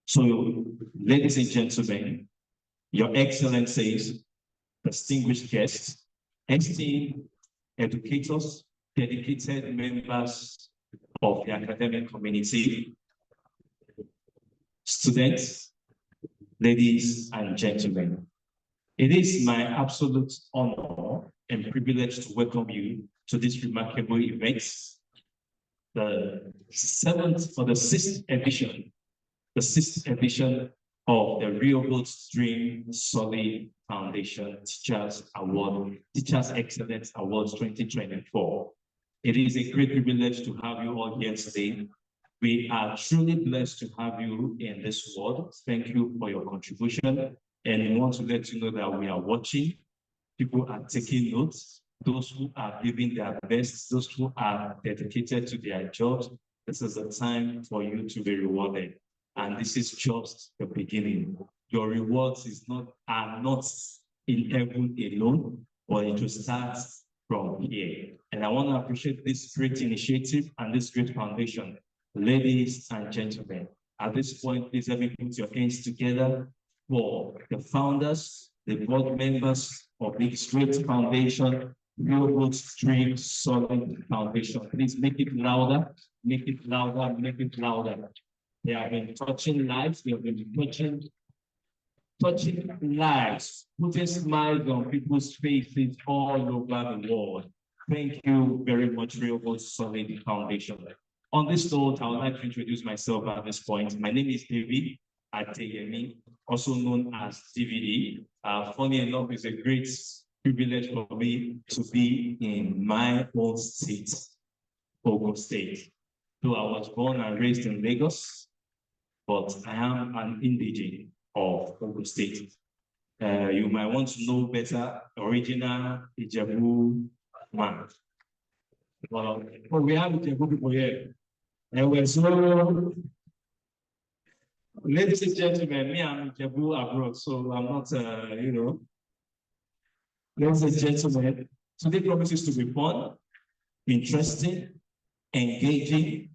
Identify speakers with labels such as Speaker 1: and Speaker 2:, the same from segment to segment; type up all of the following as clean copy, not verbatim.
Speaker 1: So, ladies and gentlemen, Your Excellencies, distinguished guests, esteemed educators, dedicated members of the academic community, students, ladies and gentlemen. It is my absolute honor and privilege to welcome you to this remarkable event, the sixth edition of the Rehoboth Dream Solid Foundation Teachers Excellence Awards 2024. It is a great privilege to have you all here today. We are truly blessed to have you in this world. Thank you for your contribution. And we want to let you know that we are watching. People are taking notes. Those who are giving their best, those who are dedicated to their jobs, this is a time for you to be rewarded. And this is just the beginning. Your rewards are not in heaven alone, but it will start from here. And I want to appreciate this great initiative and this great foundation. Ladies and gentlemen, at this point, please let me put your hands together for the founders, the board members of this great foundation, Rehoboth Dream Solid Foundation. Please make it louder, make it louder, make it louder. They have been touching lives, they have been touching lives, putting smiles on people's faces all over the world. Thank you very much, Rehoboth Solid Foundation. On this note, I would like to introduce myself at this point. My name is David Adeyemi, also known as DVD. Funny enough, it's a great privilege for me to be in my own state, Ogun State. So I was born and raised in Lagos, but I am an indigene of Ogun State. You might want to know better, original Ijebu man. Well, we have Ijebu people here. And we're so, ladies and gentlemen, me, I'm Ijebu abroad, so I'm not, Ladies and gentlemen, today promises to be fun, interesting, engaging,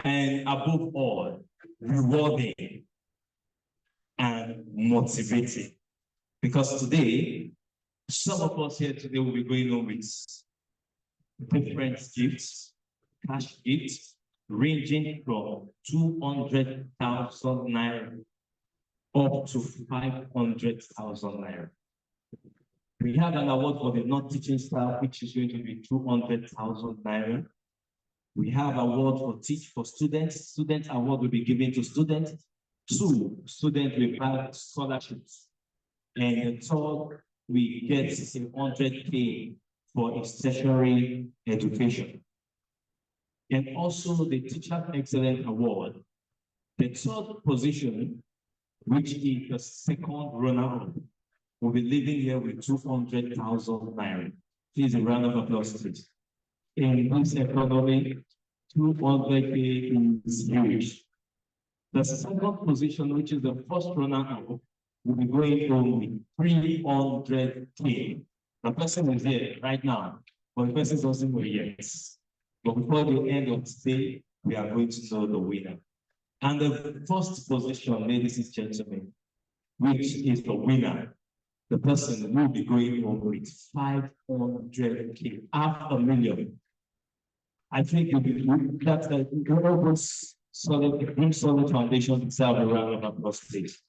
Speaker 1: and above all, rewarding and motivating. Because today, some of us here today will be going on with different gifts, cash gifts, ranging from 200,000 naira up to 500,000 naira. We have an award for the non-teaching staff, which is going to be 200,000 naira. We have award for students. Student award will be given to students. 2 students will have scholarships. And the third, we get 100K for a tertiary education. And also the Teacher Excellence Award. The third position, which is the second runner-up, will be leaving here with 200,000 naira. Please, a round of applause, please. In this economy, 200K is huge. The second position, which is the first runner-up, will be going home with 300K. The person is here right now, but the person doesn't know yet. But before the end of today, we are going to know the winner. And the first position, ladies and gentlemen, which is the winner, the person will be going home with 500K, 500,000. I think that's the Rehoboth Solid Foundation itself a round of applause, please.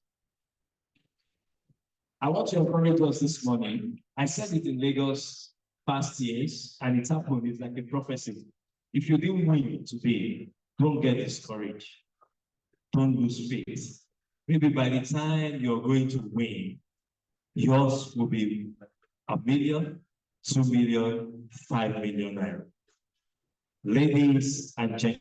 Speaker 1: I want to encourage us this morning. I said it in Lagos past years, and it's happened. It's like a prophecy. If you didn't win today, don't get discouraged. Don't lose faith. Maybe by the time you're going to win, yours will be 1 million, 2 million, 5 million naira. Ladies and gentlemen,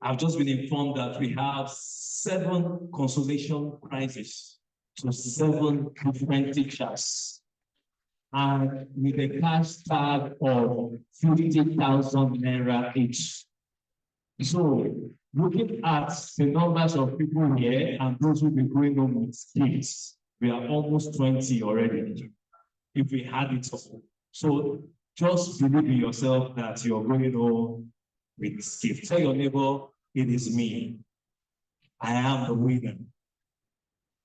Speaker 1: I've just been informed that we have 7 consolation prizes to 7 different teachers, and with a cash tag of 50,000 naira each. So, looking at the numbers of people here and those who will be going on with kids, we are almost 20 already. if we had it all. So just believe in yourself that you're going home with this gift. Tell your neighbor, it is me. I am the winner.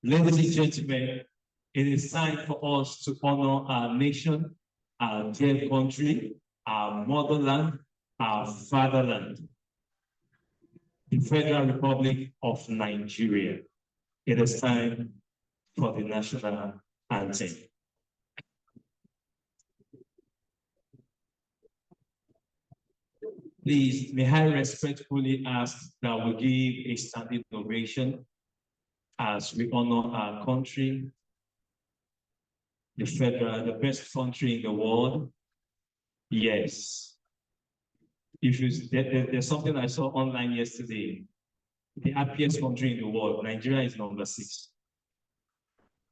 Speaker 1: Ladies and gentlemen, it is time for us to honor our nation, our dear country, our motherland, our fatherland, the Federal Republic of Nigeria. It is time for the national anthem. Please, may I respectfully ask that we give a standing ovation as we honor our country, the best country in the world. Yes. There's something I saw online yesterday. The happiest country in the world, Nigeria is number 6.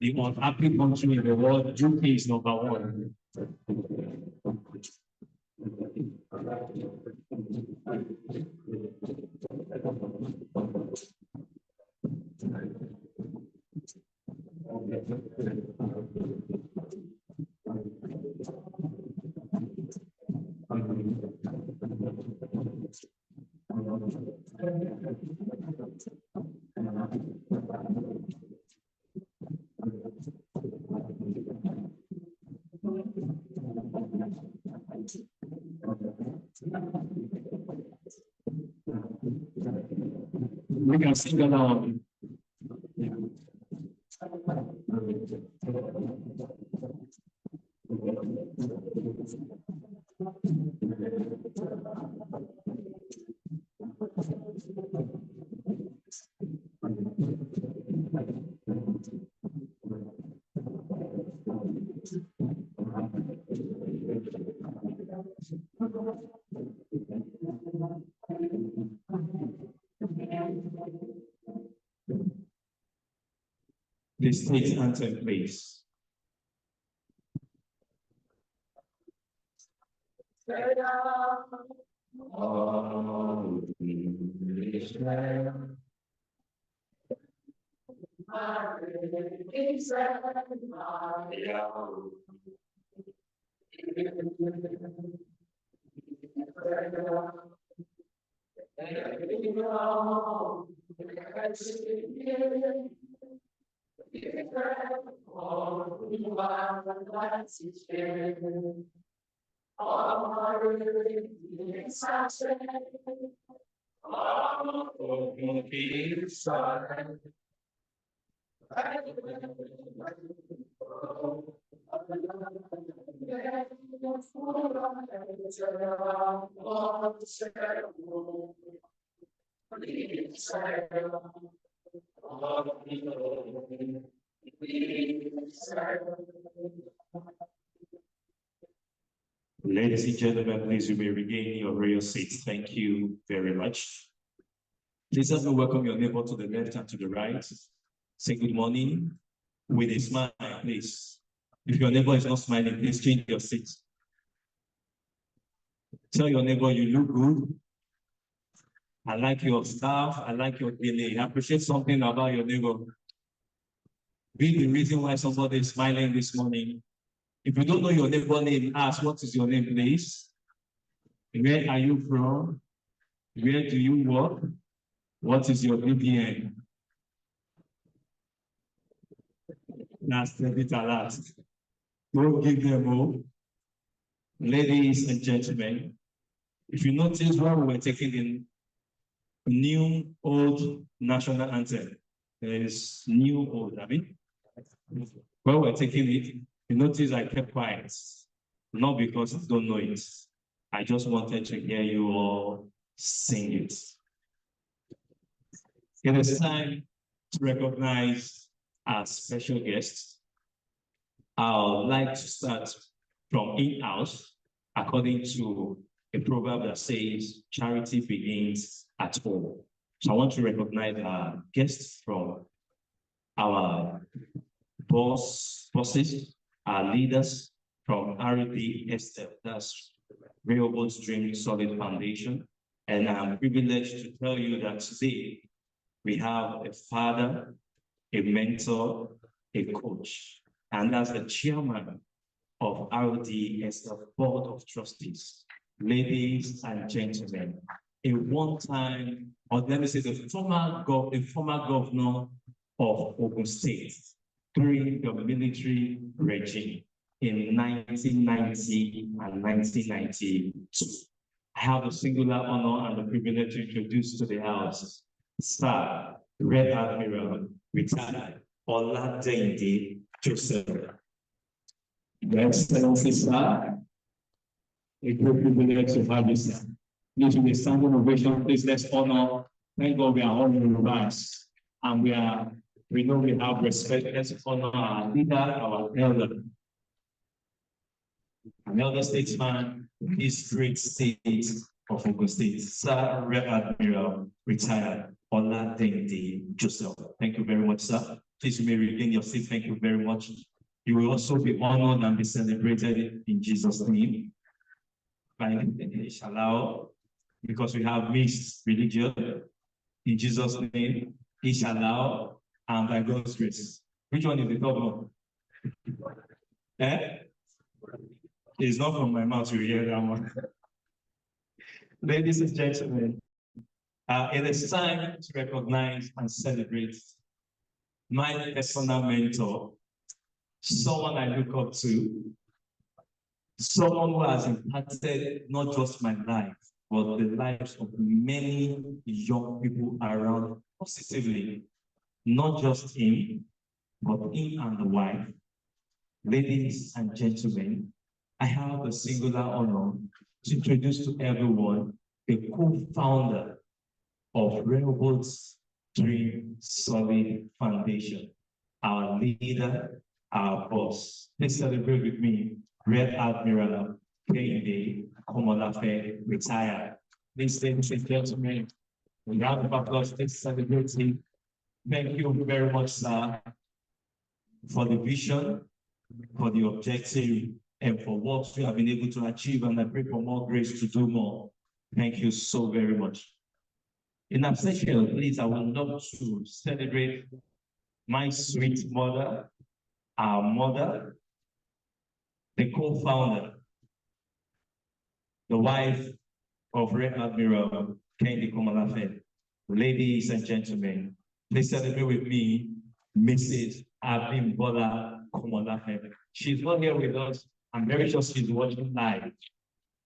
Speaker 1: The most happy country in the world, UK is number 1. We can sing along. The state anthem, please. Ladies and gentlemen, please, you may regain your royal seats. Thank you very much. Please help me welcome your neighbor to the left and to the right. Say good morning with a smile, please. If your neighbor is not smiling, please change your seat. Tell your neighbor you look good. I like your staff. I like your delay. Appreciate something about your neighbor. Be the reason why somebody is smiling this morning. If you don't know your neighbor's name, ask, what is your name, please? Where are you from? Where do you work? What is your BPN? That's the bit a lot. Don't give them hope. Ladies and gentlemen, if you notice when we were taking the new old national anthem, there is new old, I mean, when we're taking it, you notice I kept quiet, not because I don't know it. I just wanted to hear you all sing it. It is time to recognize our special guests. I would like to start from in-house, according to a proverb that says, charity begins at home. So I want to recognize our guests from our bosses, our leaders from RDSF, that's Rehoboth Dream Solid Foundation. And I'm privileged to tell you that today we have a father, a mentor, a coach, and as the chairman of RD as the Board of Trustees. Ladies and gentlemen, a one-time, or let me say the former governor of Ogun State during the military regime in 1990 and 1992. I have the singular honor and the privilege to introduce to the House Sir Red Admiral retired Oladende Joseph. Your Excellency, sir, a great privilege to have you, sir. Please, with a standing ovation, please let's honor. Thank God we are all in the rise, and we know we have respect. Let's honor our leader, our elder. An elder statesman in this great state of Ogun State, Sir Rear Admiral retired Oladende Joseph. Thank you very much, sir. Please, you may regain your seat. Thank you very much. You will also be honored and be celebrated in Jesus' name. By Inshallah, because we have mixed religion. In Jesus' name, Inshallah, and by God's grace. Which one is the governor? It's not from my mouth, you hear that one. Ladies and gentlemen, it is time to recognize and celebrate my personal mentor, someone I look up to, someone who has impacted not just my life, but the lives of many young people around positively. Not just him, but him and the wife. Ladies and gentlemen, I have the singular honor to introduce to everyone the co-founder of Rehoboth Dream Solid Foundation, our leader, our boss. Please celebrate with me, Red Admiral Kehinde Komolafe, retired. Please, ladies and gentlemen, a round of applause. Let's celebrate him. Thank you very much, sir, for the vision, for the objective, and for what you have been able to achieve, and I pray for more grace to do more. Thank you so very much. In absentia, please, I would love to celebrate my sweet mother, our mother, the co-founder, the wife of Rear Admiral Kehinde Komolafe. Ladies and gentlemen, please celebrate with me, Mrs. Abimbola Komolafe. She's not here with us. I'm very sure she's watching live.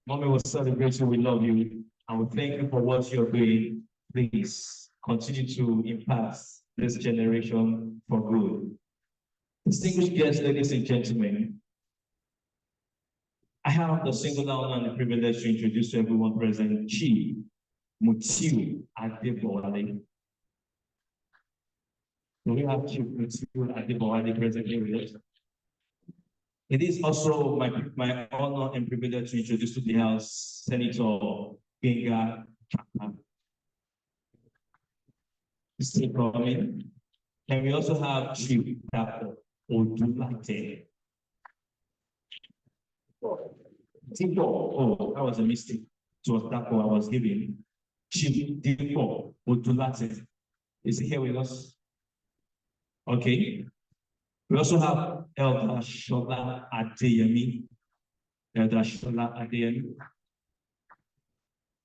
Speaker 1: Mommy will celebrate you. We love you. And we thank you for what you're doing. Please continue to impact this generation for good. Distinguished guests, ladies and gentlemen, I have the singular honor and the privilege to introduce to everyone present Chief Mutiu Adebowale. Do we have Chief Mutiu Adebowale present here with us? It is also my honor and privilege to introduce to the House Senator Genga Chaka. Mr. Coming. And we also have Chief Dapo Odulate. Tipo, oh, that was a mistake. It was Dapo I was giving. Chief Dapo Odulate. Is he here with us? Okay. We also have Elder Shola Adeyemi. Elder Shola Adeyemi.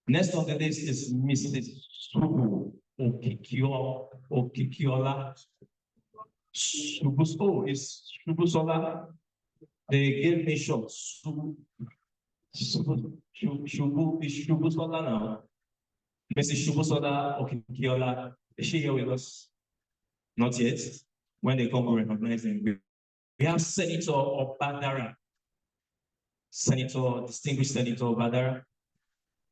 Speaker 1: Next on the list is Mrs. Subu Okikiola. Oh, it's Shubusola. They gave me short. Shubusola now. Mrs. Shubusola Okikiola. Is she here with us? Not yet. When they come, we recognize them. We have Senator Obadara. Distinguished Senator Obadara.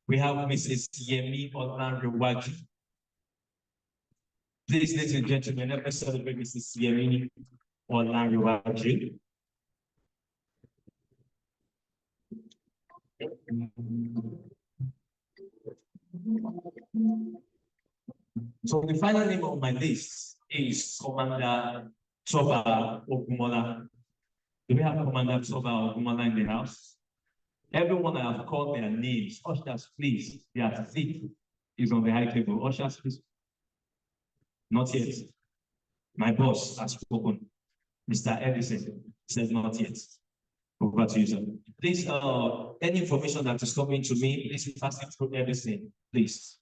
Speaker 1: We have Mrs. Yemi Olanrewaju. Please, ladies and gentlemen, let us celebrate Mrs. Yemi Olanrewaju. So the final name on my list is Commander Toba Ogumola. Do we have Commander Toba Ogumola in the house? Everyone I have called their names. Ushers, please. Their seat is on the high table. Ushers, please. Not yet. My boss has spoken. Mr. Edison says not yet. Over to you, sir. Please, any information that is coming to me, please pass it through everything, please.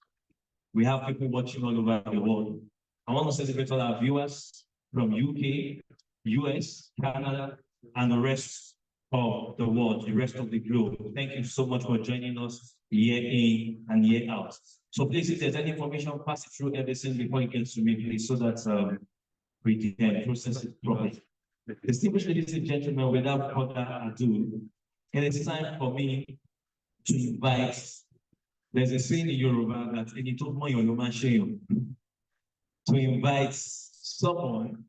Speaker 1: We have people watching all over the world. I want to celebrate all our viewers from UK, US, Canada, and the rest of the world, the rest of the globe. Thank you so much for joining us year in and year out. So please, if there's any information, pass it through everything before it gets to me, please, so that we can process it properly. Distinguished ladies and gentlemen, without further ado, it is time for me to invite. There's a saying in Yoruba that to invite someone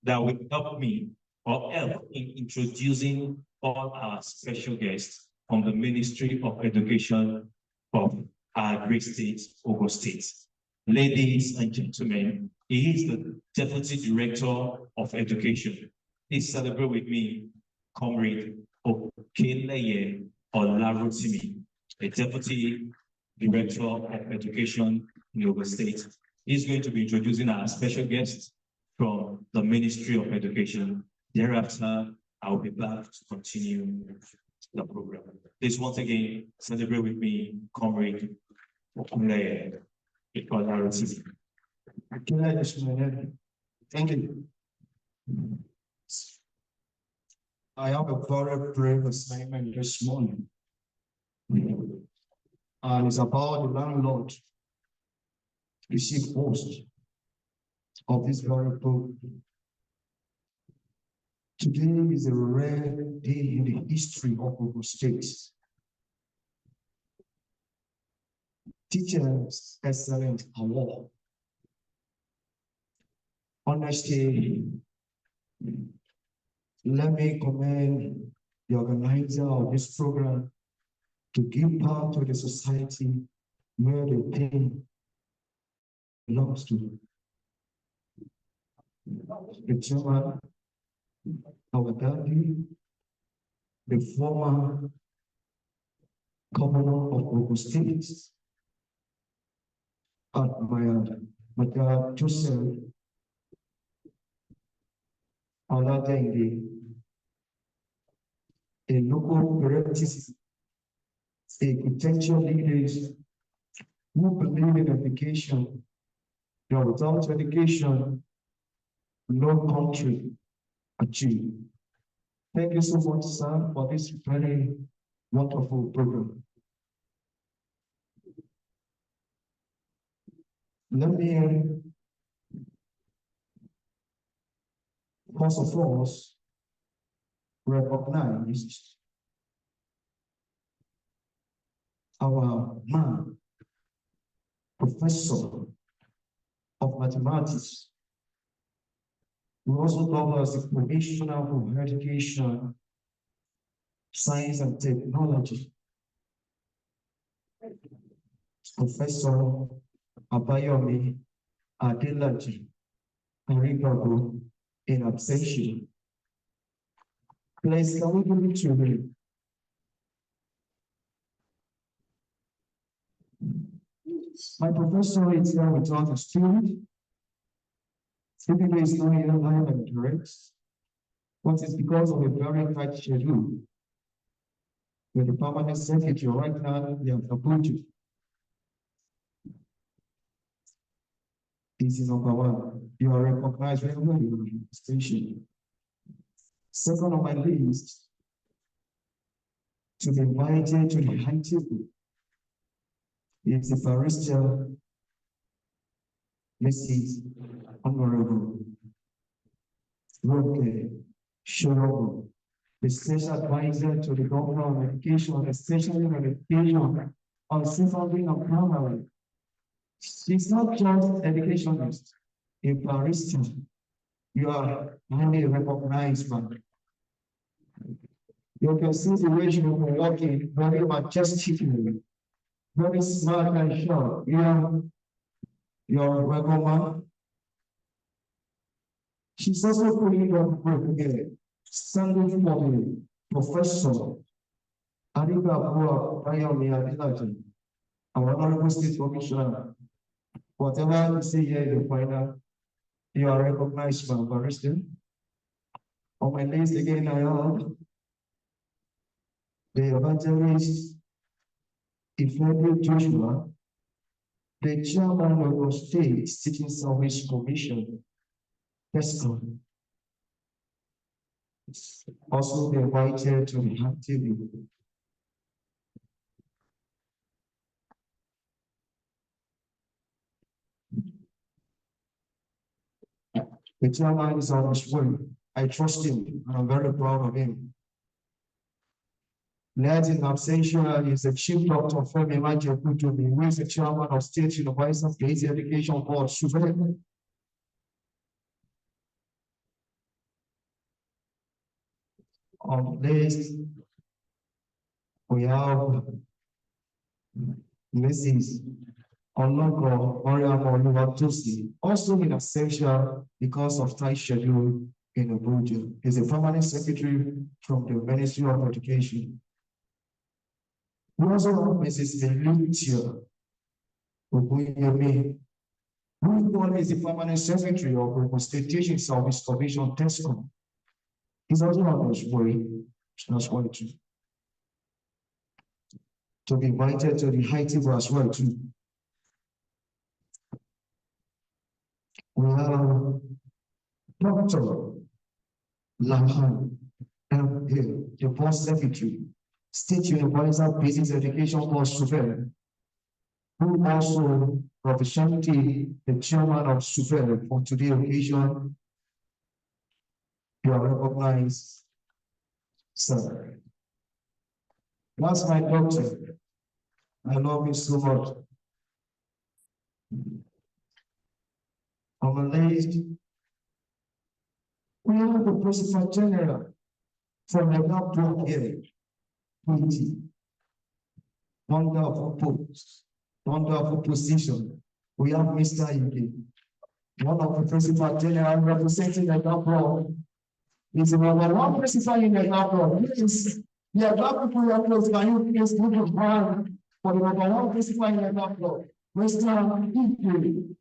Speaker 1: that will help me or help in introducing all our special guests from the Ministry of Education of our great state, Ogun State. Ladies and gentlemen, he is the Deputy Director of Education. Please celebrate with me, Comrade Okeleye Olarotimi, the Deputy Director of Education in Ogun State. He's going to be introducing our special guest from the Ministry of Education. Thereafter, I'll be back to continue the program. Please once again celebrate with me, Comrade Okeleye Olarotimi.
Speaker 2: Thank you. I have a very brave assignment this morning. And it's about the landlord receive post of this very book. Today is a rare day in the history of Ogun State. Teachers Excellent Award. Honestly, let me commend the organizer of this program to give power to the society where the pain belongs to. The chairman, our daddy, the former governor of Ogun State, Madam Joseph Oladende, a local representative, a potential leaders who believe in education. That without education, no country achieve. Thank you so much, sir, for this very wonderful program. Let me first of all recognize our man, professor of mathematics, who also covers the Commissioner of Education, Science and Technology, Professor Abayomi Adelaji Aribago, in absentia. Please, can we give it to me? My professor is here without a student. Even is not here live and direct, but it's because of a very tight schedule. With the permanent secretary right now, we have appointed. This is number one. You are recognized very well in the station. Second on my list, to be invited to the high table is the barrister, Mrs. Honorable Roque Shorobo, the special advisor to the Governor of Education, especially on education on secondary and primary. She's not just educationist, a barrister. You are highly recognized, man. You can see the way she was walking very majestically, very smart and sharp. You're welcome, man. She's also putting up here, standing for me, Professor Ariba Bayomi Adelaji, our Honorable State Commissioner. Whatever you see here in the final, you are recognized by barrister. On my list again, I have the evangelist Ifeanyi Joshua, the chairman of the state Teaching Service Commission, PESCOM, also be invited to the activity. The chairman is on his way. I trust him, and I'm very proud of him. Led in absentia is the Chief Doctor Femi Majebutomi, who is the chairman of State University Basic Education Board, Sudan. On this, we have Mrs. Onogo Oriamo Oluwatosi, also in absentia because of tight schedule in Abuja. He's a permanent secretary from the Ministry of Education. We also have Mrs. Elitia Ogunyemi, who is the permanent secretary of the State Teaching Service Commission, TESCOM. He's also on his way to be invited to the high table as well too. We have Dr. Lahan M.A., the board secretary, State Universal Basic Education Board Suvel, who also represented the chairman of Suvel for today's occasion. You are recognized, sir. That's my doctor. I love you so much. I'm amazed. We have the Principal General from the Black Bloc here. Wonderful post, wonderful position. We have Mr. Ike, one of the Principal General representing the Black Bloc. He's the number one principal in the Black Bloc. Please, yeah, Black people are close. Can you please look at one for the number one principal in the Black Bloc? Mr. Ike.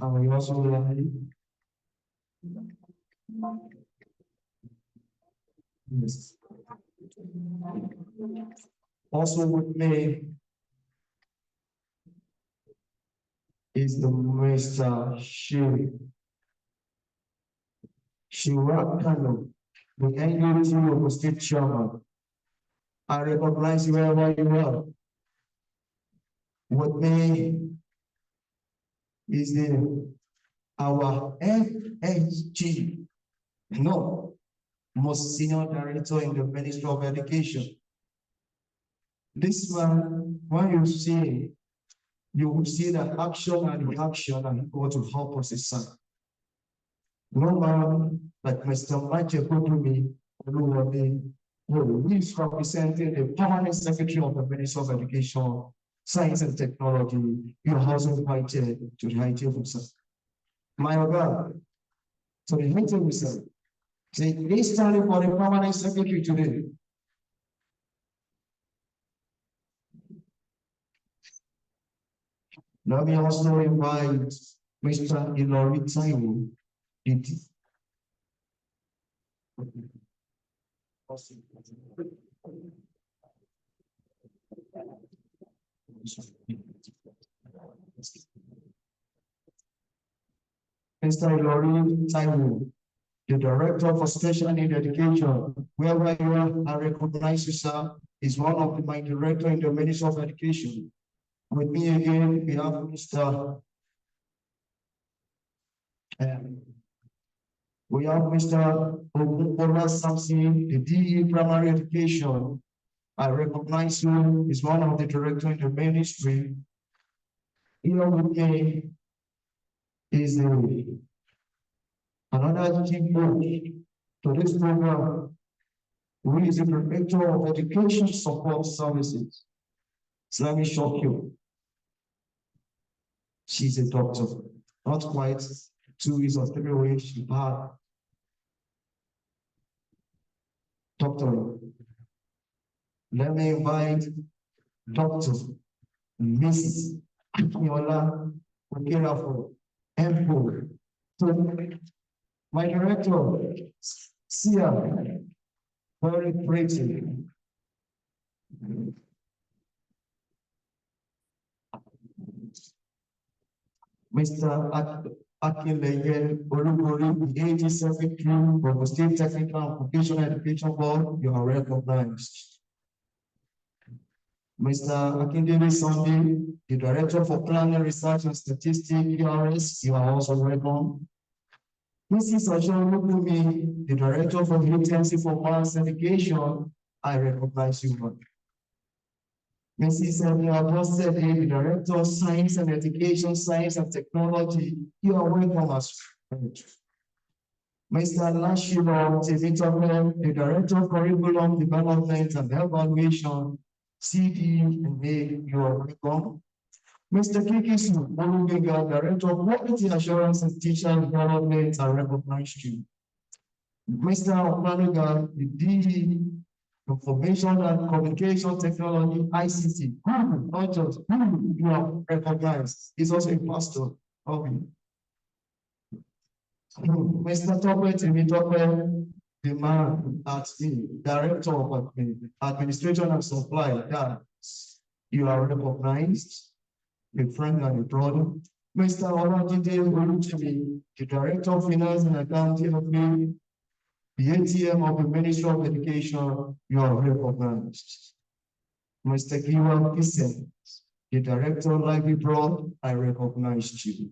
Speaker 2: And we also yes. Also with me is the Mr. Shirakano, the NUT of the state chairman. I recognize you wherever you are. With me is our FHG, most senior director in the Ministry of Education. This man, when you see, you will see the action and reaction and go to help us son. No man like Mr. Michael Kudumi, who is representing the permanent secretary of the Ministry of Education, Science and Technology. You are also invited to the high table, sir. My God, to the high table, sir. Please stand for the permanent secretary today. Let me also invite Mr. Ilori Taiwo. Mr. Ilori Taiwo, the Director for Special Need Education, wherever you are, I recognize you, sir, is one of my director in the Ministry of Education. With me again, we have Mr. Ogunbola Samson, the DE Primary Education. I recognize you, is one of the director in the ministry. Here with me is another chief coach to this program, who is the Director of Education Support Services. So let me shock you. She's a doctor, not quite 2 weeks or 3 weeks. She had doctor. Let me invite Dr. Mrs. Akinola Okirafo, Empo. So my director, Sia, very pretty. Mr. Akinleyen Olugori, the AG Secretary for the State Technical and Vocational Education Board, you are recognized. Mr. Akindele Sunday, the Director for Planning, Research and Statistics, PRS, you are also welcome. Mrs. Ojon Olugumi, the Director for the Agency for Mass Education, I recognize you. Mrs. Abosede, the Director of Science and Education, Science and Technology, you are welcome as well. Mr. Lashiro Tevitomen, the Director of Curriculum Development and Evaluation, CD and A, you are welcome. Mr. Kikisu Olubenga, Director of Quality Assurance and Teacher Development, I recognize you. Mr. Okmanuga, the DE, Information and Communication Technology, ICT, not just you are recognized. He's also a pastor. Okay. Mr. Topet, the man at the Director of Administration and Supply, that you are recognized, a friend and a brother. Mr. Olajide Oluchimi, the Director of Finance and Accounting of the ATM of the Ministry of Education, you are recognized. Mr. Kiwa Kisen, the Director of Library Board, I recognize you.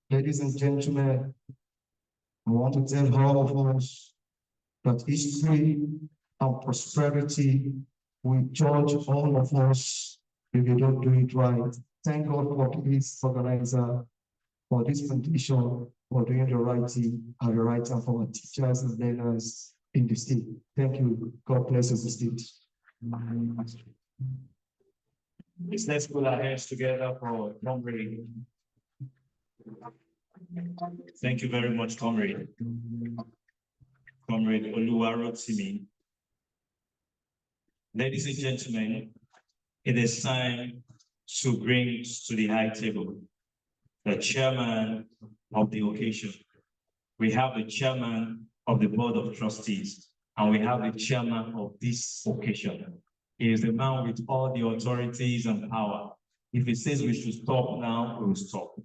Speaker 2: Ladies and gentlemen, I want to tell all of us that history and prosperity will judge all of us if we don't do it right. Thank God for this organizer, for this foundation, for doing the right thing at the right time for our teachers and learners in the state. Thank you. God bless us, the state.
Speaker 1: Let's put our hands together for comrade. Thank you very much, comrade. Comrade Oluwarotimi. Ladies and gentlemen, it is time to bring to the high table the chairman of the occasion. We have the chairman of the Board of Trustees, and we have the chairman of this occasion. He is the man with all the authorities and power. If he says we should stop now, we will stop.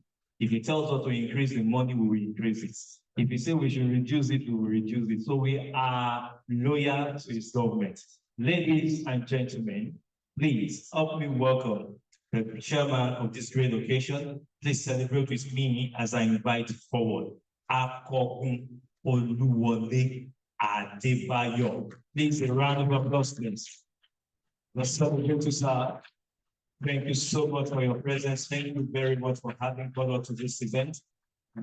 Speaker 1: If he tells us to increase the money, we will increase it. If he says we should reduce it, we will reduce it. So we are loyal to his government. Ladies and gentlemen, please help me welcome the chairman of this great occasion. Please celebrate with me as I invite forward Akogun Oluwole Adebayo. Please a round of applause, please. Let's celebrate to sir. Thank you so much for your presence. Thank you very much for having followed to this event.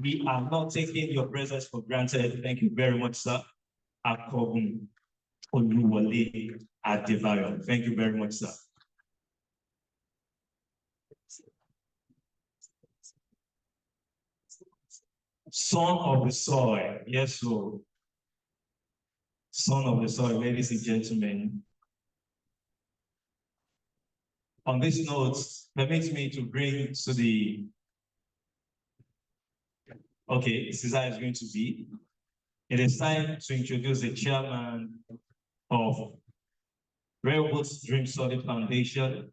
Speaker 1: We are not taking your presence for granted. Thank you very much, sir. Akogun Oluwole Adebayo. Thank you very much, sir. Son of the soil, yes, so. Son of the soil, ladies and gentlemen. On this note, permit me to bring to the, okay, this is how it's going to be. It is time to introduce the chairman of Rehoboth Dream Solid Foundation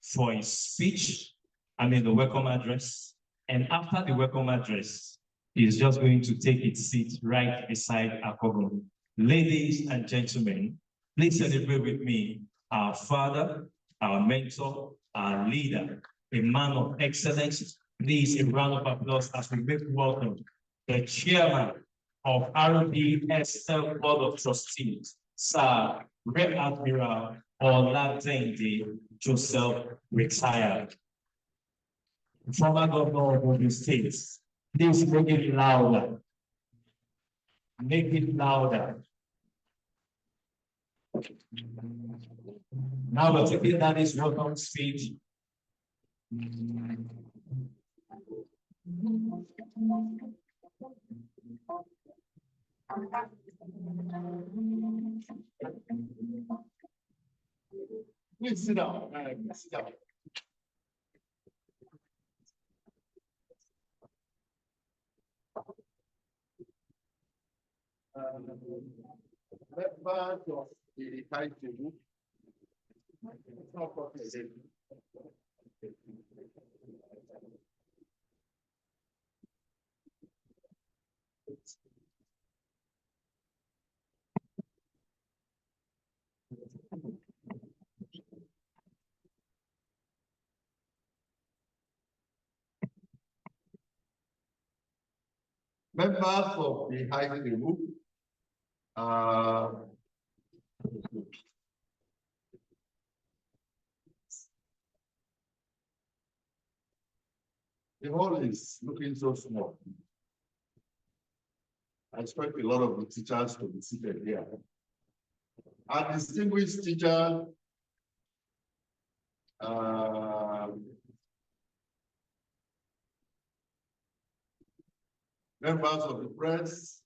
Speaker 1: for his speech, the welcome address. And after the welcome address, he's just going to take its seat right beside Akogun. Ladies and gentlemen, please celebrate with me our father, our mentor, our leader, a man of excellence. Please, a round of applause as we make welcome the chairman of RDSL Board of Trustees, Sir Rear Admiral Oladende Joseph, retired. Former governor of the state. Please make it louder. Make it louder. Now we're taking that is welcome speech. Please sit down. Sit down.
Speaker 3: Members of the high table. It's not possible. Members of the high table, the hall is looking so small. I expect a lot of the teachers to be seated here. Our distinguished teacher, members of the press,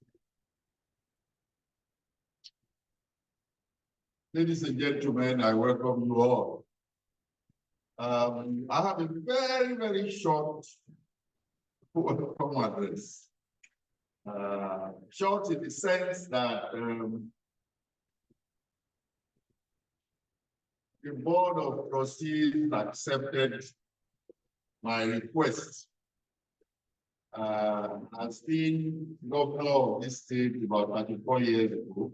Speaker 3: ladies and gentlemen, I welcome you all. I have a very, very short welcome address. Short in the sense that the board of trustees accepted my request. As being governor of this state about 34 years ago,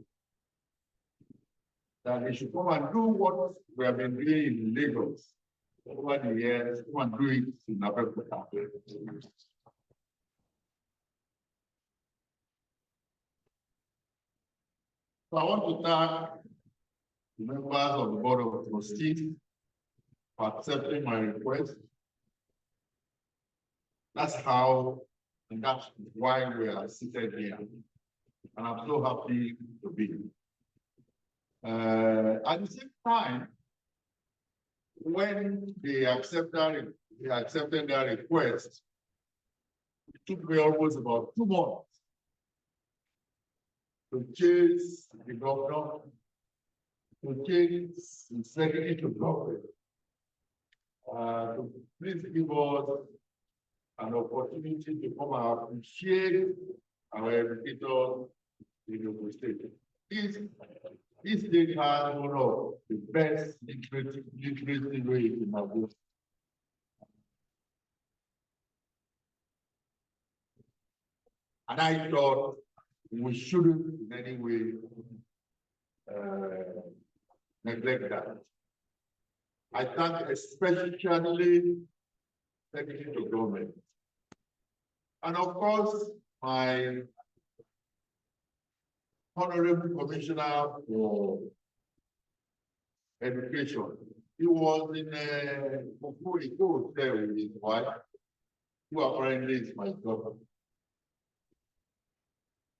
Speaker 3: that they should come and do what we have been doing in Lagos over the years, come and do it in Abeokuta. So I want to thank the members of the board of trustees for accepting my request. That's how, and that's why we are seated here. And I'm so happy to be here. At the same time, when they accepted that request, it took me almost about 2 months to chase the governor, to chase the secretary to government, to please give us an opportunity to come and appreciate our educators in the state. This state has one of the best literacy rates in our world. And I thought we shouldn't in any way neglect that. I thank especially Secretary to Government. And of course, my Honorable Commissioner for Education. He was in Kofu there with his wife, who apparently is my daughter.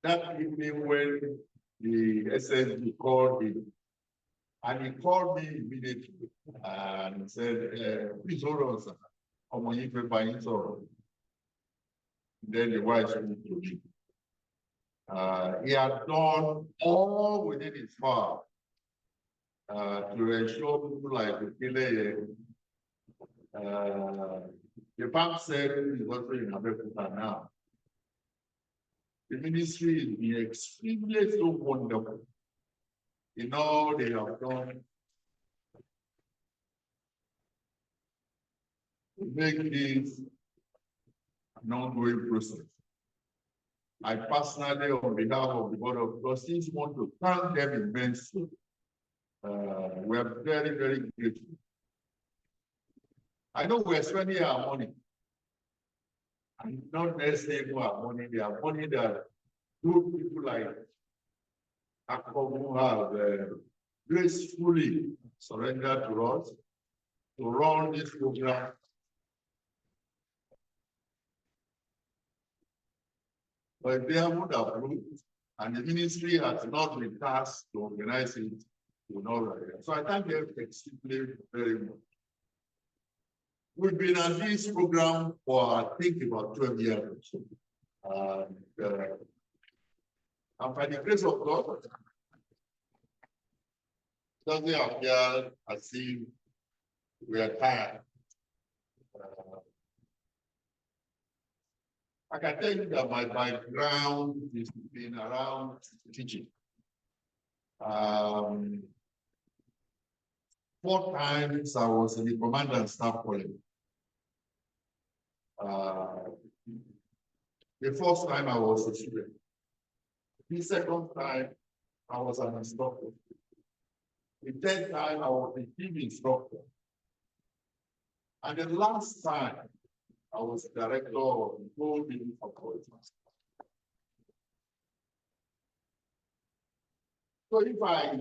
Speaker 3: That evening when the SSG called him, and he called me immediately and said, please hold on, sir. Then the wife moved to me. He had done all within his power to ensure people like the the bank said is also in Abeokuta now. The ministry is being extremely so wonderful in all they have done to make this an ongoing process. I personally, on behalf of the board of trustees, want to thank them immensely. We are very, very grateful. I know we're spending our money, and not necessarily our money, they are money that good people like Akobu have gracefully surrendered to us to run this program. But they haven't approved, and the ministry has not been tasked to organize it, to know that. So I thank them extremely very much. We've been on this program for, I think, about 12 years. And by the grace of God, it doesn't appear as if we are tired. I can tell you that my background is been around teaching. 4 times I was in the command and staff college. The first time I was a student. The second time I was an instructor. The third time I was a team instructor. And the last time I was director of the whole building faculty. So if I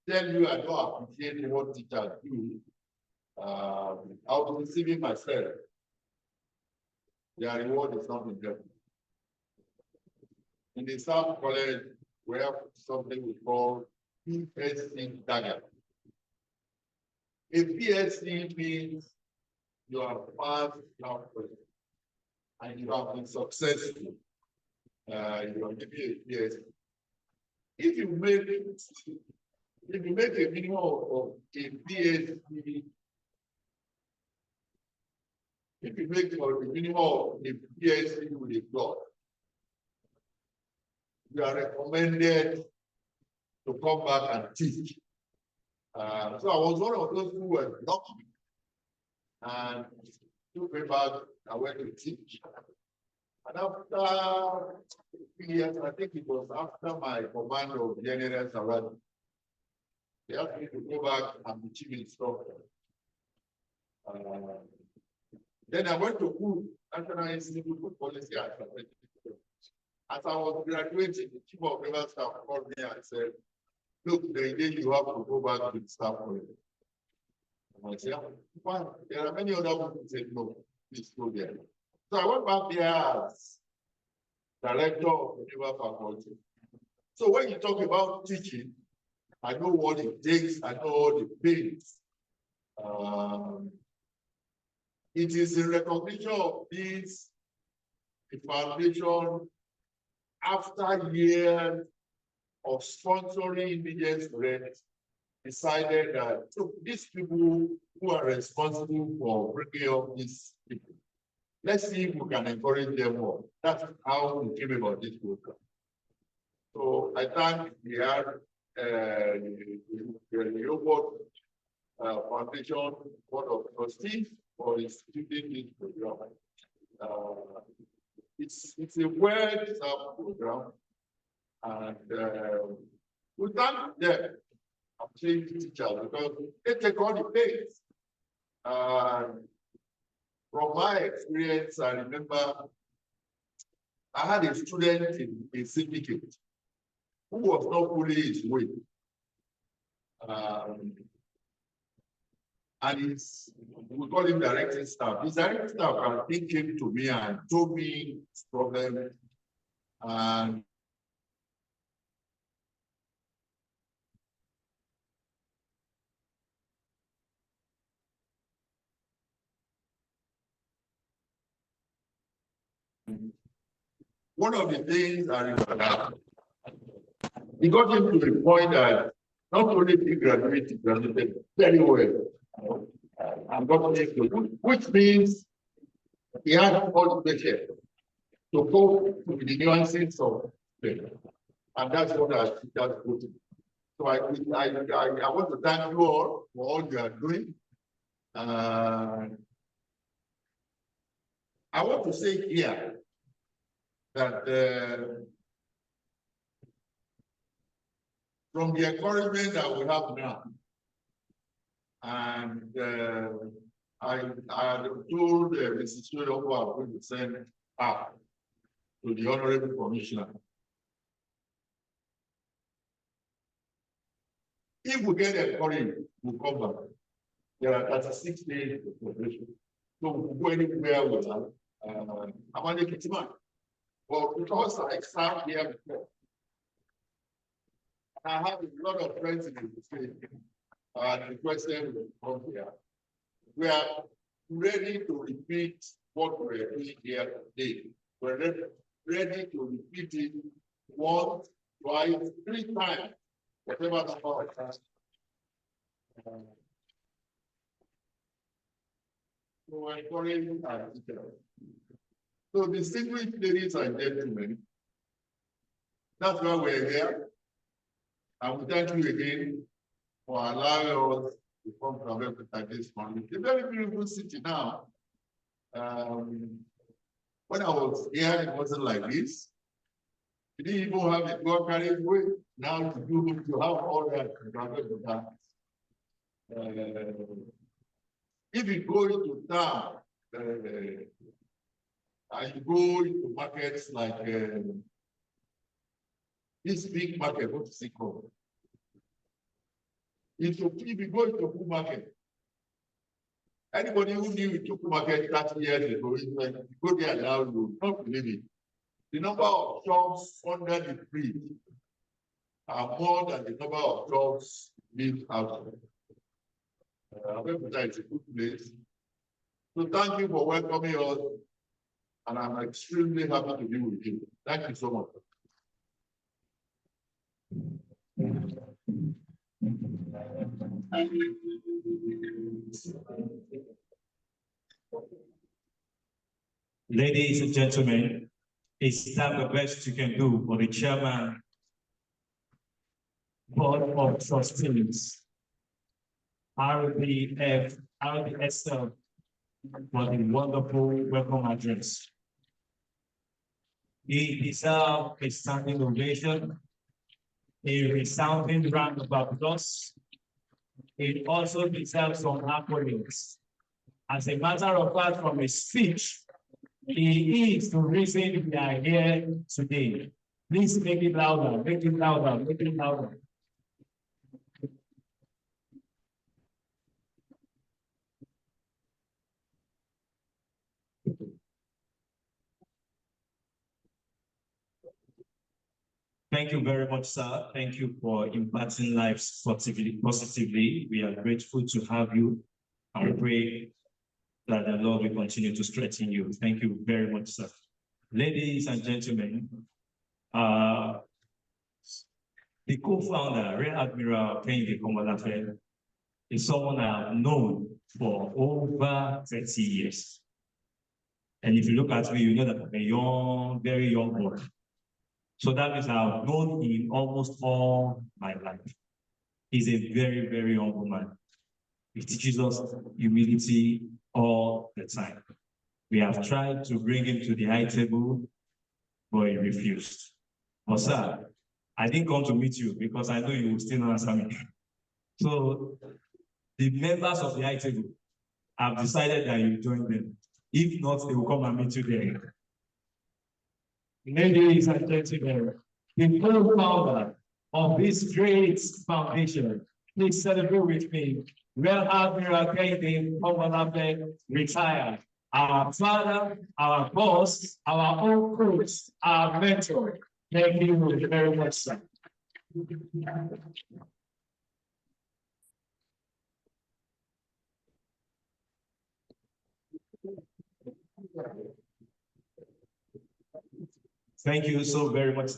Speaker 3: tell you I don't appreciate what teachers do, I'll be deceiving myself. Their reward is not in them. In the South College, we have something we call PhD dagger. A PhD means you are passed and you have been successful. You are given a PhD. If you make a minimum of a PhD, if you make a minimum of a PhD with a plot, you are recommended to come back and teach. So I was one of those who were lucky, and 2 years back I went to teach. And after 3 years, I think it was after my command of General Sarad, they asked me to go back and be chief instructor. Then I went to school, National Institute for Policy and Strategic. As I was graduating, the chief of naval staff called me and said, "Look, the day you have to go back to the staff college." And I said, "Fine." There are many other people who said, "No, please go there." So I went back there as director of the naval faculty. So when you talk about teaching, I know what it takes, I know all the pains. It is in recognition of this, the foundation, after years of sponsoring indigent students, decided that so these people who are responsible for bringing up these people, let's see if we can encourage them more. That's how we came about this program. So I thank the Rehoboth Foundation Board of Trustees for instituting this program. It's a well-designed program, and we thank them. I'm saying teachers because they take all the pains. From my experience, I remember I had a student in a syndicate who was not fully his weight. And we call him directing staff. His directing staff came to me and told me his problem. And one of the things I remember, he got him to the point that not only he graduated very well, and got him, which means he had all the patience to cope with the nuances of it. And that's what I just put. So I want to thank you all for all you are doing. I want to say here that from the encouragement that we have now, and I had told Mrs. Shiro who are going to send her to the Honorable Commissioner. If we get encouraged, we'll come back. There are 36 days of preparation. So we'll go anywhere with that. I'm on the man. But because I start here before, I have a lot of friends in the state. The question will come here. We are ready to repeat what we're doing here today. We're ready to repeat it 1, 2, 3 times, whatever number of times. So I encourage our teachers So, distinguished ladies and gentlemen, that's why we're here. I will thank you again for allowing us to come to Rehoboth this morning. It's a very beautiful city now. When I was here, it wasn't like this. We didn't even have a God carried way. Now to have all that. If you go into town, and you go into markets like this big market, what is it called? If you go into a market, anybody who knew it took market 30 years ago, like, you go there now, you will not believe it. The number of shops under the bridge are more than the number of shops built out. It's a good place. So thank you for welcoming us, and I'm extremely happy to be with you. Thank you so much.
Speaker 1: Ladies and gentlemen, is that the best you can do for the chairman, board of trustees, RBSL, for the wonderful welcome address? He deserves a standing ovation, a resounding round of applause. It also deserves some accolades. As a matter of fact, from his speech, he is the reason we are here today. Please make it louder, make it louder, make it louder. Thank you very much, sir. Thank you for impacting lives positively. We are grateful to have you, and we pray that the Lord will continue to strengthen you. Thank you very much, sir. Ladies and gentlemen, the co-founder, Rear Admiral Kehinde Komolafe, is someone I have known for over 30 years. And if you look at me, you know that I'm a young, very young boy. So that means I've known him almost all my life. He's a very, very humble man. He teaches us humility all the time. We have tried to bring him to the high table, but he refused. But sir, I didn't come to meet you because I know you will still not answer me. So the members of the high table have decided that you join them. If not, they will come and meet you there. Ladies and gentlemen, the co-founder of this great foundation, please celebrate with me. Rear Admiral Kehinde Komolafe retired. Our father, our boss, our own coach, our mentor. Thank you very much, sir. Thank you so very much.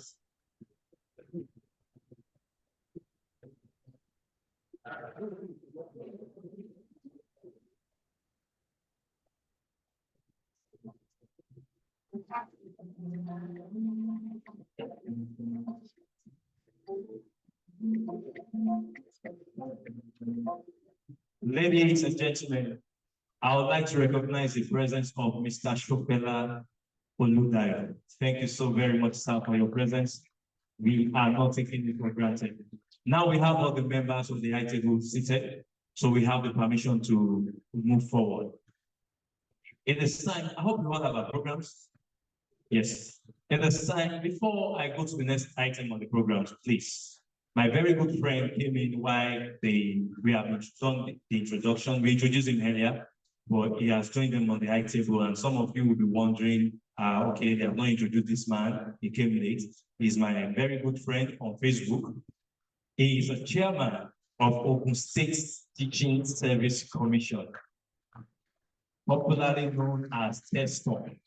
Speaker 1: Ladies and gentlemen, I would like to recognize the presence of Mr. Shopela Oludayo. Thank you so very much, sir, for your presence. We are not taking it for granted. Now we have all the members of the high table seated, so we have the permission to move forward. In the sign, I hope you all have our programs. Yes. In the sign, before I go to the next item on the program, please. My very good friend came in while we have done the introduction. We introduced him earlier, but he has joined them on the high table, and some of you will be wondering, okay, they have not introduced this man. He came late. He's my very good friend on Facebook. He is a chairman of Ogun State Teaching Service Commission, popularly known as TESCOM.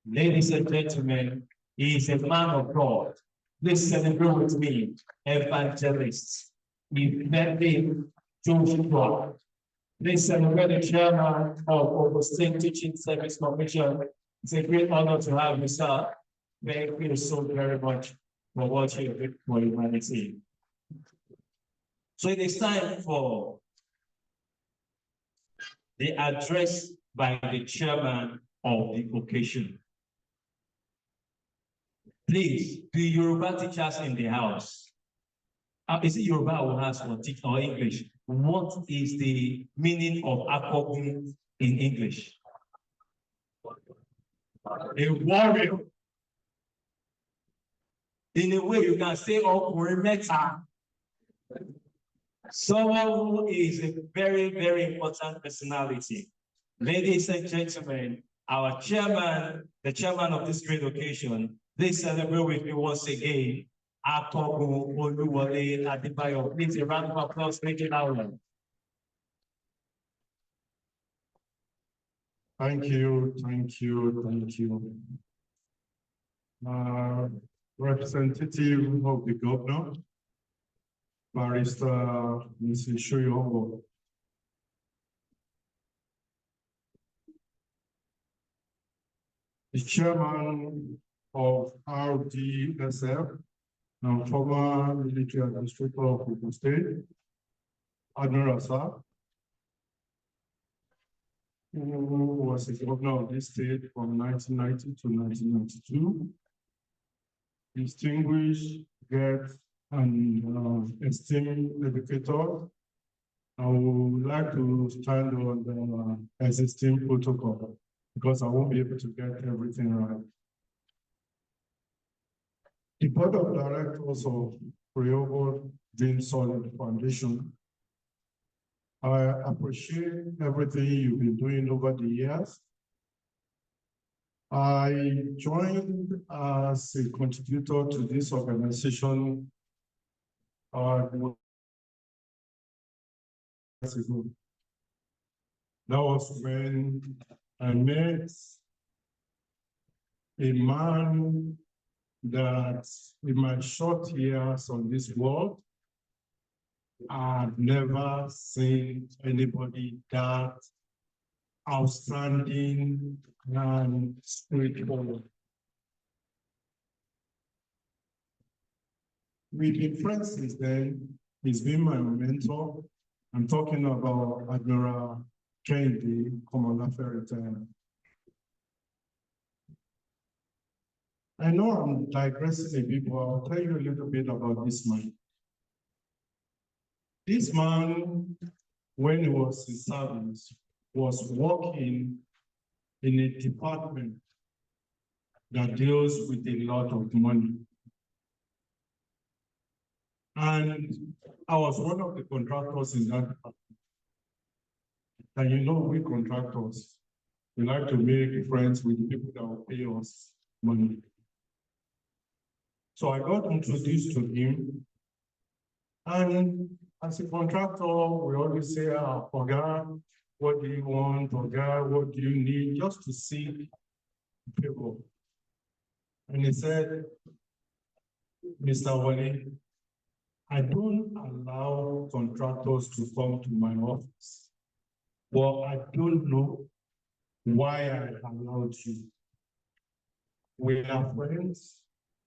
Speaker 1: Ladies and gentlemen, he is a man of God. Please celebrate with me, evangelist. We've met him, Joshua. Please celebrate the chairman of Ogun State Teaching Service Commission, It's a great honor to have you, sir. Thank you so very much for what you did for humanity. So it is time for the address by the chairman of the occasion. Please, the Yoruba teachers in the house. Is it Yoruba or has or English? What is the meaning of Akobun in English? A warrior. In a way, you can say Ọkùnrin mẹ́ta. Someone who is a very, very important personality. Ladies and gentlemen, our chairman, the chairman of this great occasion, please celebrate with me once again. Akobun Oluwole Adebayo. Please a round of applause, make it loud.
Speaker 3: Thank you, thank you, thank you. Representative of the governor, Barrister Mrs. Shoyongo. The chairman of RDSF and former military administrator of Ogun State, Admiral Sir, who was the governor of this state from 1990 to 1992. Distinguished guests and esteemed educators, I would like to stand on the existing protocol because I won't be able to get everything right. The board of directors of Rehoboth Dream Solid Foundation, I appreciate everything you've been doing over the years. I joined as a contributor to this organization years ago. That was when I met a man that in my short years on this world, I've never seen anybody that outstanding and straightforward. We've been friends since then. He's been my mentor. I'm talking about Admiral Kennedy Komolafe. I know I'm digressing a bit, but I'll tell you a little bit about this man. This man, when he was in service, was working in a department that deals with a lot of money. And I was one of the contractors in that department. And you know, we contractors, we like to make friends with the people that will pay us money. So I got introduced to him. And as a contractor, we always say, Oga, what do you want? Oga, what do you need? Just to see people. And he said, Mr. Wale, I don't allow contractors to come to my office. Well, I don't know why I allowed you. We are friends.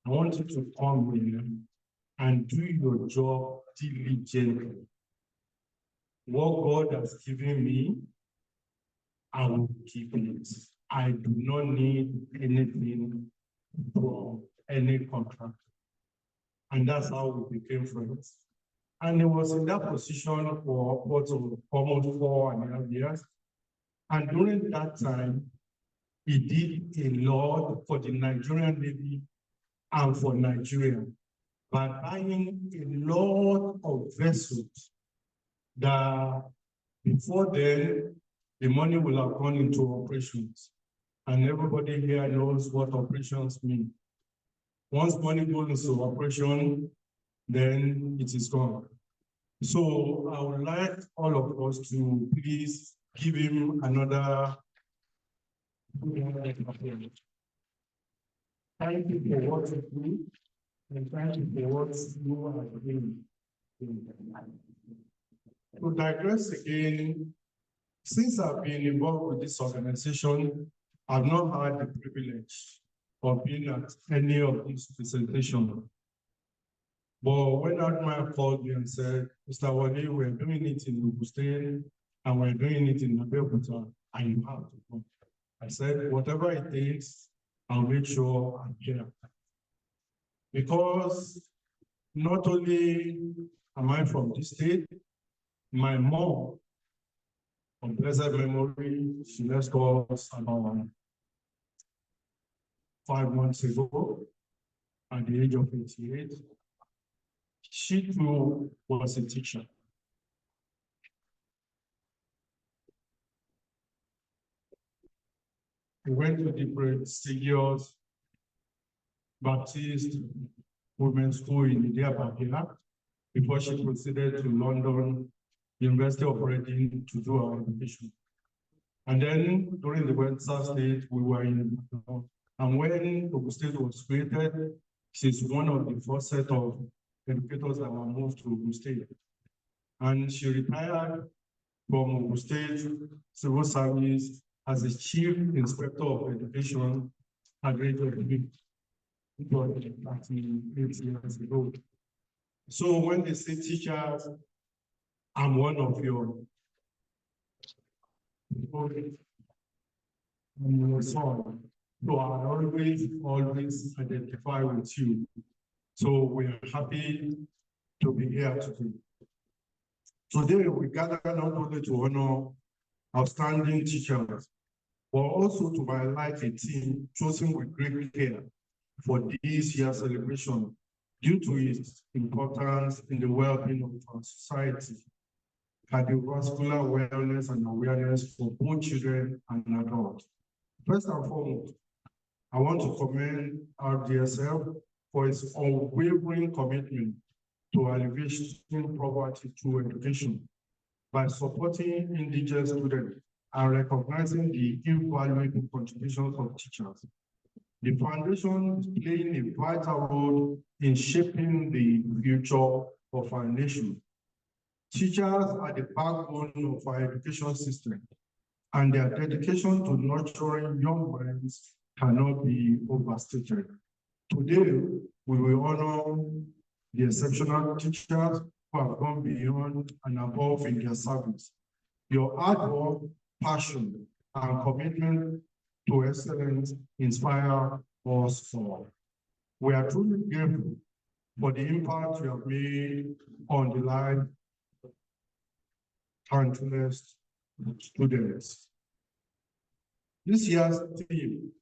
Speaker 3: I want you to come in and do your job diligently. What God has given me, I will give it. I do not need anything from any contractor. And that's how we became friends. And he was in that position for almost 4.5 years. And during that time, he did a lot for the Nigerian Navy and for Nigeria by buying a lot of vessels that before then, the money will have gone into operations. And everybody here knows what operations mean. Once money goes into operation, then it is gone. So I would like all of us to please give him another. Thank you for what you do, and thank you for what you are doing. To digress again, since I've been involved with this organization, I've not had the privilege of being at any of these presentations. But when Admiral called me and said, Mr. Wale, we're doing it in Ogun State and we're doing it in Abeokuta, and you have to come. I said, whatever it takes, I'll make sure I'm here. Because not only am I from this state, my mom, of blessed memory, she left us about 5 months ago at the age of 88. She too was a teacher. We went to different prestigious Baptist women's school in India before she proceeded to London University of Reading to do our education. And then during the Western State, we were in, and when Ogun State was created, she's one of the first set of educators that were moved to Ogun State. And she retired from Ogun State Civil Service as the Chief Inspector of Education at the age of 38 years ago. So when they say teachers, I'm one of your son. So I always identify with you. So we're happy to be here today. Today we gather not only to honor outstanding teachers, but also to highlight a team chosen with great care for this year's celebration due to its importance in the well-being of our society, cardiovascular wellness and awareness for both children and adults. First and foremost, I want to commend our DSL for its unwavering commitment to alleviating poverty through education by supporting indigenous students and recognizing the invaluable contributions of teachers. The foundation is playing a vital role in shaping the future of our nation. Teachers are the backbone of our education system, and their dedication to nurturing young minds cannot be overstated. Today, we will honor the exceptional teachers who have gone beyond and above in their service. Your hard work, passion, and commitment to excellence inspire us all. We are truly grateful for the impact you have made on the life of countless students. This year's theme,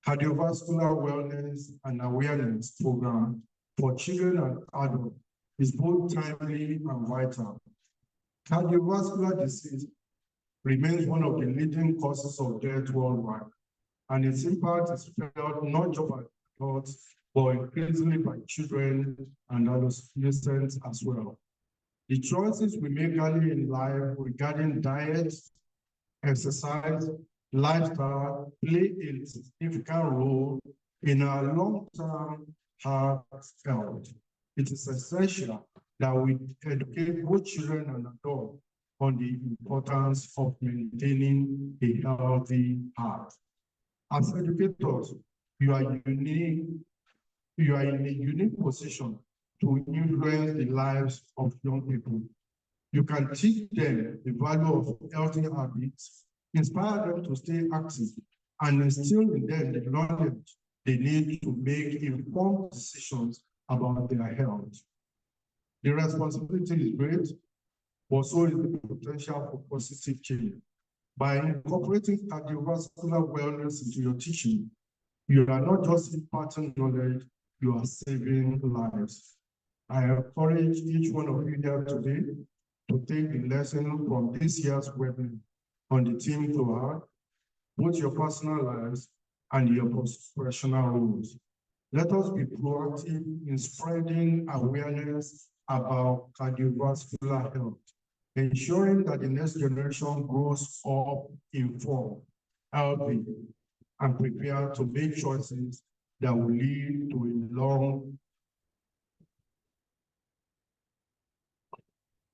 Speaker 3: Cardiovascular Wellness and Awareness Program for Children and Adults, is both timely and vital. Cardiovascular disease remains one of the leading causes of death worldwide, and its impact is felt not just by adults, but increasingly by children and adolescents as well. The choices we make early in life regarding diet, exercise, lifestyle play a significant role in our long-term health. It is essential that we educate both children and adults on the importance of maintaining a healthy heart. As educators, you are in a unique position to influence the lives of young people. You can teach them the value of healthy habits, inspire them to stay active, and instill in them the knowledge they need to make informed decisions about their health. The responsibility is great, but so is the potential for positive change. By incorporating cardiovascular wellness into your teaching, you are not just imparting knowledge, you are saving lives. I encourage each one of you here today to take the lesson from this year's webinar on the theme to heart, both your personal lives and your professional roles. Let us be proactive in spreading awareness about cardiovascular health, ensuring that the next generation grows up informed, healthy, and prepared to make choices that will lead to a long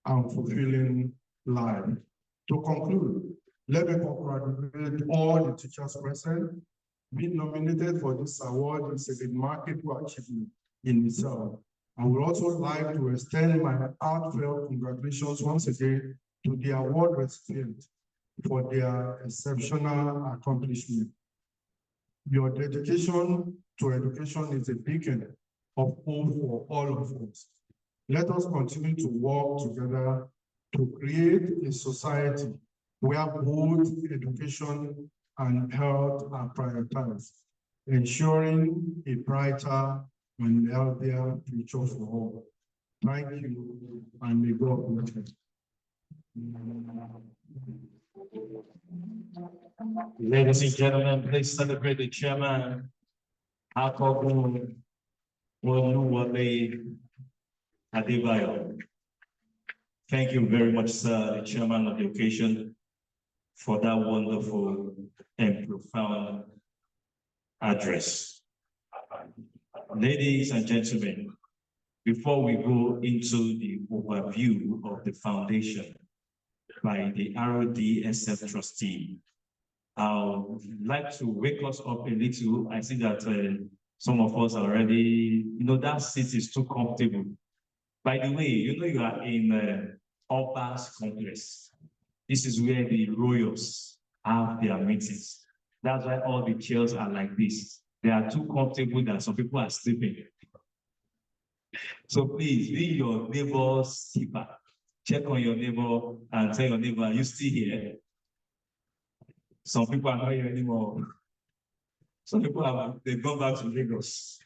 Speaker 3: and fulfilling life. To conclude, Let me congratulate all the teachers present. Being nominated for this award is a remarkable achievement in itself. I would also like to extend my heartfelt congratulations once again to the award recipients for their exceptional accomplishment. Your dedication to education is a beacon of hope for all of us. Let us continue to work together to create a society where both education and health are prioritized, ensuring a brighter and healthier future for all. Thank you, and may God bless you.
Speaker 1: Ladies and gentlemen, please celebrate the chairman, Akogun Oluwole Adebayo. Thank you very much, sir, the chairman of the occasion, for that wonderful and profound address. Ladies and gentlemen, before we go into the overview of the foundation by the RODSF trustee, I would like to wake us up a little. I see that some of us are already, that seat is too comfortable. By the way, you are in Oba's complex. This is where the royals have their meetings. That's why all the chairs are like this. They are too comfortable that some people are sleeping. So please be your neighbor's keeper. Check on your neighbor and tell your neighbor, you still here? Some people are not here anymore. Some people they've gone back to Lagos.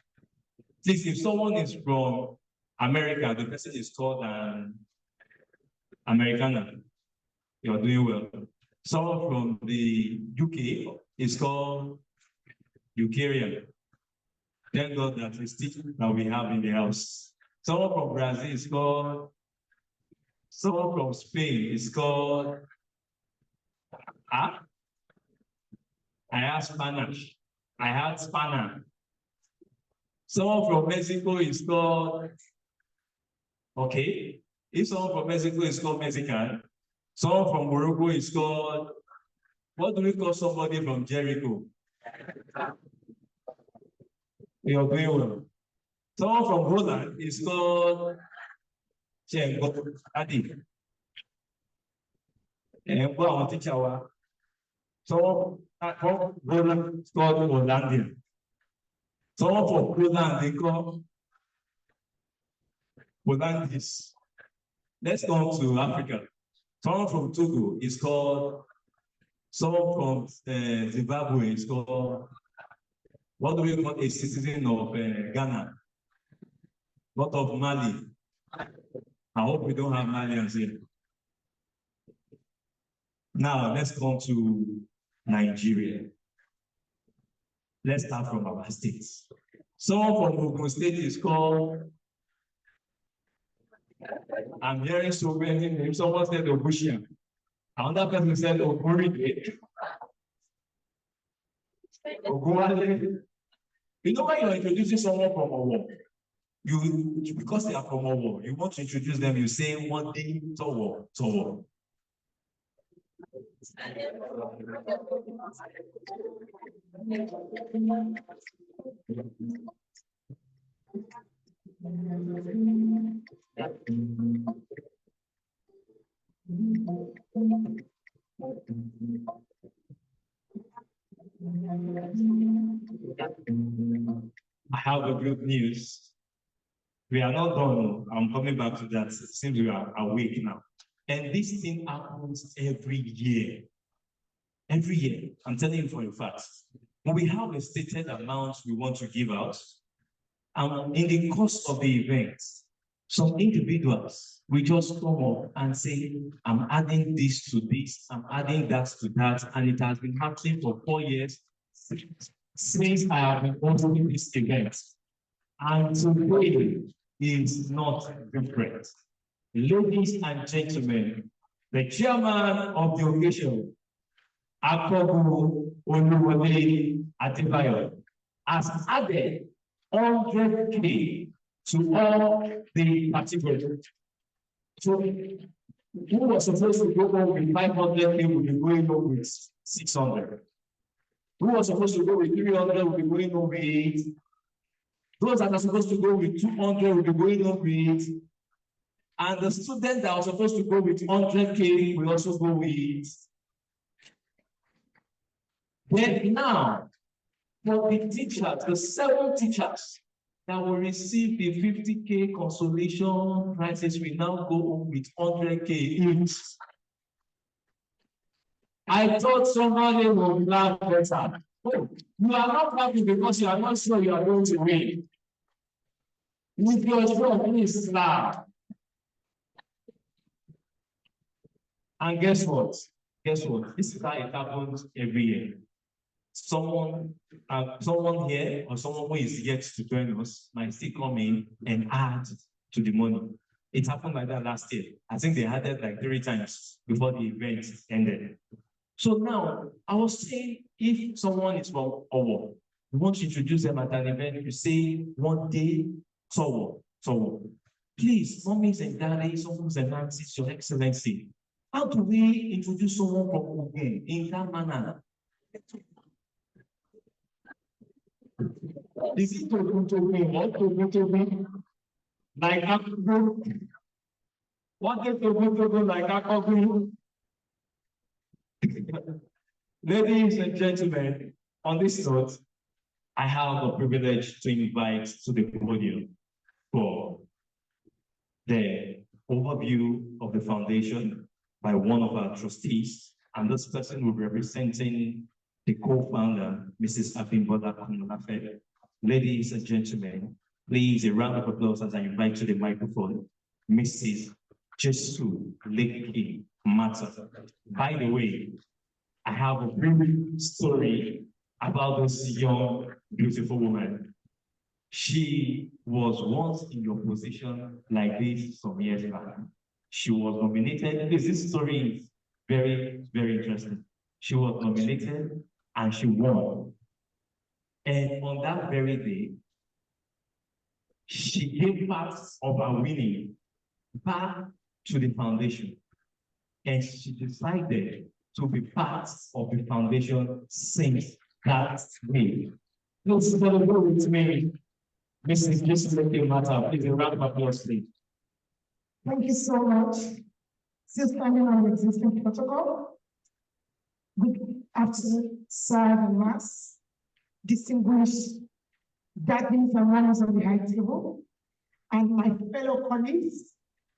Speaker 1: Please, if someone is from America, the person is called an Americana. You're doing well. Someone from the UK is called Ukarian. Thank God that it's teaching that we have in the house. Someone from Brazil is called, someone from Spain is called, I have Spanish. I have Spanish. Someone from Mexico is called, okay. If someone from Mexico is called Mexican, someone from Morocco is called, what do we call somebody from Jericho? You're doing well. Someone from Holland is called Adi. And one teacher. Someone from Holland is called Hollandian. Someone from Holland they call Hollandis. Let's go to Africa. Someone from Togo is called, someone from Zimbabwe is called, what do we call a citizen of Ghana? What of Mali? I hope we don't have Malians here. Now, let's come to Nigeria. Let's start from our states. Someone from Ogun State is called, I'm hearing so many names. Someone said Ogushian. Another person said Oguride. Oguwale. You know when you're introducing someone from Owo, because they are from Owo, you want to introduce them, you say one day, Towo. I have a good news. We are not done. I'm coming back to that. It seems we are awake now. And this thing happens every year. Every year. I'm telling you for a fact. When we have a stated amount we want to give out, and in the course of the event, some individuals will just come up and say, I'm adding this to this, I'm adding that to that, and it has been happening for 4 years since I have been hosting this event. And today is not different. Ladies and gentlemen, the chairman of the occasion, Akogun Oluwole Adebayo, has added 100K to all the participants. So Who was supposed to go home with 500K will be going home with 600. Who was supposed to go with 300 will be going home with. Those that are supposed to go with 200 will be going home with. And the student that was supposed to go with 100K will also go with. Then now, for the teachers, the 7 teachers that will receive the 50K consolation prizes will now go home with 100K each. I thought somebody would laugh better. Oh, you are not laughing because you are not sure you are going to win. If you are sure, please laugh. And guess what? Guess what? This is how it happens every year. Someone here or someone who is yet to join us might still come in and add to the money. It happened like that last year. I think they added like 3 times before the event ended. So now, I was saying, if someone is from Owo, you want to introduce them at an event, you say, one day, so. Please, mommies and daddies, uncles and aunties, your excellency, how do we introduce someone from Ogun in that manner? Is it to me? What to me? Like Akoko? What is to like Akoko? Ladies and gentlemen, on this note, I have the privilege to invite to the podium for the overview of the foundation by one of our trustees, and this person will be representing the co-founder, Mrs. Abimbola Kumulafe. Ladies and gentlemen, please a round of applause as I invite to the microphone, Mrs. Jesu Lekki Mata. By the way, I have a brief story about this young, beautiful woman. She was once in your position like this some years back. She was nominated. This story is very, very interesting. She was nominated and she won. And on that very day, she gave part of her winning back to the foundation. And she decided to be part of the foundation since that day. Let's celebrate with me, Mrs. Jesu Mata. Please, a round of applause, please.
Speaker 4: Thank you so much. Still standing on the existing protocol. Good afternoon, sir and mass, distinguished guardians and runners of the high table, and my fellow colleagues,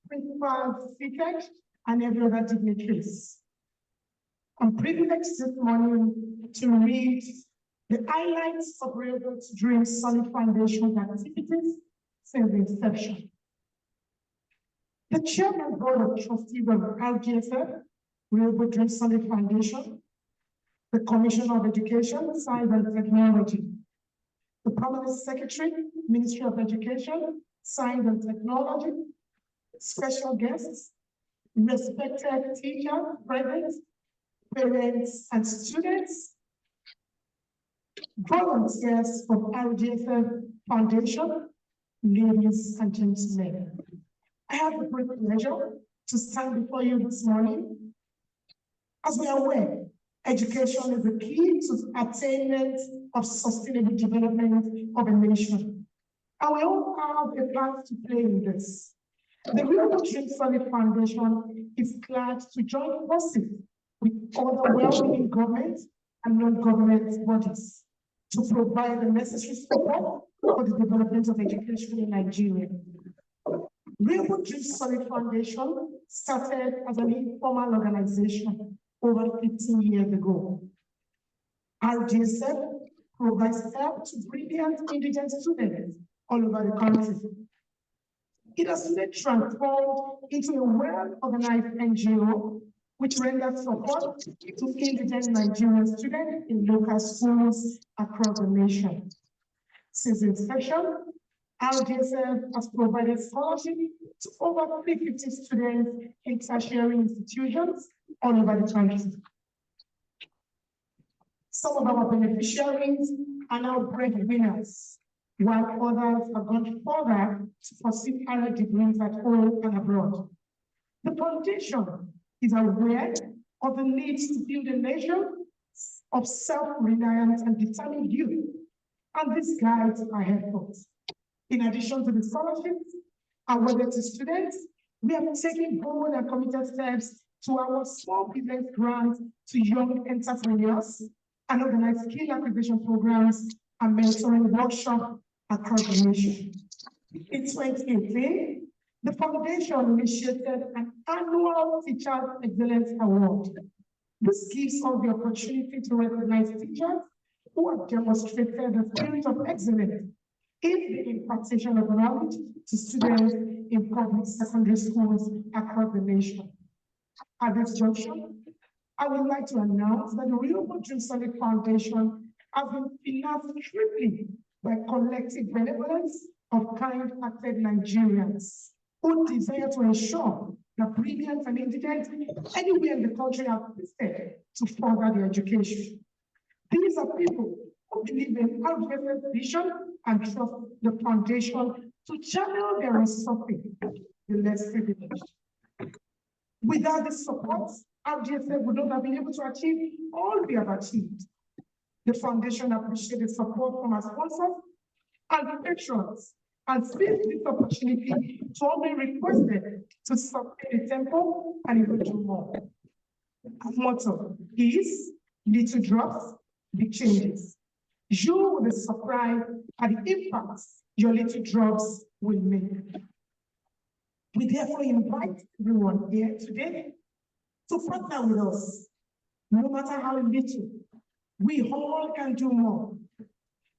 Speaker 4: principals seated, and every other dignitaries. I'm privileged this morning to read the highlights of Rehoboth's Dream Solid Foundation activities since the inception. The Chairman Board of Trustees of RGSF, Rehoboth Dream Solid Foundation, the Commissioner of Education, Science and Technology, the Permanent Secretary, Ministry of Education, Science and Technology, special guests, respected teachers, present, parents and students, volunteers of RGSF Foundation, ladies and gentlemen. I have the great pleasure to stand before you this morning. As we are aware, education is the key to attainment of sustainable development of a nation. And we all have a part to play in this. The Rehoboth Dream Solid Foundation is glad to join forces with other well-meaning government and non-government bodies to provide the necessary support for the development of education in Nigeria. Rehoboth Dream Solid Foundation started as an informal organization over 15 years ago. RGSF provides help to brilliant indigent students all over the country. It has been transformed into a well-organized NGO which renders support to indigent Nigerian students in local schools across the nation. Since inception, RGSF has provided scholarship to over 350 students in tertiary institutions all over the country. Some of our beneficiaries are now breadwinners, while others have gone further to pursue higher degrees at home and abroad. The foundation is aware of the need to build a nation of self-reliant and determined youth, and this guides our efforts. In addition to the scholarships awarded to students, we have taken bold and committed steps to our small business grants to young entrepreneurs and organize skill acquisition programs and mentoring workshops across the nation. In 2018, the foundation initiated an annual Teachers Excellence Award. This gives us the opportunity to recognize teachers who have demonstrated the spirit of excellence in the impartition of knowledge to students in public secondary schools across the nation. At this junction, I would like to announce that the Rehoboth Dream Summit Foundation has been financed triply by collective benevolence of kind-hearted Nigerians who desire to ensure that brilliant and indigent anywhere in the country are assisted to further their education. These are people who believe in RGS's vision and trust the foundation to channel their resources, the less privileged. Without this support, RGSF would not have been able to achieve all we have achieved. The foundation appreciates the support from our sponsors and patrons and sees this opportunity to only requested to sustain the tempo and even do more. Our motto is little drops, big changes. You will be surprised at the impacts your little drops will make. We therefore invite everyone here today to partner with us. No matter how little, we all can do more.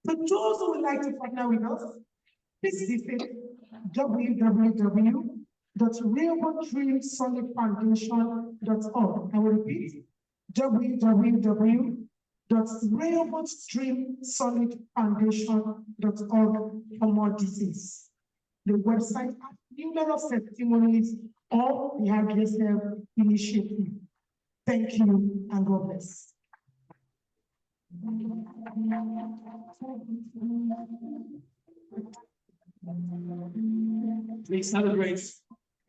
Speaker 4: For those who would like to partner with us, please visit www.rehobothDreamSolidFoundation.org. I will repeat, www.rehobothDreamSolidFoundation.org for more details. The website has numerous testimonies of the RGSF initiative. Thank you and God bless.
Speaker 1: Please celebrate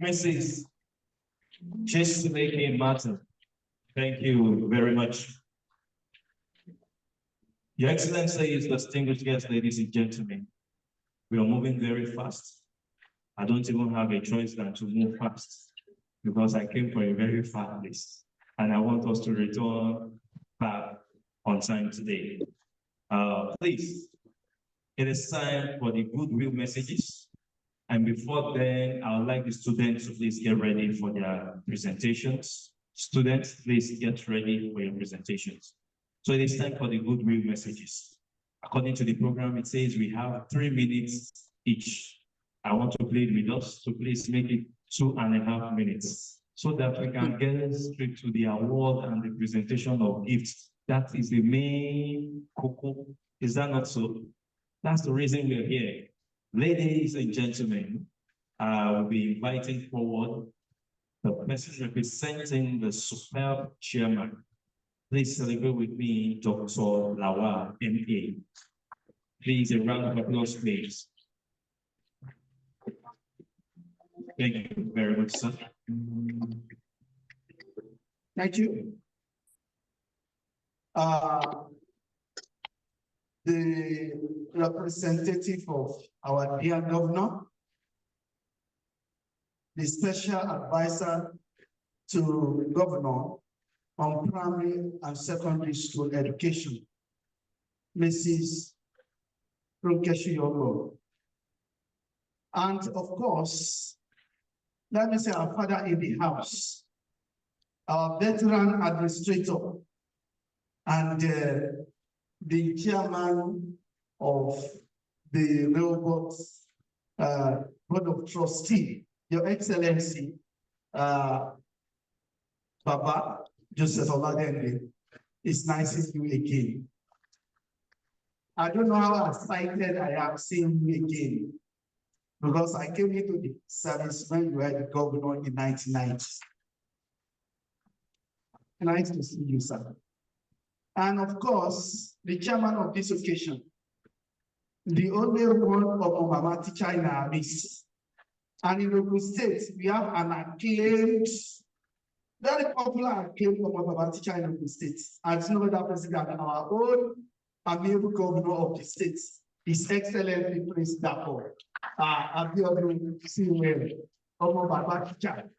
Speaker 1: Mrs. Chesileke Martin. Thank you very much. Your Excellency, distinguished guests, ladies and gentlemen, we are moving very fast. I don't even have a choice than to move fast because I came from a very far place and I want us to return back on time today. Please, it is time for the goodwill messages. And before then, I would like the students to please get ready for their presentations. Students, please get ready for your presentations. So it is time for the goodwill messages. According to the program, it says we have 3 minutes each. I want to plead with us to please make it 2.5 minutes so that we can get straight to the award and the presentation of gifts. That is the main cocoa. Is that not so? That's the reason we're here. Ladies and gentlemen, I will be inviting forward the person representing the superb chairman. Please celebrate with me, Dr. Lawal, MA. Please, a round of applause, please. Thank you very much, sir.
Speaker 2: Thank you. The representative of our dear governor, the special advisor to governor on primary and secondary school education, Mrs. Yogo. And of course, let me say our father in the house, our veteran administrator, and the chairman of the Rehoboth Board of Trustees, Your Excellency, Baba Joseph Oladende. It's nice to see you again. I don't know how excited I am seeing you again, because I came into the service when you were the governor in 1990. Nice to see you, sir. And of course, the chairman of this occasion, the only one of Mama teacher in our midst,
Speaker 5: And in Ogun State, we have an acclaimed, very popular acclaimed Baba teacher in Ogun State. And no other person than our own amiable governor of the state, His Excellency Prince Dapo Abiodun Siwe, Omo Baba teacher.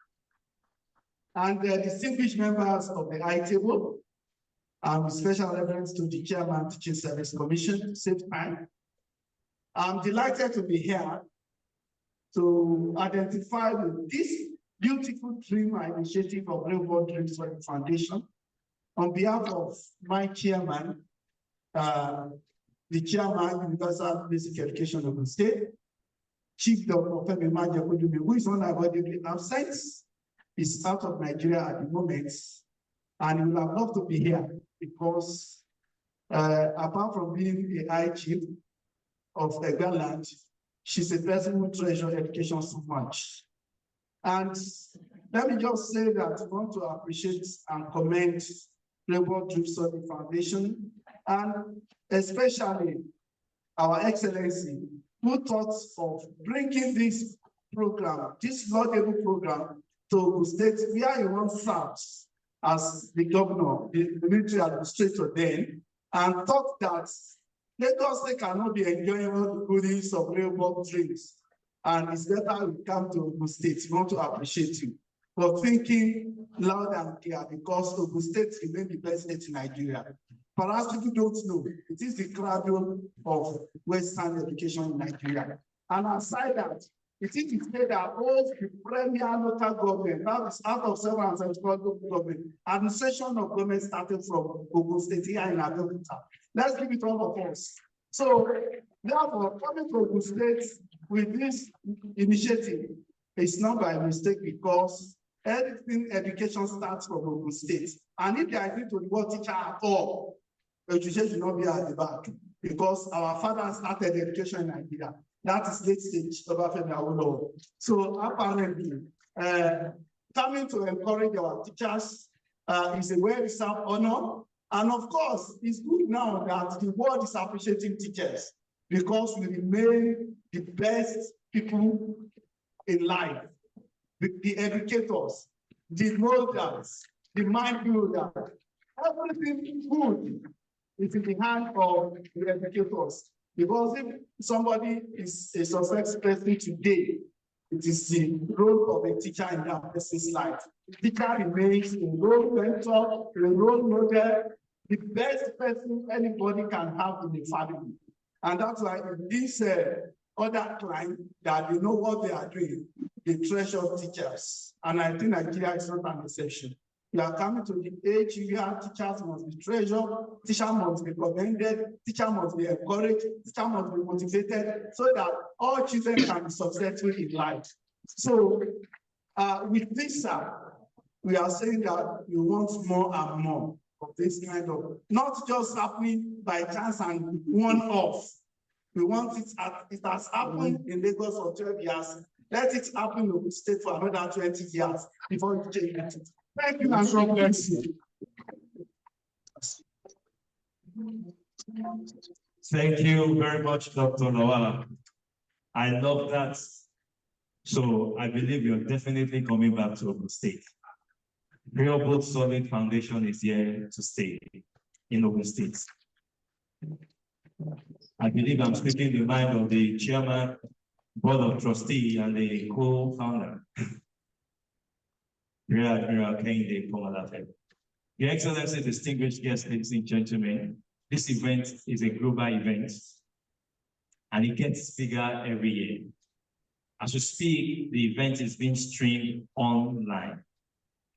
Speaker 5: And the distinguished members of the high table, with special reference to the Chairman Teaching Service Commission to save time. I'm delighted to be here to identify with this beautiful dream initiative of Rehoboth Dreams Foundation on behalf of my chairman, the chairman, Universal Basic Education of the State, Chief Dr. Femi Majekodumi, who is unavoidably absent, is out of Nigeria at the moment, and he would have loved to be here because apart from being a high chief of Eggaland, she's a person who treasures education so much. And let me just say that we want to appreciate and commend Rehoboth Dreams Foundation, and especially our Excellency, who thought of bringing this program, this laudable program, to Ogun State, where he once served as the governor, the military administrator then, and thought that Lagos State cannot be enjoying all the goodies of Rehoboth Dreams, and it's better we come to Ogun State. We want to appreciate you for thinking loud and clear, because Ogun State remains the best state in Nigeria. Perhaps people don't know, it is the cradle of Western education in Nigeria. And aside that, it is the state that holds the premier local government, that is out of 774 local government. Administration of government started from Ogun State here in Abeokuta. Let's give it all of us. So, therefore, coming to Ogun State with this initiative is not by mistake, because everything education starts from Ogun State. And if they agree to the word teacher at all, education should not be at the back, because our fathers started education in Nigeria. That is late stage Obafemi Awolowo. So apparently, coming to encourage our teachers is a well-deserved honor. And of course, it's good now that the world is appreciating teachers, because we remain the best people in life, the educators, the molders, the mind builders. Everything good is in the hand of the educators. Because if somebody is a successful person today, it is the role of a teacher in that person's life. Teacher remains a role mentor, a role model, the best person anybody can have in the family. And that's why in this other client that they know what they are doing, they treasure teachers. And I think Nigeria is not an exception. We are coming to the age where teachers must be treasured, teachers must be commended, teachers must be encouraged, teachers must be motivated, so that all children can be successful in life. So with this, we are saying that we want more and more of this kind of, not just happening by chance and one-off. We want it has happened in Lagos for 12 years. Let it happen in the state for another 20 years before we change it. Thank you, and God bless you.
Speaker 1: Thank you very much, Dr. Lawala. I love that. So I believe you're definitely coming back to Ogun State. Rehoboth Solid Foundation is here to stay in Ogun State. I believe I'm speaking the mind of the chairman, board of trustee, and the co-founder. Your Excellency, distinguished guests, ladies and gentlemen, this event is a global event, and it gets bigger every year. As we speak, the event is being streamed online.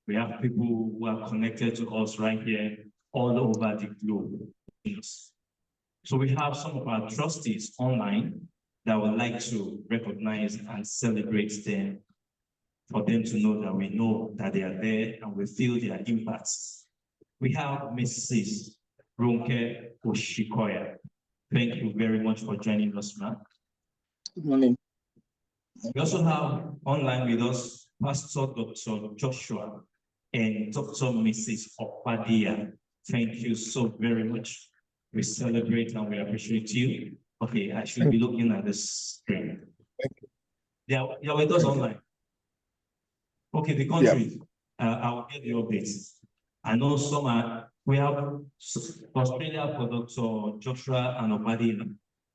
Speaker 1: We have people who are connected to us right here all over the globe. So we have some of our trustees online that would like to recognize and celebrate them, for them to know that we know that they are there and we feel their impacts. We have Mrs. Ronke Oshikoya. Thank you very much for joining us, ma'am.
Speaker 6: Good morning.
Speaker 1: We also have online with us Pastor Dr. Joshua and Dr. Mrs. Opadia. Thank you so very much. We celebrate and we appreciate you. Okay, I should be looking at this screen. They are with us online. Okay, the country. I will get the updates. I know some are. We have Australia for Dr. Joshua and Obadiah,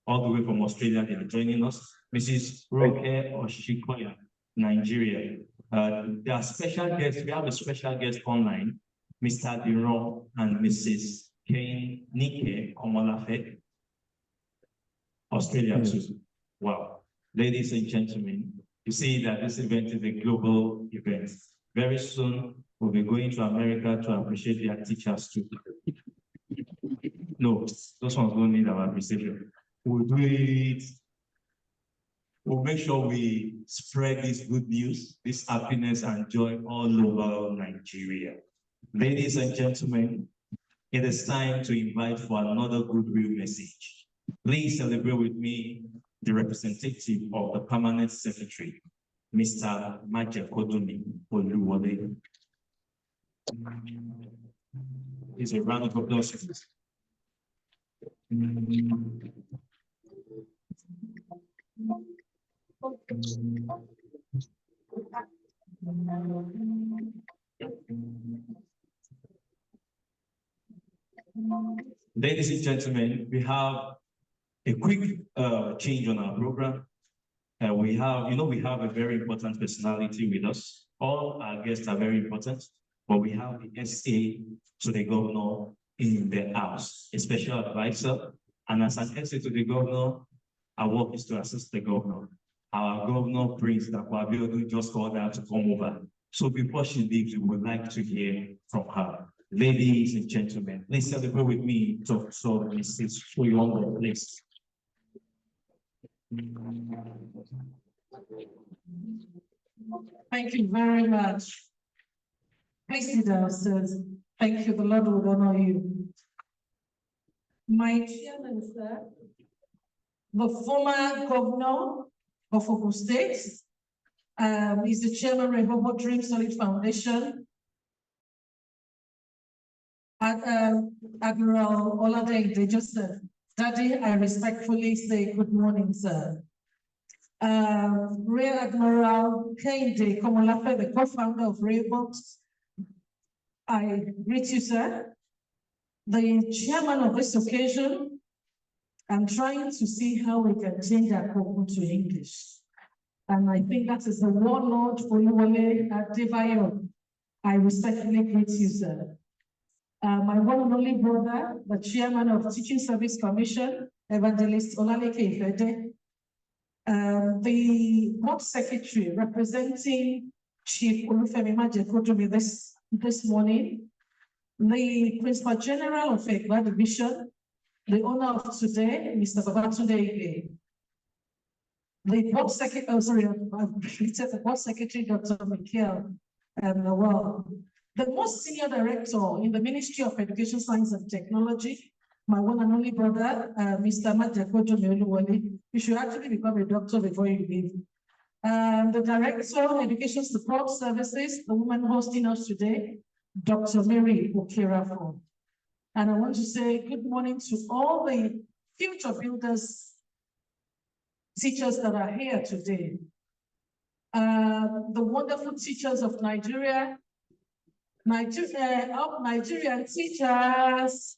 Speaker 1: all the way from Australia. They are joining us. Mrs. Roque Oshikoya, Nigeria. There are special guests. We have a special guest online, Mr. Diron and Mrs. Kane Nike Komolafe, Australia too. Wow. Ladies and gentlemen, you see that this event is a global event. Very soon, we'll be going to America to appreciate their teachers too. No, those ones don't need our appreciation. We'll do it. We'll make sure we spread this good news, this happiness and joy all over Nigeria. Ladies and gentlemen, it is time to invite for another goodwill message. Please celebrate with me the representative of the Permanent Secretary, Mr. Majekodumi Oluwole. It's a round of applause. Ladies and gentlemen, we have a quick change on our program. We have a very important personality with us. All our guests are very important, but we have the SA to the governor in the house, a special advisor. And as an SA to the governor, our work is to assist the governor. Our governor, Prince Dakwabiodun, just called her to come over. So before she leaves, we would like to hear from her. Ladies and gentlemen, please celebrate with me, Dr. Mrs. Fuyongo, please.
Speaker 6: Thank you very much. Please sit down, sirs. Thank you. The Lord will honor you. My chairman, sir, the former governor of Ogun State, is the chairman Rehoboth Dream Solid Foundation. Admiral Olade Joseph. Daddy, I respectfully say good morning, sir. Rear Admiral Kehinde Komolafe, the co-founder of Rehoboth. I greet you, sir. The chairman of this occasion, I'm trying to see how we can change our Koku to English. And I think that is the warlord Oluwole Adebayo. I respectfully greet you, sir. My one and only brother, the chairman of Teaching Service Commission, Evangelist Olaleke Ifede, the board secretary representing Chief Olufemi Majekodumi this morning, the principal general of Egba Division, the owner of today, Mr. Babatunde Ige, the board secretary, the board secretary, Dr. Michael Nawal, the most senior director in the Ministry of Education, Science and Technology, my one and only brother, Mr. Majekodumi Oluwole. You should actually become a doctor before you leave. The Director of Education Support Services, the woman hosting us today, Dr. Mary Okirafo. And I want to say good morning to all the future builders, teachers that are here today. The wonderful teachers of Nigeria, Nigerian teachers,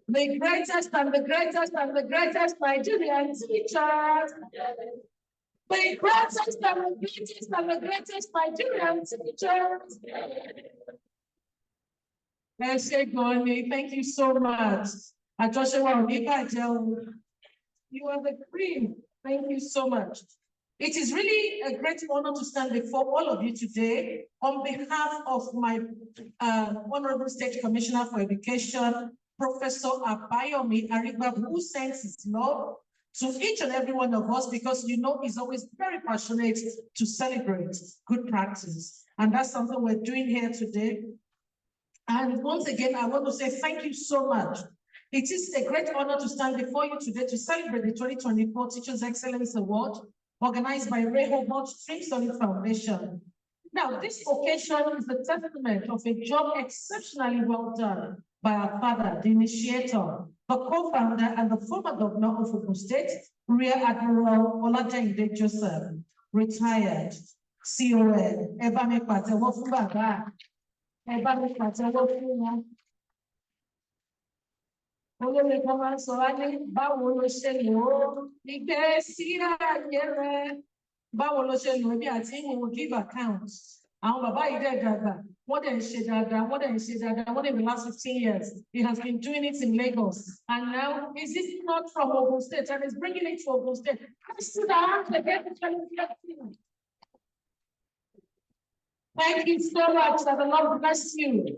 Speaker 6: the greatest and the greatest and the greatest Nigerian teachers, the greatest and the greatest and the greatest Nigerian teachers. Thank you so much. You are the cream. Thank you so much. It is really a great honor to stand before all of you today on behalf of my Honorable State Commissioner for Education, Professor Abayomi Arigba, who sends his love to each and every one of us because you know he's always very passionate to celebrate good practice. And that's something we're doing here today. And once again, I want to say thank you so much. It is a great honor to stand before you today to celebrate the 2024 Teachers Excellence Award organized by Rehoboth Dream Solid Foundation. Now, this occasion is a testament of a job exceptionally well done by our father, the initiator, the co-founder, and the former governor of Ogun State, Rear Admiral Olade Joseph. retired, CON, ẹ bá mi pàtẹ́wọ́ fún bàbá, ẹ bá mi pàtẹ́wọ́ fún wọn. Olórí kan máa ń sọ wá ní báwo ló ṣe lò ó ìgbésí ayé rẹ, báwo ló ṣe lò ó bí àti ìwọ̀n give account. Àwọn bàbá yìí dẹ̀ dàgbà, wọ́n dẹ̀ ń ṣe dáadáa, wọ́n dẹ̀ ń ṣe dáadáa, wọ́n dẹ̀ in the last 15 years, he has been doing it in Lagos. And now, is it not from Ogun State? And he's bringing it to Ogun State. Let's do that again. Thank you so much, that the Lord bless you.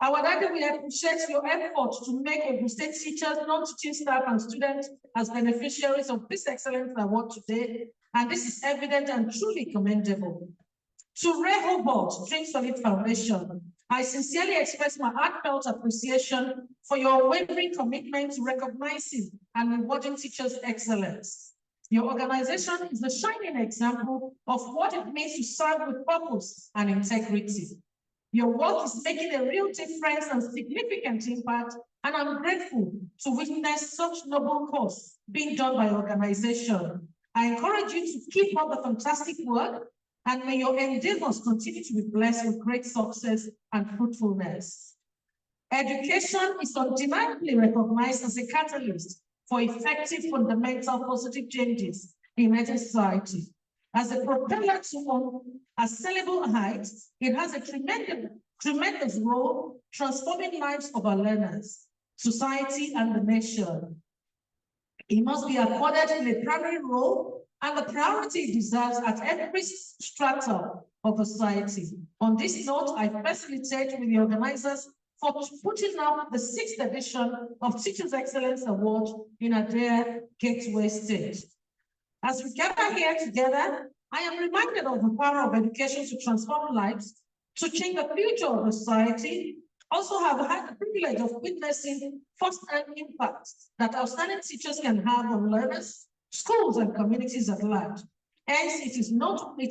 Speaker 6: Our daddy, we appreciate your effort to make Ogun State teachers, non-teaching staff, and students as beneficiaries of this excellence award today. And this is evident and truly commendable. To Rehoboth Dream Solid Foundation, I sincerely express my heartfelt appreciation for your unwavering commitment to recognizing and rewarding teachers' excellence. Your organization is a shining example of what it means to serve with purpose and integrity. Your work is making a real difference and significant impact, and I'm grateful to witness such noble cause being done by your organization. I encourage you to keep up the fantastic work, and may your endeavors continue to be blessed with great success and fruitfulness. Education is undeniably recognized as a catalyst for effective fundamental positive changes in any society. As a propeller to unassailable heights, it has a tremendous role transforming lives of our learners, society, and the nation. It must be accorded in a primary role and the priority it deserves at every strata of society. On this note, I felicitate with the organizers for putting up the 6th edition of Teachers Excellence Award in Adair Gateway State. As we gather here together, I am reminded of the power of education to transform lives, to change the future of the society. Also have had the privilege of witnessing first-hand impact that outstanding teachers can have on learners, schools, and communities at large. Hence, it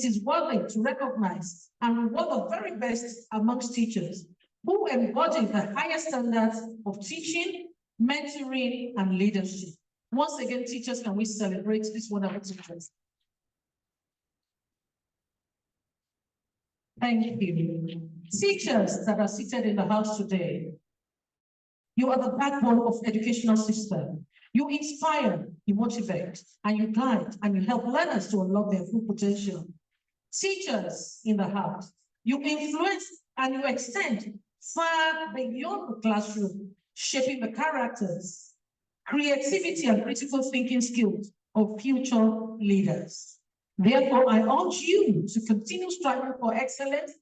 Speaker 6: is worthy to recognize and reward the very best amongst teachers who embody the highest standards of teaching, mentoring, and leadership. Once again, teachers, can we celebrate these wonderful teachers? Thank you. Teachers that are seated in the house today, you are the backbone of the educational system. You inspire, you motivate, and you guide, and you help learners to unlock their full potential. Teachers in the house, you influence and you extend far beyond the classroom, shaping the characters, creativity, and critical thinking skills of future leaders. Therefore, I urge you to continue striving for excellence.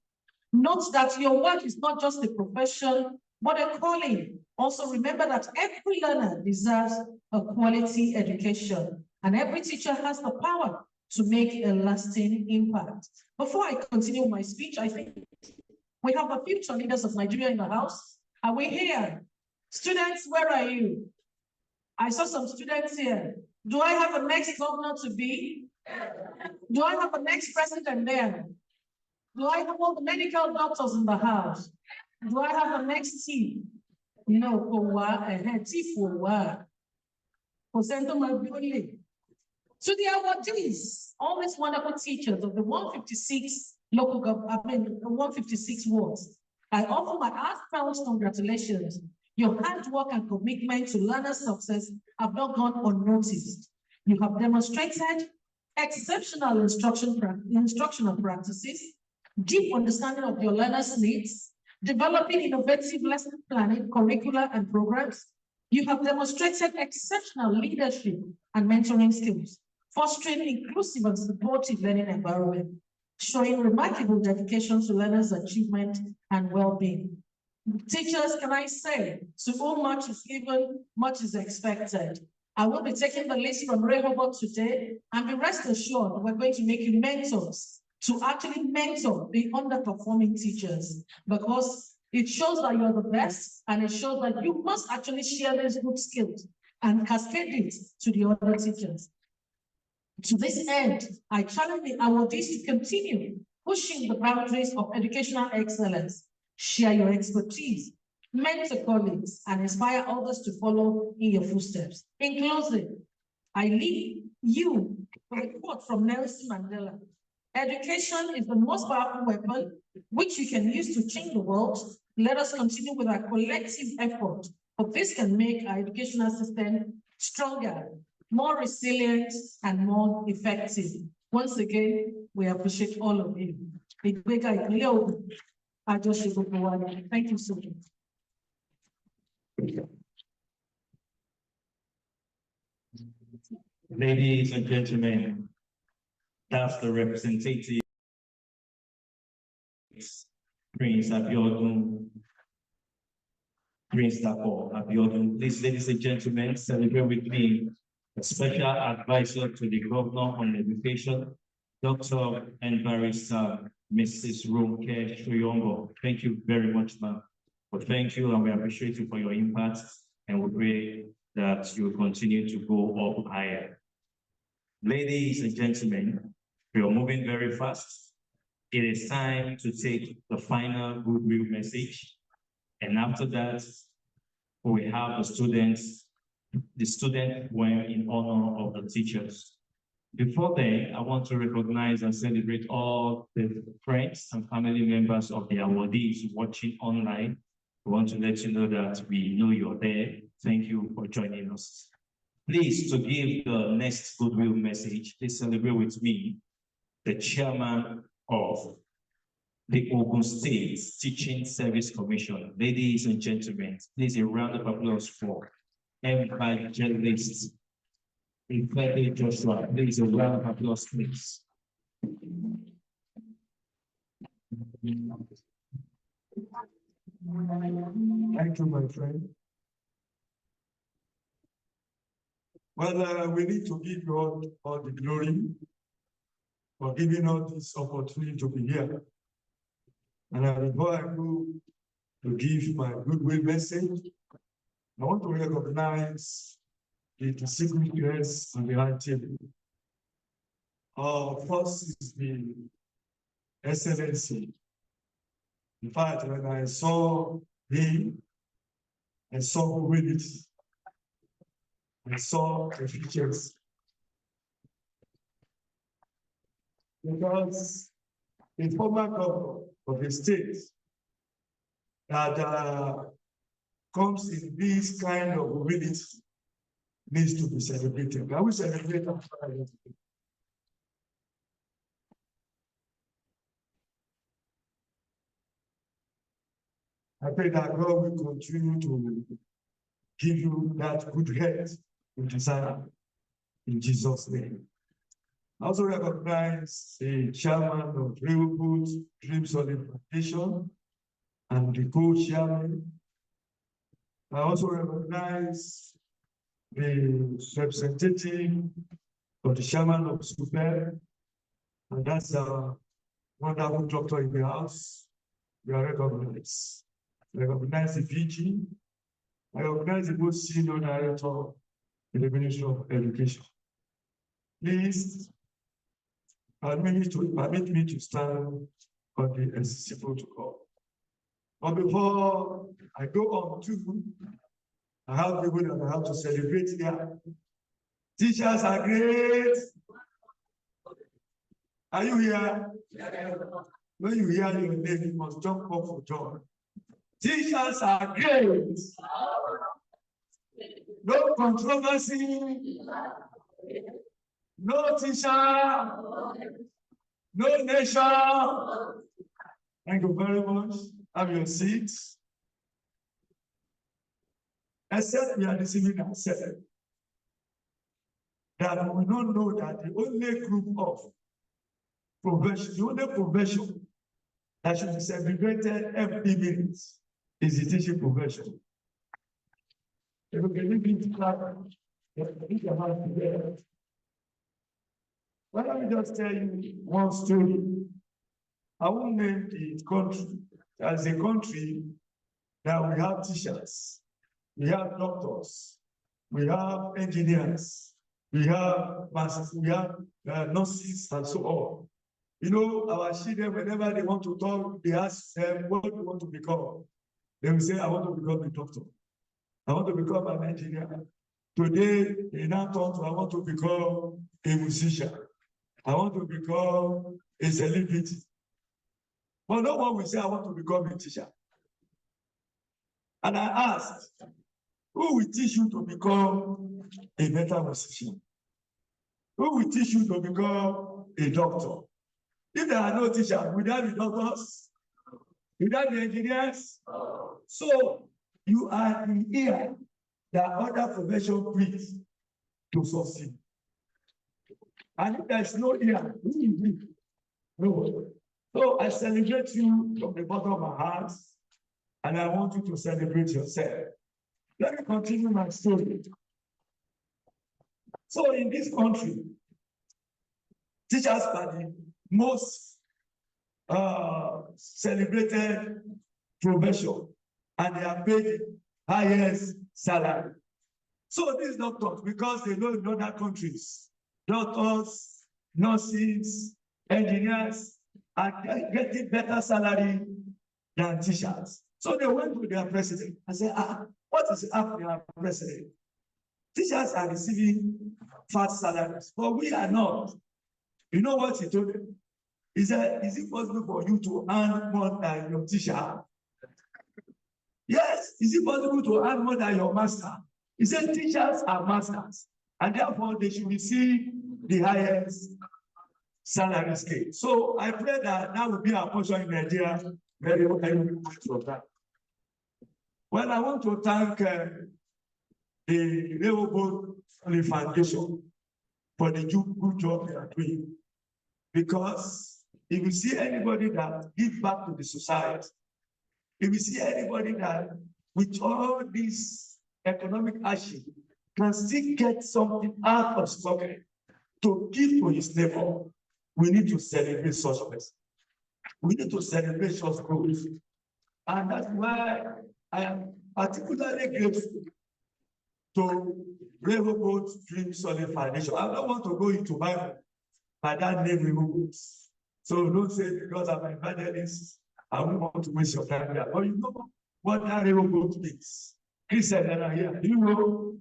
Speaker 6: Note that your work is not just a profession, but a calling. Also remember that every learner deserves a quality education, and every teacher has the power to make a lasting impact. Before I continue my speech, I think we have the future leaders of Nigeria in the house. Are we here? Students, where are you? I saw some students here. Do I have a next governor to be? Do I have a next president there? Do I have all the medical doctors in the house? Do I have a next team? You know, for a chief for So the awardees, all these wonderful teachers of the 156 local government, 156 wards, I offer my heartfelt congratulations. Your hard work and commitment to learner success have not gone unnoticed. You have demonstrated exceptional instructional practices, deep understanding of your learners' needs, developing innovative lesson planning, curricula, and programs. You have demonstrated exceptional leadership and mentoring skills, fostering inclusive and supportive learning environment, showing remarkable dedication to learners' achievement and well-being. Teachers, can I say, to whom much is given, much is expected. I will be taking the list from Rehoboth today, and be rest assured we're going to make you mentors to actually mentor the underperforming teachers, because it shows that you're the best, and it shows that you must actually share these good skills and cascade it to the other teachers. To this end, I challenge the awardees to continue pushing the boundaries of educational excellence, share your expertise, mentor colleagues, and inspire others to follow in your footsteps. In closing, I leave a quote from Nelson Mandela. Education is the most powerful weapon which you can use to change the world. Let us continue with our collective effort, for this can make our educational system stronger, more resilient, and more effective. Once again, we appreciate all of you. Thank you so much.
Speaker 1: Ladies and gentlemen, that's the representative Prince Abiodun, Prince Dapo Abiodun. Please, ladies and gentlemen, celebrate with me a special advisor to the Governor on Education, Dr. and Barrister Mrs. Ronke Shoyongo. Thank you very much, ma'am. But thank you, and we appreciate you for your impact, and we pray that you will continue to go up higher. Ladies and gentlemen, we are moving very fast. It is time to take the final goodwill message. And after that, we have the student poem in honor of the teachers. Before then, I want to recognize and celebrate all the friends and family members of the awardees watching online. We want to let you know that we know you're there. Thank you for joining us. Please, to give the next goodwill message, please celebrate with me the chairman of the Ogun State Teaching Service Commission. Ladies and gentlemen, please a round of applause for Evangelist Ifede Joshua. Please a round of applause, please.
Speaker 2: Thank you, my friend. Well, we need to give God all the glory for giving us this opportunity to be here. And before I go to give my goodwill message, I want to recognize the dignitaries on the high table. First is the Excellency. In fact, when I saw him, I saw humility. I saw the features. Because the former governor of the state that comes in this kind of humility needs to be celebrated. I will celebrate after I get it. I pray that God will continue to give you that good health you desire in Jesus' name. I also recognize the chairman of Rehoboth Dream Solid Foundation and the co-chairman. I also recognize the representative of the chairman of Super, and that's a wonderful doctor in the house. We are recognized. I recognize the VG. I recognize the most senior director in the Ministry of Education. Please permit me to stand on the NCC protocol. But before I go on to, I have people that I have to celebrate here. Teachers are great. Are you here? When you hear your name, you must jump up for joy. Teachers are great. No controversy. No teacher. No nation. Thank you very much. Have your seats. Except we are deceiving ourselves. That we don't know that the only group of profession, the only profession that should be celebrated every minute is the teaching profession. If we can leave it class, why don't we just tell you one story? I won't name the country. As a country, that we have teachers, we have doctors, we have engineers, we have masters, we have nurses, and so on. You know, our children, whenever they want to talk, they ask them, what do you want to become? They will say, I want to become a doctor. I want to become an engineer.
Speaker 7: Today, they now turn to, I want to become a musician. I want to become a celebrity. But no one will say, I want to become a teacher. And I asked, who will teach you to become a better musician? Who will teach you to become a doctor? If there are no teachers, will there be doctors? Will there be engineers? So you are in here that other profession breeds to succeed. And if there is no ear, who will breathe? No. So I celebrate you from the bottom of my heart, and I want you to celebrate yourself. Let me continue my story. So in this country, teachers are the most celebrated profession, and they are paid the highest salary. So these doctors, because they know in other countries, doctors, nurses, engineers are getting better salary than teachers. So they went to their president and said, what is happening, our president? Teachers are receiving fast salaries, but we are not. You know what he told them? He said, is it possible for you to earn more than your teacher? Yes, is it possible to earn more than your master? He said, teachers are masters, and therefore they should receive the highest salary scale. So I pray that that will be our portion in Nigeria very well. Well, I want to thank the Rehoboth Foundation for the good job they are doing. Because if you see anybody that gives back to the society, if you see anybody that with all this economic action can still get something out of his pocket to give to his neighbor, we need to celebrate such person. We need to celebrate such growth. And that's why I am particularly grateful to Rehoboth Dream Solid Foundation. I don't want to go into Bible by that name Rehoboth. So don't say because I'm an evangelist, I don't want to waste your time here. But you know what that Rehoboth means. Christians that are here, you know.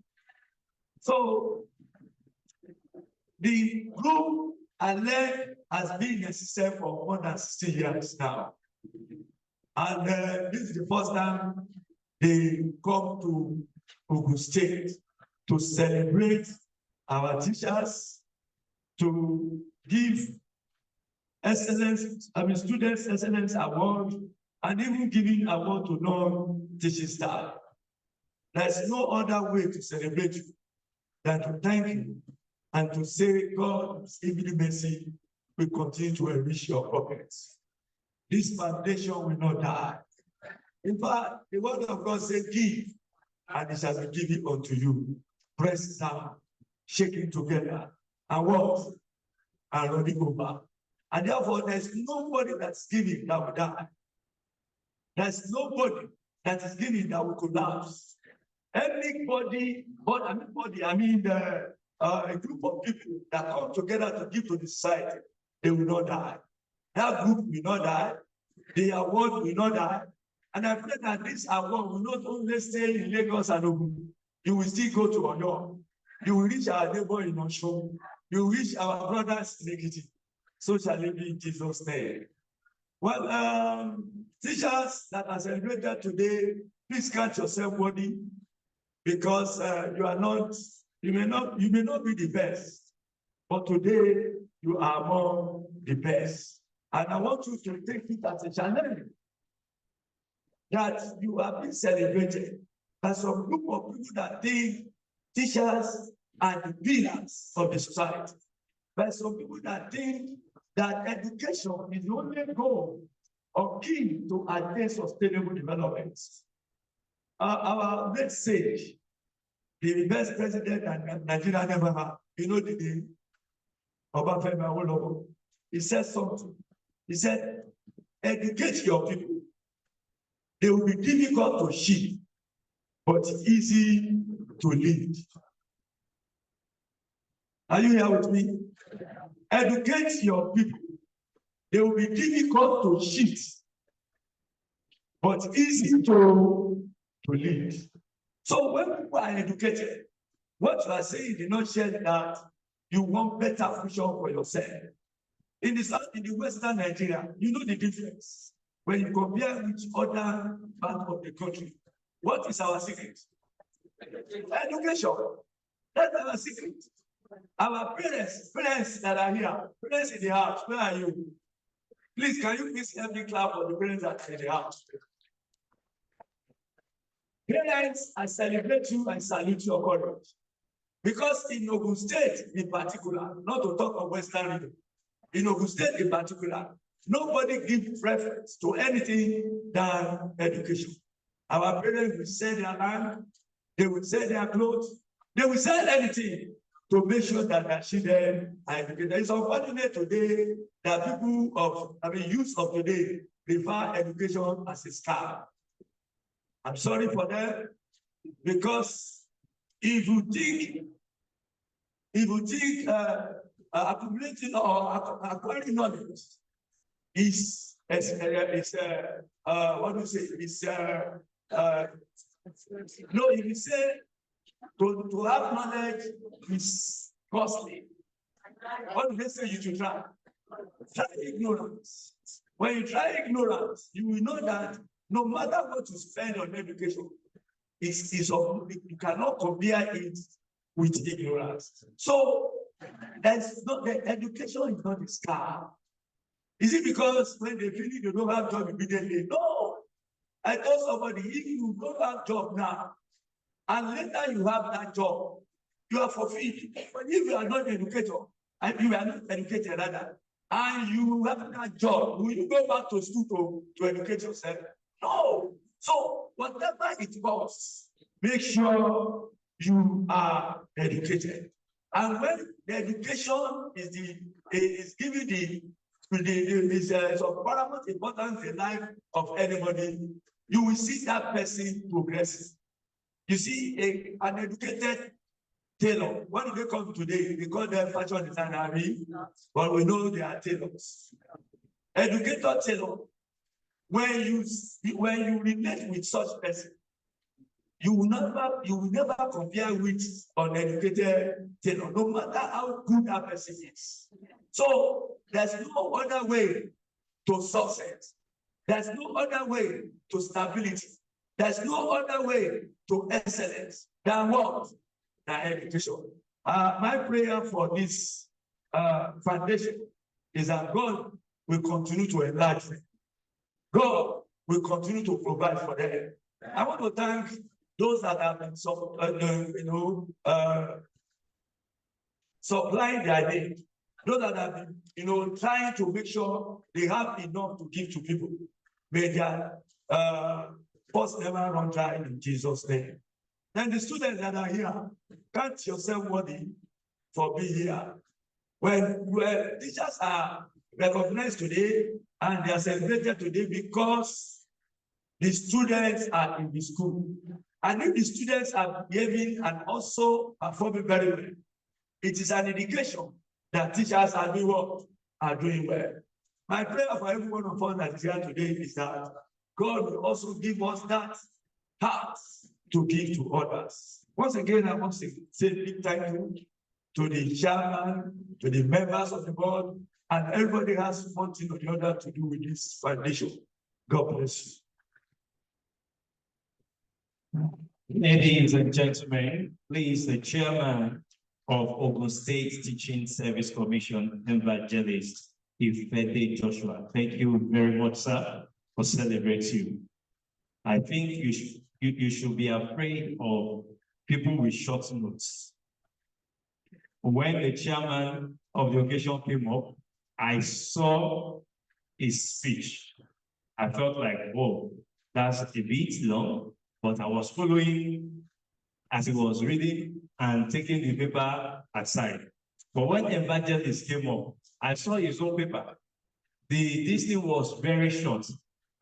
Speaker 7: So the group alert has been necessary for more than 60 years now. And this is the first time they come to Ogun State to celebrate our teachers, to give excellence, students excellence award, and even giving award to non-teaching staff. There's no other way to celebrate you than to thank you and to say God's infinite mercy will continue to enrich your pockets. This foundation will not die. In fact, the word of God says, give, and it shall be given unto you. Press down, shaking together, and what? And running over. And therefore, there's nobody that's giving that will die. There's nobody that is giving that will collapse. Anybody, a group of people that come together to give to the society, they will not die. That group will not die. The award will not die. And I pray that this award will not only stay in Lagos and Ogun. You will still go to Oyo. You will reach our neighbor in Osho. You will reach our brothers in Ekiti. So shall it be in Jesus' name. Well, teachers that are celebrated today, please count yourself worthy, because you may not be the best, but today you are among the best. And I want you to take it as a challenge that you have been celebrated. There's some group of people that think teachers are the pillars of the society. There's some people that think that education is the only goal or key to attain sustainable development. Our great sage, the best president that Nigeria never had, you know the name, Obafemi Awolowo, he said something. He said, educate your people. They will be difficult to sheep, but easy to lead. Are you here with me? Educate your people. They will be difficult to sheep, but easy to lead. So when people are educated, What you are saying did not share that you want better future for yourself. In the south, in the western Nigeria, you know the difference. When you compare with other parts of the country, what is our secret? Education. That's our secret. Our parents that are here, parents in the house, where are you? Please, can you please help me clap for the parents that are in the house? Parents, I celebrate you and salute your courage. Because in Ogun State in particular, not to talk of Western region, in Ogun State in particular, nobody gives preference to anything than education. Our parents will sell their land, they will sell their clothes, they will sell anything to make sure that their children are educated. It's unfortunate today that people youth of today prefer education as a scam. I'm sorry for them, because if you think accumulating or acquiring knowledge is what do you say? No, if you say to have knowledge is costly, what do they say you should try? Try ignorance. When you try ignorance, you will know that no matter what you spend on education, you cannot compare it with ignorance. So the education is not a scam. Is it because when they finish they don't have job immediately? No. I told somebody, if you don't have job now, and later you have that job, you are fulfilled. But if you are not educated, and you are not educated rather, and you have that job, will you go back to school to educate yourself? No. So whatever it was, make sure you are educated. And when the education is giving of paramount importance in the life of anybody, you will see that person progressing. You see an educated tailor. What do they come today? They call them fashion designer, but we know they are tailors. Educated tailor. When you relate with such person, you will never compare with uneducated tailor, no matter how good that person is. So there's no other way to success. There's no other way to stability. There's no other way to excellence than what? Than education. My prayer for this foundation is that God will continue to enlarge them. God will continue to provide for them. I want to thank those that have been supplying their need. Those that have been, trying to make sure they have enough to give to people. May their post never run dry in Jesus' name. Then the students that are here, count yourself worthy for being here. When teachers are recognized today and they are celebrated today because the students are in the school. And if the students are behaving and also performing very well, it is an indication that teachers are doing what? Are doing well. My prayer for every one of us that is here today is that God will also give us that heart to give to others. Once again, I want to say big thank you to the chairman, to the members of the board, and everybody has one thing or the other to do with this foundation. God bless
Speaker 1: you. Ladies and gentlemen, please, the chairman of Ogun State Teaching Service Commission, Evangelist Ifede Joshua. Thank you very much, sir, for celebrating you. I think you should be afraid of people with short notes. When the chairman of the occasion came up, I saw his speech. I felt like, whoa, that's a bit long, but I was following as he was reading and taking the paper aside. But when Evangelist came up, I saw his own paper. This thing was very short.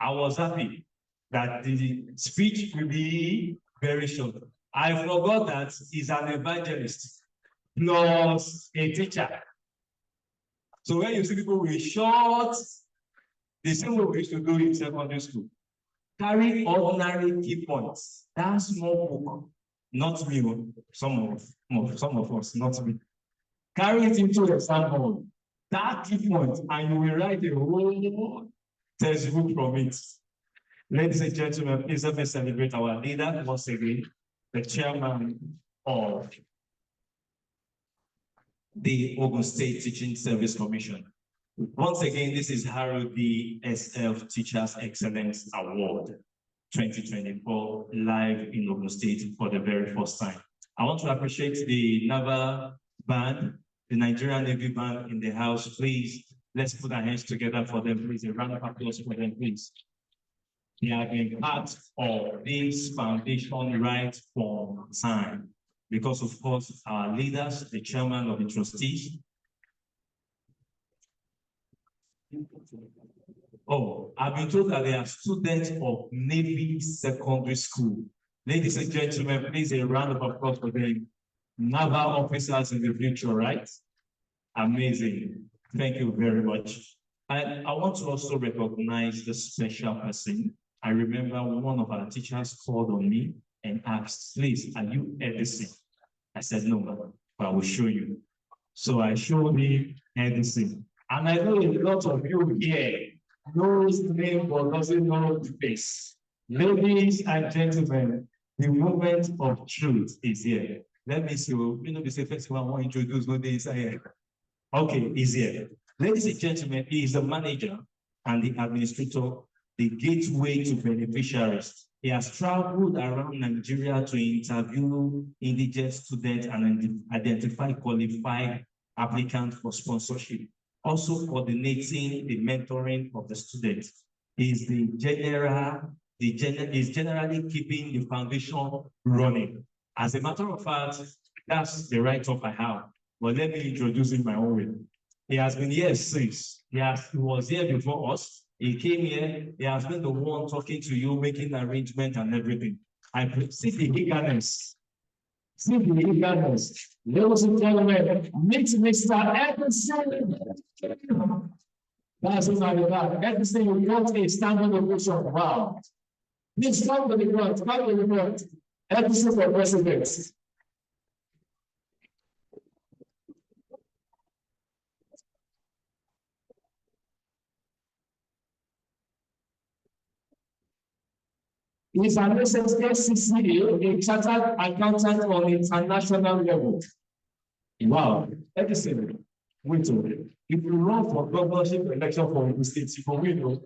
Speaker 1: I was happy that the speech will be very short. I forgot that he's an evangelist plus a teacher. So when you see people with short, the same way we used to do in secondary school, carry ordinary key points, that small book, not me, some of us, not me. Carry it into the exam hall. That key point, and you will write a whole textbook from it. Ladies and gentlemen, please let me celebrate our leader once again, the chairman of the Ogun State Teaching Service Commission. Once again, this is Harold D. SF Teachers Excellence Award 2024, live in Ogun State for the very first time. I want to appreciate the Naval Band, the Nigerian Navy Band in the house. Please, let's put our hands together for them, please. A round of applause for them, please. They have been part of this foundation right from time. Because of course, our leaders, the chairman of the trustees. Oh, I've been told that they are students of Navy Secondary School. Ladies and gentlemen, please a round of applause for them. Naval officers in the future, right? Amazing. Thank you very much. And I want to also recognize the special person. I remember one of our teachers called on me and asked, please, are you Edison? I said, no, but I will show you. So I showed him Edison. And I know a lot of you here knows the name but doesn't know the face. Ladies and gentlemen, the moment of truth is here. Let me see, you know, the first one I want to introduce, no days here. Okay, he's here. Ladies and gentlemen, he is the manager and the administrator, the gateway to beneficiaries. He has traveled around Nigeria to interview indigent students and identify qualified applicants for sponsorship. Also coordinating the mentoring of the students. He's generally keeping the foundation running. As a matter of fact, that's the write-up I have. But let me introduce him my own way. He has been here since. He was here before us. He came here. He has been the one talking to you, making arrangements and everything. I see the eagerness. See the eagerness. Ladies and gentlemen, meet Mr. Edison. That's what I'm about. Edison, you got a standing ovation. Wow. Please come to the front. Come to the front. Edison for president. He's an SCCA, a chartered accountant on international level. Wow. Edison, wait a minute. If you run for governorship election for the state, you will win.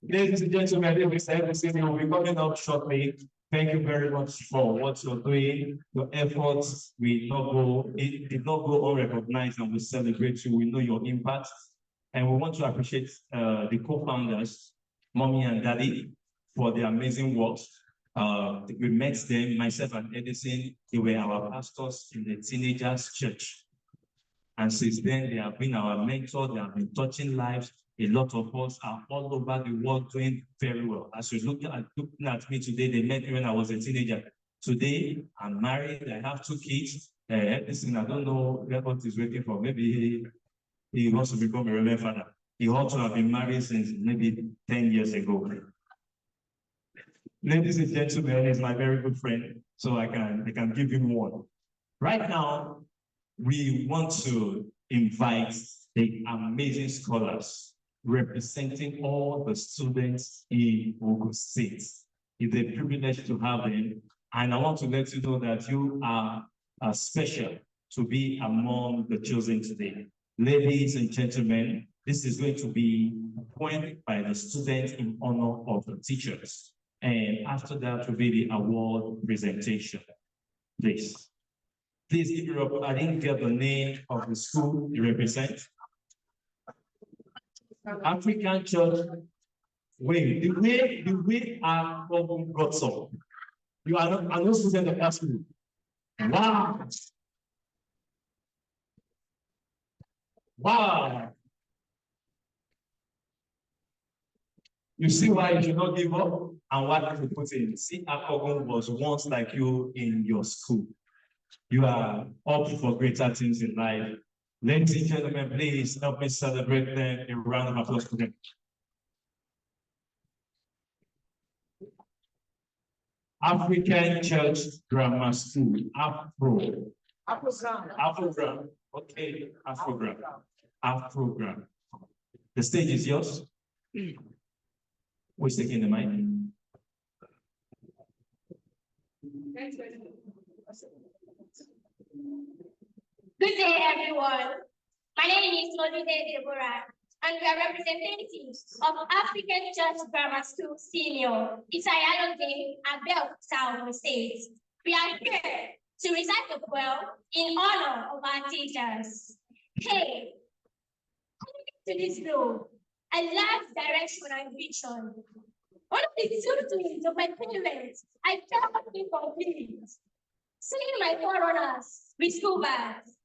Speaker 1: Ladies and gentlemen, Mr. Edison will be coming up shortly. Thank you very much for what you're doing. Your efforts did not go unrecognized, and we celebrate you. We know your impact. And we want to appreciate the co-founders, Mommy and Daddy, for their amazing work. We met them, myself and Edison. They were our pastors in the teenagers church. And since then, they have been our mentors. They have been touching lives. A lot of us are all over the world doing very well. As you're looking at me today, they met me when I was a teenager. Today, I'm married. I have 2 kids. Edison, I don't know what he's waiting for. Maybe he wants to become a reverend father. He ought to have been married since maybe 10 years ago. Ladies and gentlemen, he's my very good friend, so I can give him one. Right now, we want to invite the amazing scholars representing all the students in Ogun State. It's a privilege to have them, and I want to let you know that you are special to be among the chosen today. Ladies and gentlemen, this is going to be appointed by the students in honor of the teachers. And after that will be the award presentation. Please give it up. I didn't get the name of the school you represent. African Church. Wait, the way our problem got so. You are not a student of that school. Wow. Wow. You see why you should not give up and what you put in. See, Akogun was once like you in your school. You are up for greater things in life. Ladies and gentlemen, please help me celebrate them. A round of applause for them. African Church Grammar School, Afrogram. Okay, Afrogram. The stage is yours. Who's taking the mic?
Speaker 8: Good day, everyone. My name is Olude Deborah, and we are representatives of African Church Grammar School Senior, Itayaloge, Abeokuta, Ogun State. We are here to recite the poem in honor of our teachers. Hey, coming to this road, I lacked direction and vision. One of the two things of my parents, I felt incomplete. Seeing my forerunners with school bags,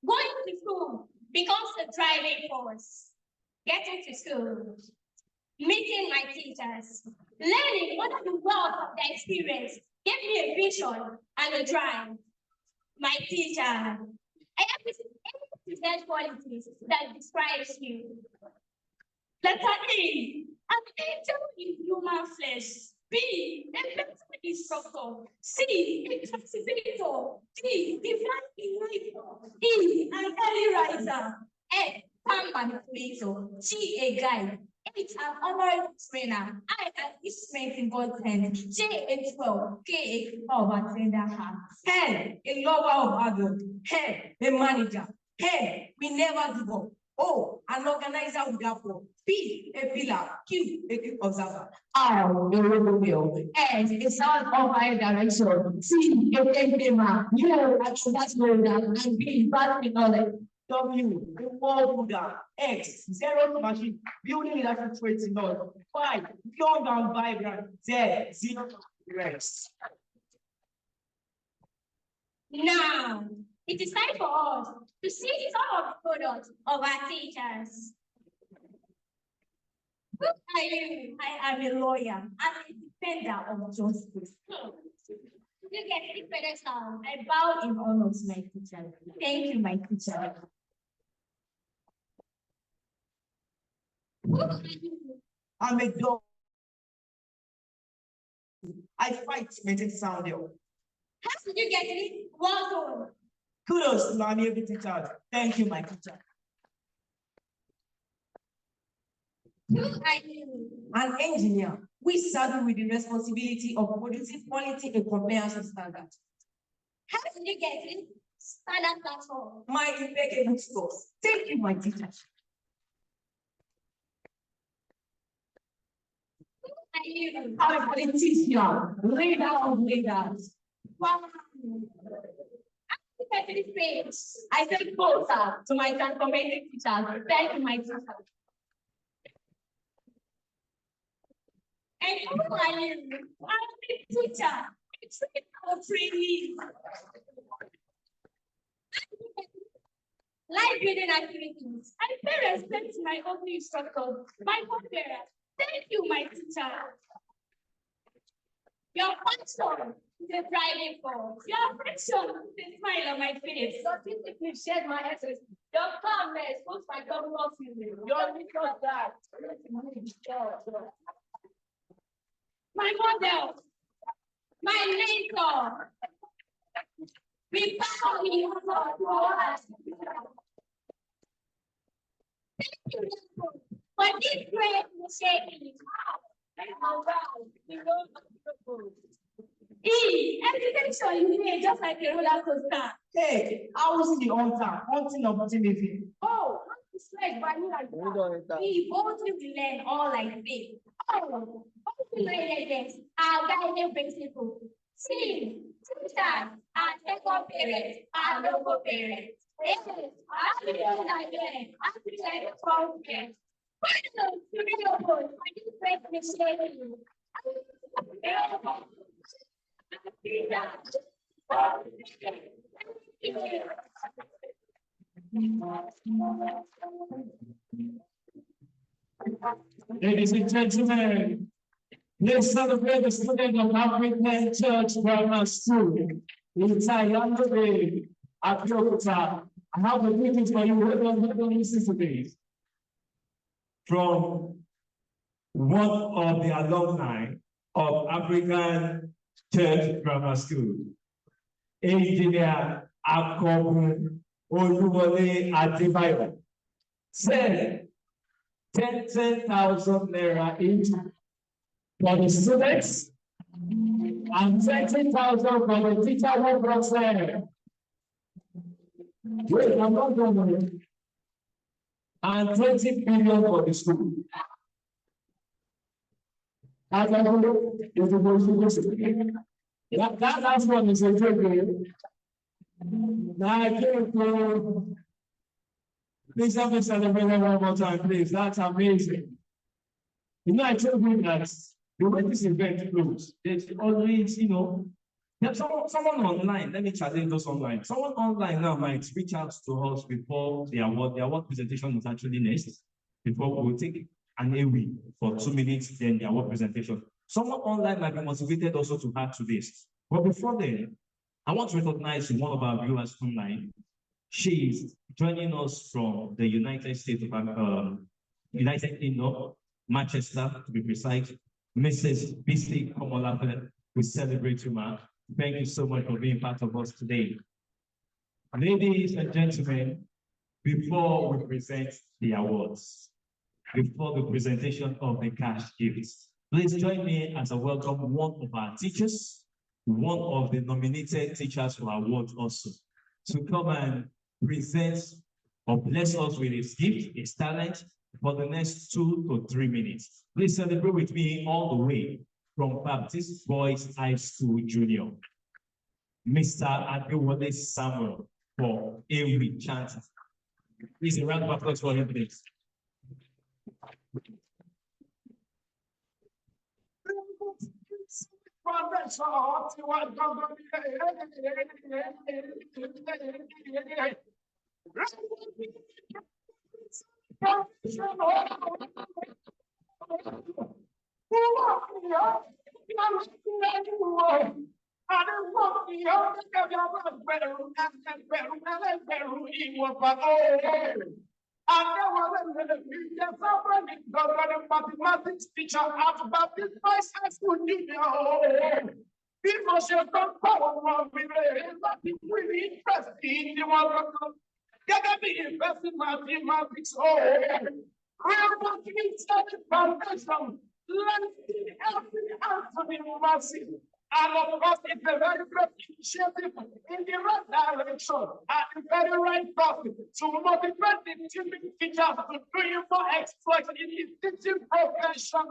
Speaker 8: going to school becomes the driving force. Getting to school, meeting my teachers, learning under the wealth of their experience gave me a vision and a drive. My teacher, I have qualities that describes you. Letter A, an angel in human flesh. B, a better instructor. C, a cultivator. D, divine innovator. E, an early riser. F, farm manipulator. G, a guide. H, an honorable trainer. I, an instrument in God's hand. J, a 12. K, a keeper of a tender heart. N, a lover of adults. N, a manager. N, we never give up. O, an organizer without fault. P, a pillar. Q, a quick observer. R, a role S, a sound of high direction. T, a gamer. U, a translator. And B, battery knowledge. W, a wall builder. X, zero machine. Building leadership traits in us. 5, young and vibrant. Z, zero rest. Now, it is time for us to see some of the products of our teachers. Who are you? I am a lawyer. I'm a defender of justice. You get the pedestal. I bow in honor to my teacher. Thank you, my teacher. Who are you? I'm a dog. I fight to maintain sound. How did you get it? Well done. Kudos to my amiable teacher. Thank you, my teacher. Who are you? An engineer. We saddle with the responsibility of producing quality and comprehensive standards. How did you get it? Standard platform. My impeccable scores. Thank you, my teacher. Who are you? I'm a politician. Leader of leaders. Wow. I take closer to my transformative teacher. Thank you, my teacher. And who are you? I'm a teacher. I train our trainees. Life building activities. I pay respect to my own instructors, my co-parents. Thank you, my teacher. Your passion is a driving force. Your affection is a smile on my face. Your discipline shared my essence. Your calmness puts my government feeling. Your mission that. My model, my mentor. We bow in honor to us. Thank you for this great initiative. Education you need just like a roller coaster. Hey, I was the hunter, hunting opportunity. Oh, straight by me like that. We both will learn all like this. Oh, this our guiding principle. See, teachers, our second parents, our local parents. Yes, I feel like that. I feel like a 12 parents. Finally, to Rehoboth, I just break the shame.
Speaker 1: Ladies and gentlemen, let's celebrate the student of African Church Grammar School. Itayaloge, Abeokuta. I have a greeting for you. Hold on, listen to this. From one of the alumni of African Church Grammar School. Engineer Akobu Oluwole Adebayo said 10,000 naira each for the students and 20,000 for the teacher who brought there. Wait, I'm not done. And 20 billion for the school. That last one is a joke. Now I came to please help me celebrate one more time, please. That's amazing. You know, I told you that the way this event flows, there's always, there's someone online. Let me challenge those online. Someone online now might reach out to us before the award. The award presentation is actually next. Before we will take an AW for 2 minutes, then the award presentation. Someone online might be motivated also to add to this. But before then, I want to recognize one of our viewers online. She is joining us from the United States of United Kingdom, Manchester, to be precise. Mrs. BC Komolafe, we celebrate you, ma'am. Thank you so much for being part of us today. Ladies and gentlemen, before we present the awards, before the presentation of the cash gifts, please join me as I welcome one of our teachers, one of the nominated teachers for awards also, to come and present or bless us with his gift, his talent, for the next 2 to 3 minutes. Please celebrate with me all the way from Baptist Boys High School Junior, Mr. Adewale Samuel, for AW chant. Please a round of applause for him, please.
Speaker 3: Mathematics teacher at Baptist Boys High School Junior. People should come forward with it. Really interested in the one. Get me invested in mathematics. Rehoboth Study Foundation. Let's see every answer in mercy. And of course, it's a very great initiative in the right direction at the very right cost to motivate the teaching teachers to do more exploits in the teaching profession.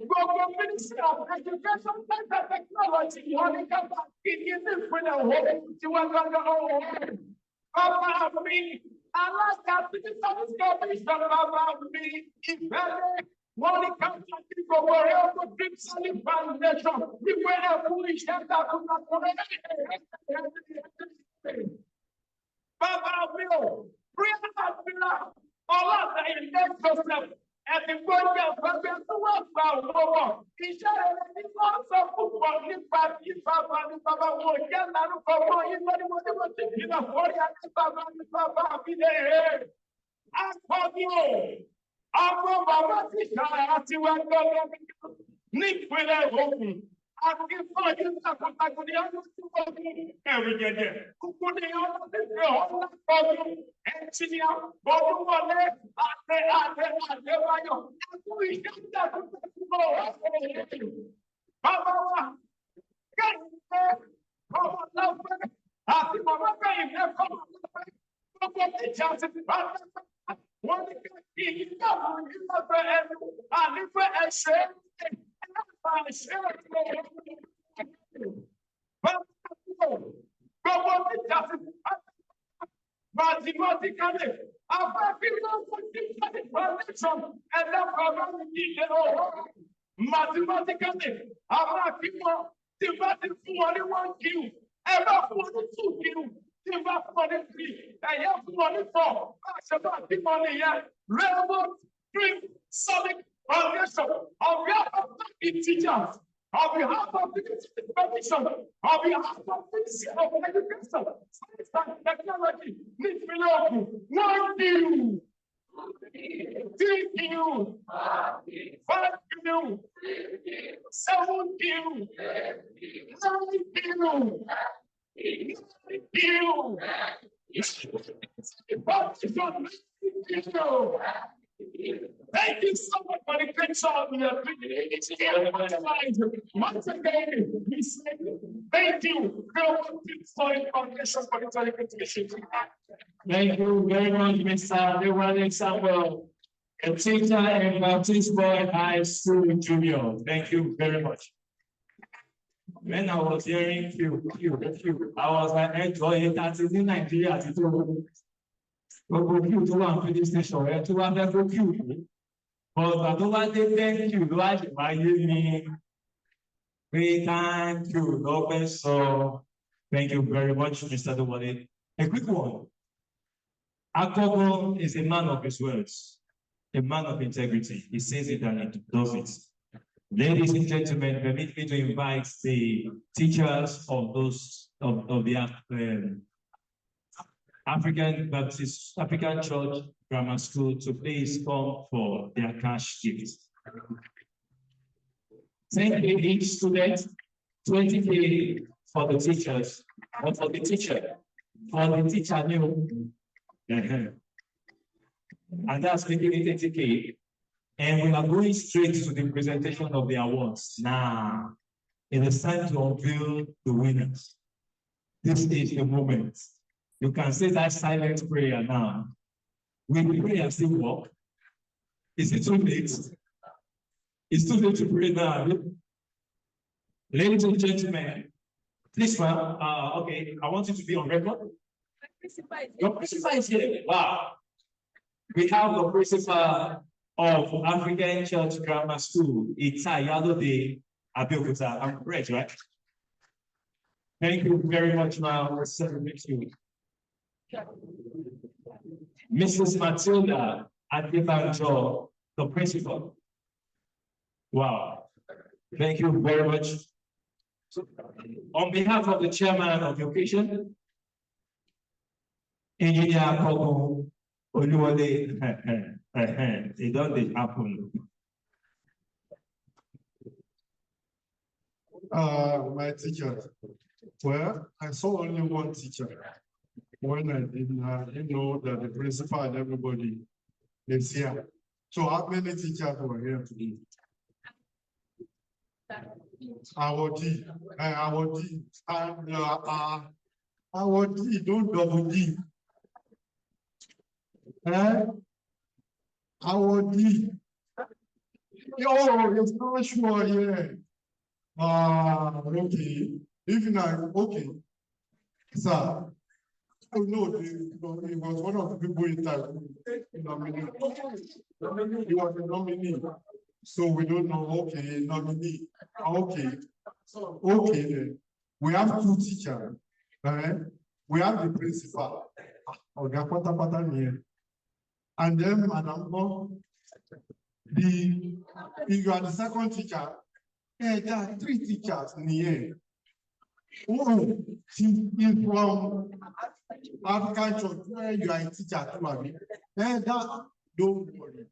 Speaker 3: Global Ministry of Education and Technology, you can begin with a whole Papa me, I like that because I was going to Papa me, if ever one comes to go wherever the Greeks and the foundation, we were a foolish and that could not Papa will bring up all of the investors. And the world of Babylon to work for he said, "It's also football, his party, Papa, will get out of Papa, anybody was thinking of what Papa, be there. As for you, I'm from Baba, I see what God Nick with a home. I can find you every day. Who put the other engineer, Bobo, mathematically, after people put the foundation and the problem mathematically, after people divided for one kill, ever for the 2 kill, divided for the 3, and you have money for that's about the money here. Rehoboth 3 solid foundation on behalf of the teachers. On behalf of the commission, on behalf of the Ministry of Education, Science and Technology, Miss Miloku, one due. Thank you. 5 you. 7 you. 9 you. 9 you. Thank you so much for the great job we are doing. Once again, we say thank you. For the foundation for the telecommunication.
Speaker 1: Thank you very much, Mr. Lewan Samuel, a teacher in Baptist Boy High School Junior. Thank you very much. When I was hearing Q, I was like, enjoying that in Nigeria. Gbogbo Q tó wà ní police station ẹ tó wá fẹ́ kó Q kú. Ọ̀gbà tó wá dé thank you ló wá ṣe máa yé mi. Pé thank you lọ́pẹ́ sọ. Thank you very much, Mr. Dewale. A quick one. Akogo is a man of his words, a man of integrity. He says it and he does it. Ladies and gentlemen, permit me to invite the teachers of the African Church Grammar School to please come for their cash gifts. 10K each student, 20K for the teachers, or for the teacher, new. And that's making it 80K. And we are going straight to the presentation of the awards. Now, it is time to unveil the winners. This is the moment. You can say that silent prayer now. Will the prayer still work? Is it too late? It's too late to pray now. Ladies and gentlemen, please, okay, I want you to be on record. Your principal is here. Wow. We have the principal of African Church Grammar School, Itayado de Abeokuta. I'm correct, right? Thank you very much, ma'am. Let's celebrate you. Mrs. Matilda Adebanjo, the principal. Wow. Thank you very much. On behalf of the chairman of the occasion, Engineer Kogo Oluwole, it doesn't happen.
Speaker 3: My teacher. Well, I saw only one teacher. When I didn't know that the principal and everybody is here. So how many teachers were here today? Awodi, don't double D. Awodi. Yo, it's not sure here. Okay. If not, okay. Sir. Oh, no, it was one of the people in time. He was a nominee. So we don't know, okay, nominee. Okay. Okay, then. We have two teachers. We have the principal. And then, Madam, if you are the second teacher, there are three teachers in the end. Oh, she is from African Church, where you are a teacher too, that don't worry.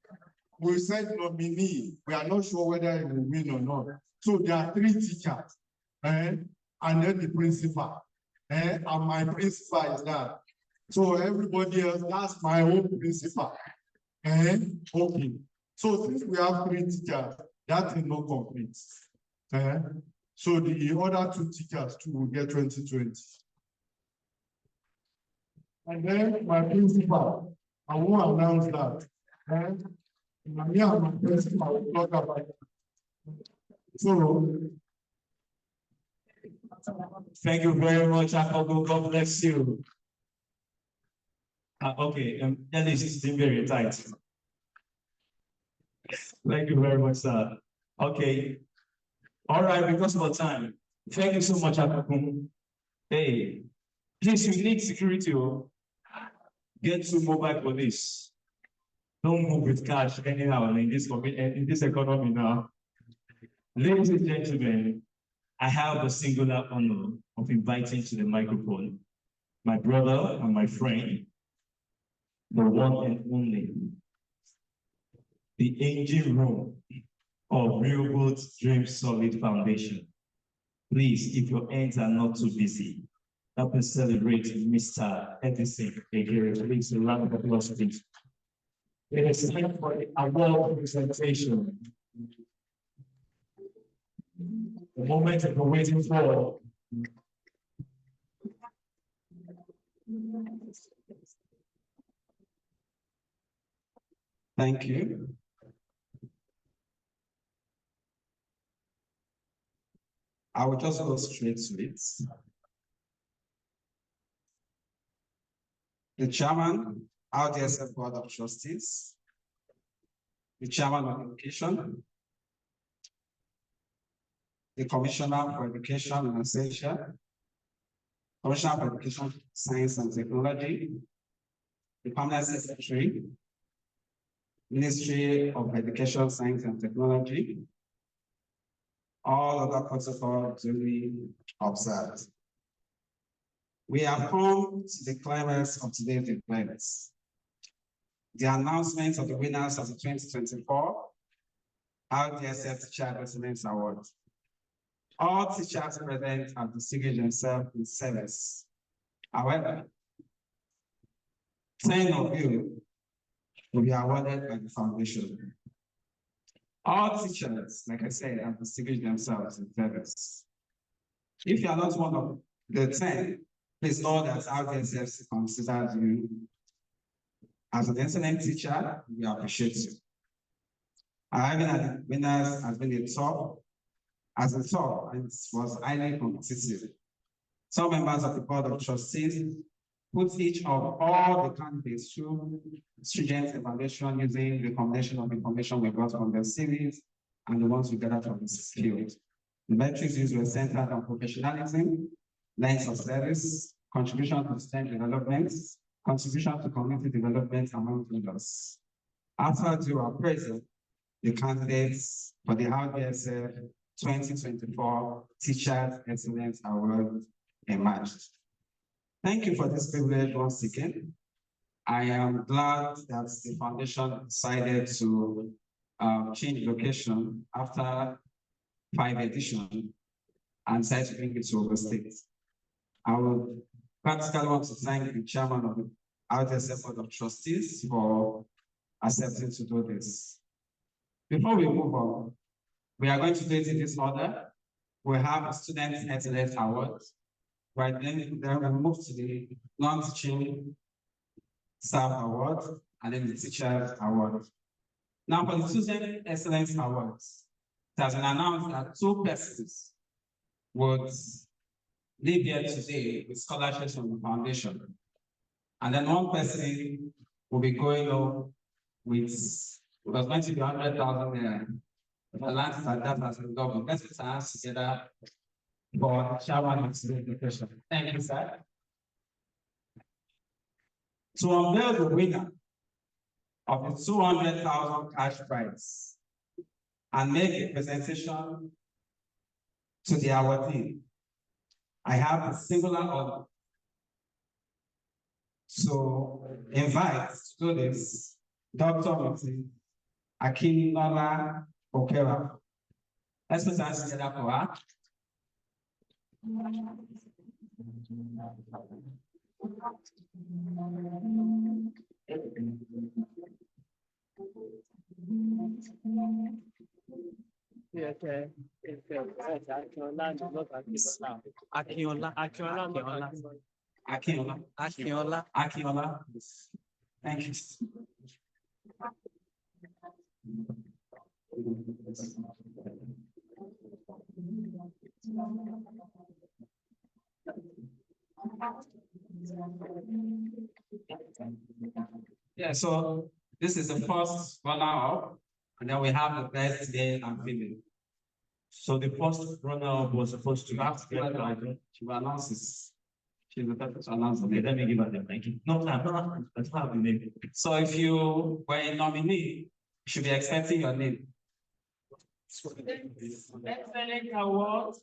Speaker 3: We said nominee. We are not sure whether it will win or not. So there are three teachers, and then the principal, and my principal is that. So everybody else, that's my own principal. Okay. So since we have three teachers, that is not complete. So the other two teachers too will get 2020. And then my principal, I won't announce that. Me and my principal will talk about it. So
Speaker 1: thank you very much, Akogo. God bless you. Okay, this is still very tight. Thank you very much, sir. Okay. All right, because of the time. Thank you so much, Akogo. Hey, please, you need security. Get to mobile police. Don't move with cash anyhow in this economy now. Ladies and gentlemen, I have the singular honor of inviting to the microphone my brother and my friend, the one and only the engine room of Rehoboth Dream Solid Foundation. Please, if your hands are not too busy, help us celebrate Mr. Edison again. Please, a round of applause, please. It is time for the award presentation. The moment we've been waiting for.
Speaker 2: Thank you. I will just go straight to it. The chairman, RDSF Board of Trustees, the chairman of education, the Commissioner for Education and Essential, Commissioner for Education, Science and Technology, the Permanent Secretary, Ministry of Education, Science and Technology, all other protocols duly observed. We have come to the climax of today's events. The announcement of the winners of the 2024 RDSF Teacher Excellence Award. All teachers present have distinguished themselves in service. However, 10 of you will be awarded by the foundation. All teachers, like I said, have distinguished themselves in service. If you are not one of the 10, please know that RDSF considers you as an excellent teacher. We appreciate you. Arriving at the winners has been a top, and it was highly competitive. Some members of the Board of Trustees put each of all the candidates through stringent evaluation using the combination of information we got from their series and the ones we gathered from this field. The metrics used were centered on professionalism, length of service, contribution to STEM development, contribution to community development, among others. After due appraisal, the candidates for the RDSF 2024 Teachers Excellence Award emerged. Thank you for this privilege once again. I am glad that the foundation decided to change location after 5 editions and decided to bring it to Ogun State. I would practically want to thank the chairman of the RDSF Board of Trustees for accepting to do this. Before we move on, we are going to do it in this order. We have a Student Excellence Award. Right, then we move to the non-teaching staff award and then the teachers award. Now for the Student Excellence Awards, it has been announced that 2 persons would leave here today with scholarships from the foundation. And then 1 person will be going on with, it was going to be 100,000 naira. The balance that has been doubled. Let's put our hands together for chairman of today's education. Thank you, sir. To unveil the winner of the 200,000 cash prize and make a presentation to the awardee, I have a singular honor to invite to do this Dr. Akinola Okera. Let's put our hands together for her. Akinola. Thank you. Yeah, so this is the first runner-up, and then we have the best male and female.
Speaker 1: So the first runner-up was supposed to have
Speaker 2: She will announce this. She's the person to announce
Speaker 1: okay,
Speaker 2: it.
Speaker 1: let me give her the mic. No, I don't have the name.
Speaker 2: So if you were a nominee, you should be expecting your name.
Speaker 6: Excellent award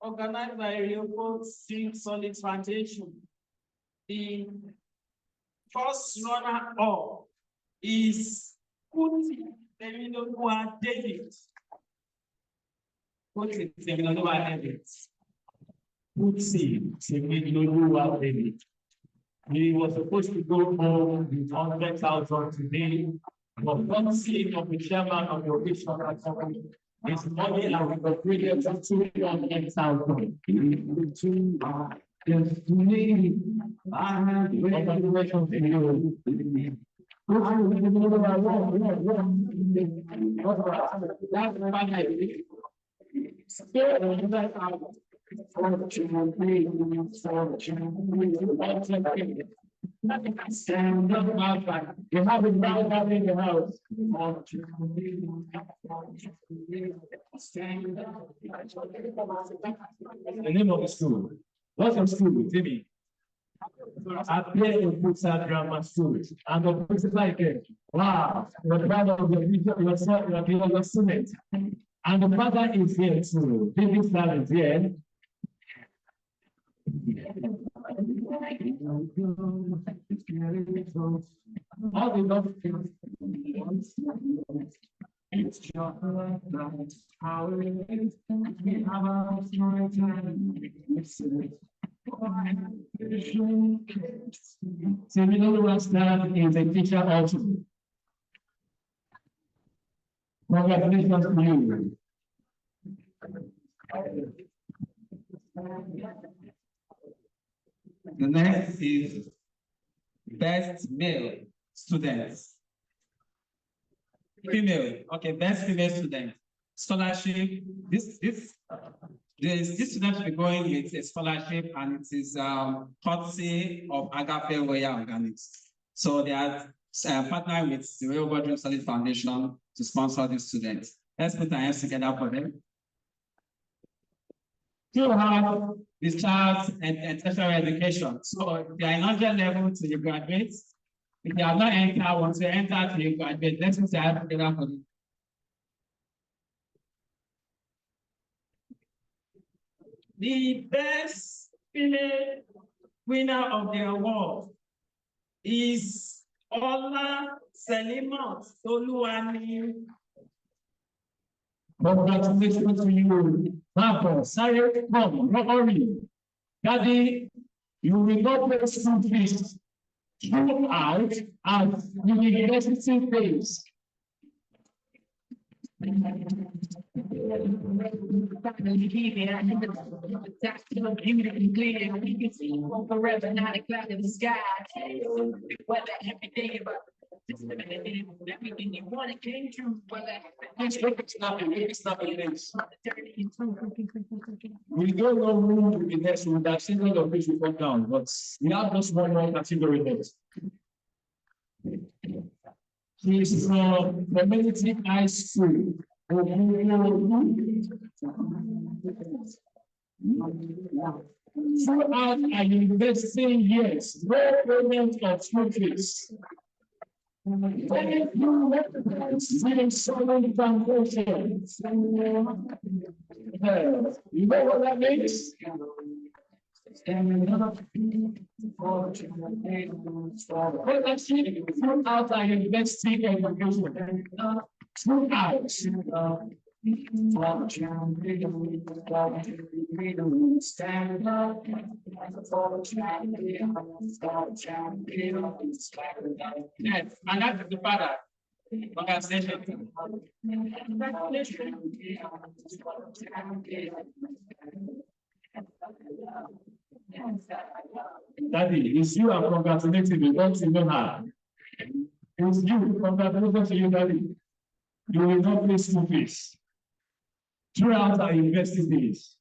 Speaker 6: organized by Rehoboth Dream Solid Foundation. The first runner-up is Kuti
Speaker 1: Temiloluwa David. What is Temiloluwa David? Temiloluwa David. He was supposed to go home with 100,000 today, but one seeing of the chairman of the occasional company, his money has been upgraded to 200,000. Yes, to me, I have congratulations to you. Stand up, my you have it round out in the house. The name of the school. What's your school, Timmy? I play in Buxa Grammar School. I'm a principal again. Wow, you're proud of your student. And the father is here too. David's dad is here. All the love it's just how it is. We have our so we know what that is a teacher also. Congratulations to you. The next is best male students. Female, okay, best female student. Scholarship, this student will be going with a scholarship, and it is courtesy of Agape Royal Organics. So they are partnering with the Rehoboth Solid Foundation to sponsor these students. Let's put our hands together for them. You have this child's and tertiary education. So if you are in 100 level to your graduates, if you have not entered, once you enter to your graduate, let's put our hands together for them. The best female winner of the award is Ola Selimat Toluwani. Congratulations to you. Papa, sorry, come, not only. Daddy, you will not pay school fees throughout at university phase.
Speaker 9: Forever, not a cloud in the sky. Whether everything about everything you wanted came true.
Speaker 1: It's nothing. We don't know who will be next. We have seen all of this report down, but we have just one more category next. He is from Community High School. Throughout our university years, no payment of school fees. Thank you, solid foundation. You know what that means? Throughout our university education, throughout. Stand up. Yes, and that's the father. Daddy, it's you are congratulating me, don't you know her? It's you, congratulations to you, Daddy. You will not pay school fees throughout our university days.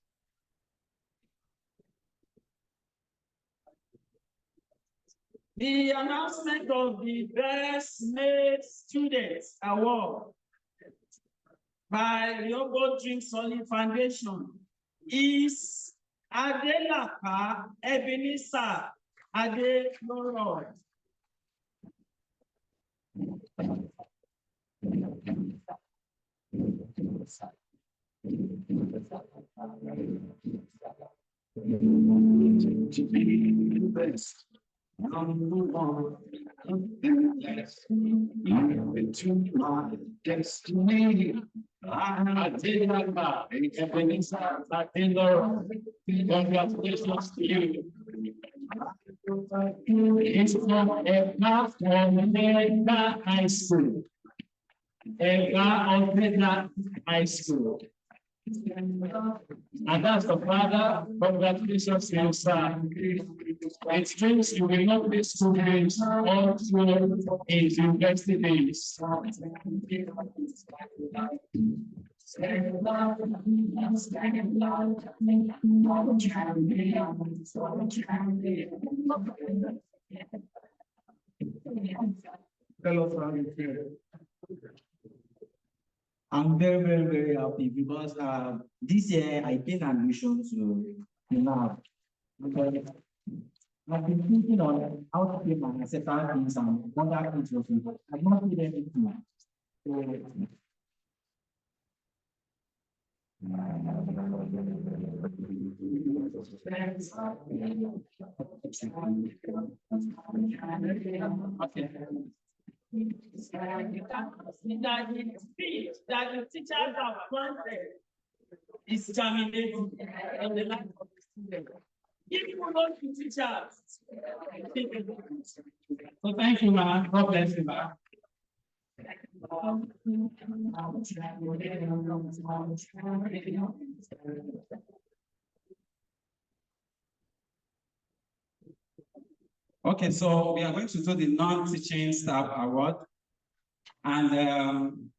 Speaker 1: The announcement of the Best Made Students Award by Rehoboth Solid Foundation is Adelaka Ebenezer Adeloro.
Speaker 2: Into my destiny. I did not buy everything inside in the congratulations to you. It's not a path from the high school. High school. And that's the father, congratulations to you, sir. It means you will not miss school days all through his university days. Fellow family,
Speaker 10: I'm very, very, very happy because this year I paid admission to the lab. Because I've been thinking on how to pay my acceptance fees and other things. I've not paid anything. Okay.
Speaker 1: That the teachers have wanted is terminating in the life of the student. If you want to teachers.
Speaker 2: So thank you, man. God bless you, man.
Speaker 11: Okay, so we are going to do the non-teaching staff award. And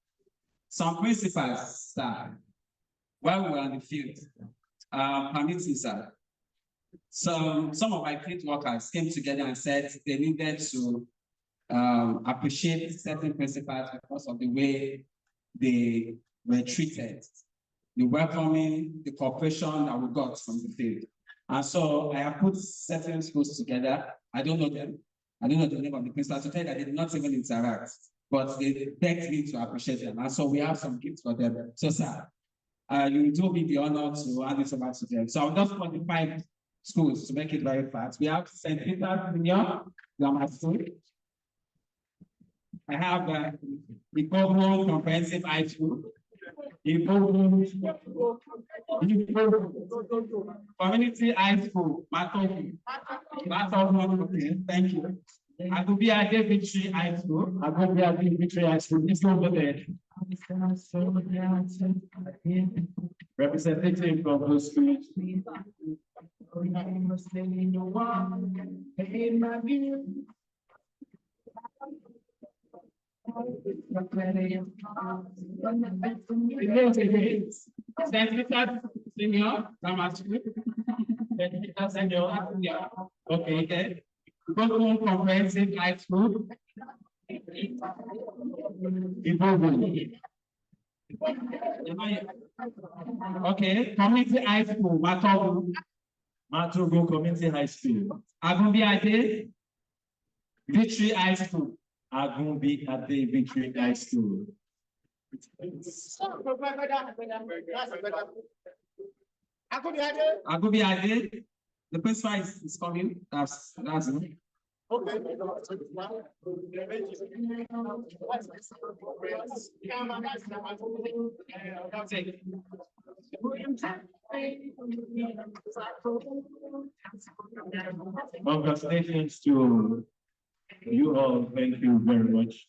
Speaker 11: some principals, while we were on the field, permitting, sir. So some of my field workers came together and said they needed to appreciate certain principals because of the way they were treated, the welcoming, the cooperation that we got from the field. And so I have put certain schools together. I don't know them. I don't know the name of the principals to tell you that they did not even interact, but they begged me to appreciate them. And so we have some gifts for them. So, sir, you do me the honor to hand it over to them. So I'll just point the 5 schools to make it very fast. We have St. Peter's Junior Grammar School. I have the Rehoboth Comprehensive High School. Community High School, okay, thank you. I could be at Victory High School. I could be at Victory High School. It's over there. Representative from those schools. St. Peter's Senior Grammar School. St. Peter's Senior. Okay. Rehoboth Comprehensive High School. Okay, Community High School, Matogo Community High School. Agumbi Ade, Victory High School. Agumbi Ade, Victory High School. Agumbi Ade, the principal is coming. That's it. Okay. Congratulations to you all. Thank you very much.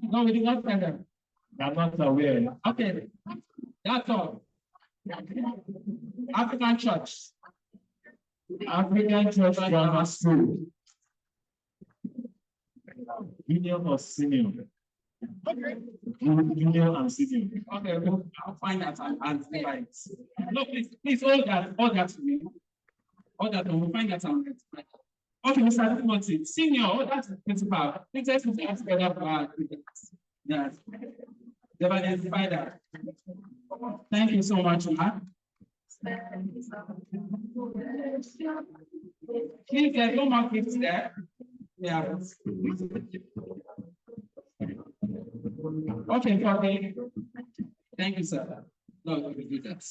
Speaker 11: No, we did not tell them. I'm not aware. Okay, that's all. African Church. African Church Grammar School. Junior or senior? Okay. Junior and senior. Okay, well, I'll find that and right. No, please hold that to me. Hold that, we'll find that out. Okay, Mr. Timothy, senior, that's the principal. Please let's ask together. Yes. They've identified that. Thank you so much, Matt. Please, there's no more gifts there. Yeah. Okay, thank you, sir. No, we do that.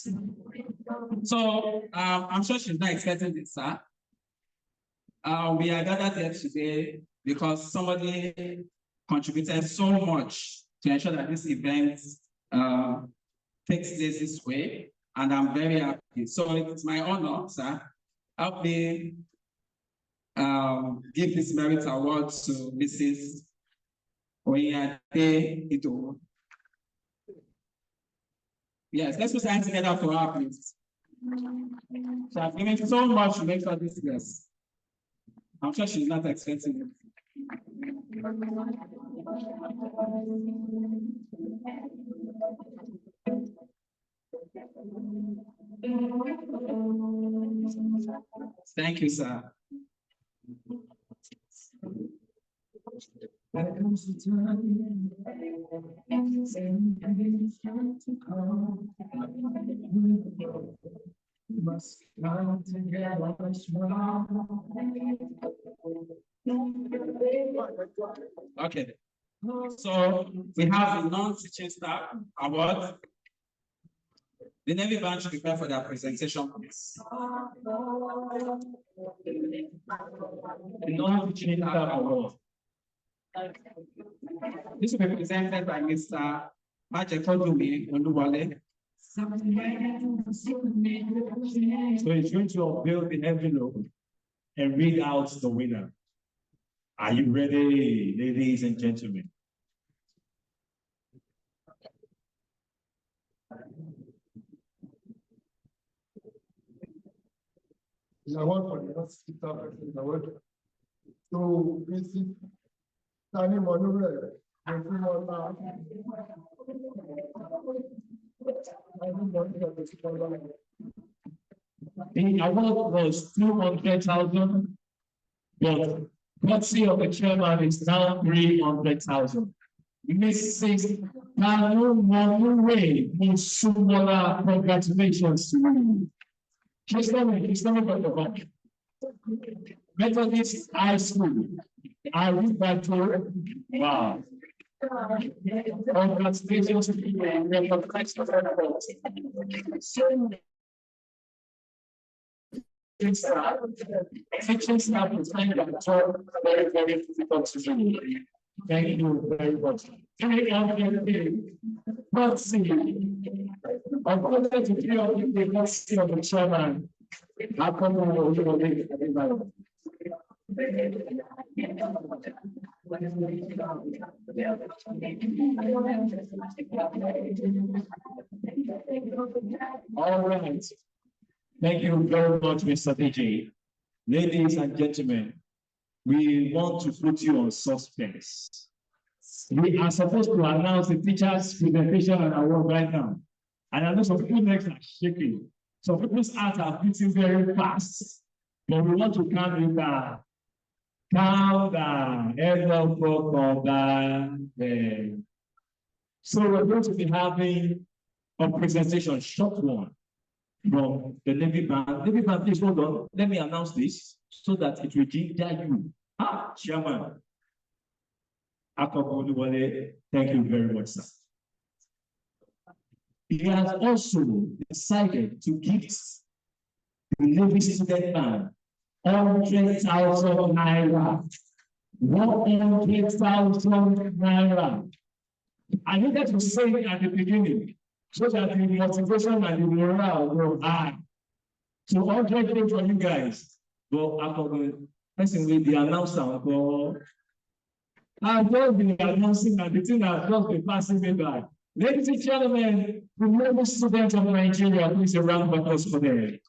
Speaker 11: So I'm sure she's not expecting this, sir. We are gathered here today because somebody contributed so much to ensure that this event takes place this way, and I'm very happy. So it's my honor, sir. Help me give this merit award to Mrs. Oyate Ito. Yes, let's put hands together for her, please. She has given so much to make sure this yes. I'm sure she's not expecting it. Thank you, sir. Okay. So we have the non-teaching staff award. The Navy Band should prepare for their presentation, please. The non-teaching staff award. This will be presented by Mr. Majekodumi Oluwale. So he's going to unveil the envelope and read out the winner. Are you ready, ladies and gentlemen?
Speaker 3: Award for the last speaker, award. So, basic, Tani Monure,
Speaker 1: The award was 200,000, but courtesy of the chairman is now 300,000. Mrs. Tanu Monure, Musumola, congratulations to you. She's coming from the back. Methodist High School. I read that to wow. Congratulations to you. Teaching staff is kind of very, very difficult to do. Thank you very much. Let's see. I'm going to three of you, let's see of the chairman. I'll come over to everybody. All right. Thank you very much, Mr. DJ. Ladies and gentlemen, we want to put you on suspense. We are supposed to announce the teacher's presentation and award right now. And I know some people next are shaking. Some people's hearts are beating very fast. But we want to calm it down. Calm down. Calm down. So we're going to be having a presentation, short one, from the Navy Band. Navy Band, please hold on. Let me announce this so that it will ginger you. Chairman. Thank you very much, sir. He has also decided to give the Navy student band 100,000 naira. 100,000 naira. I needed to say it at the beginning so that the motivation and the morale will high. So 100,000 for you guys. But after the person will be announced, I will be announcing that the thing has just been passing me by. Ladies and gentlemen, the Navy students of Nigeria, please a round of applause for them.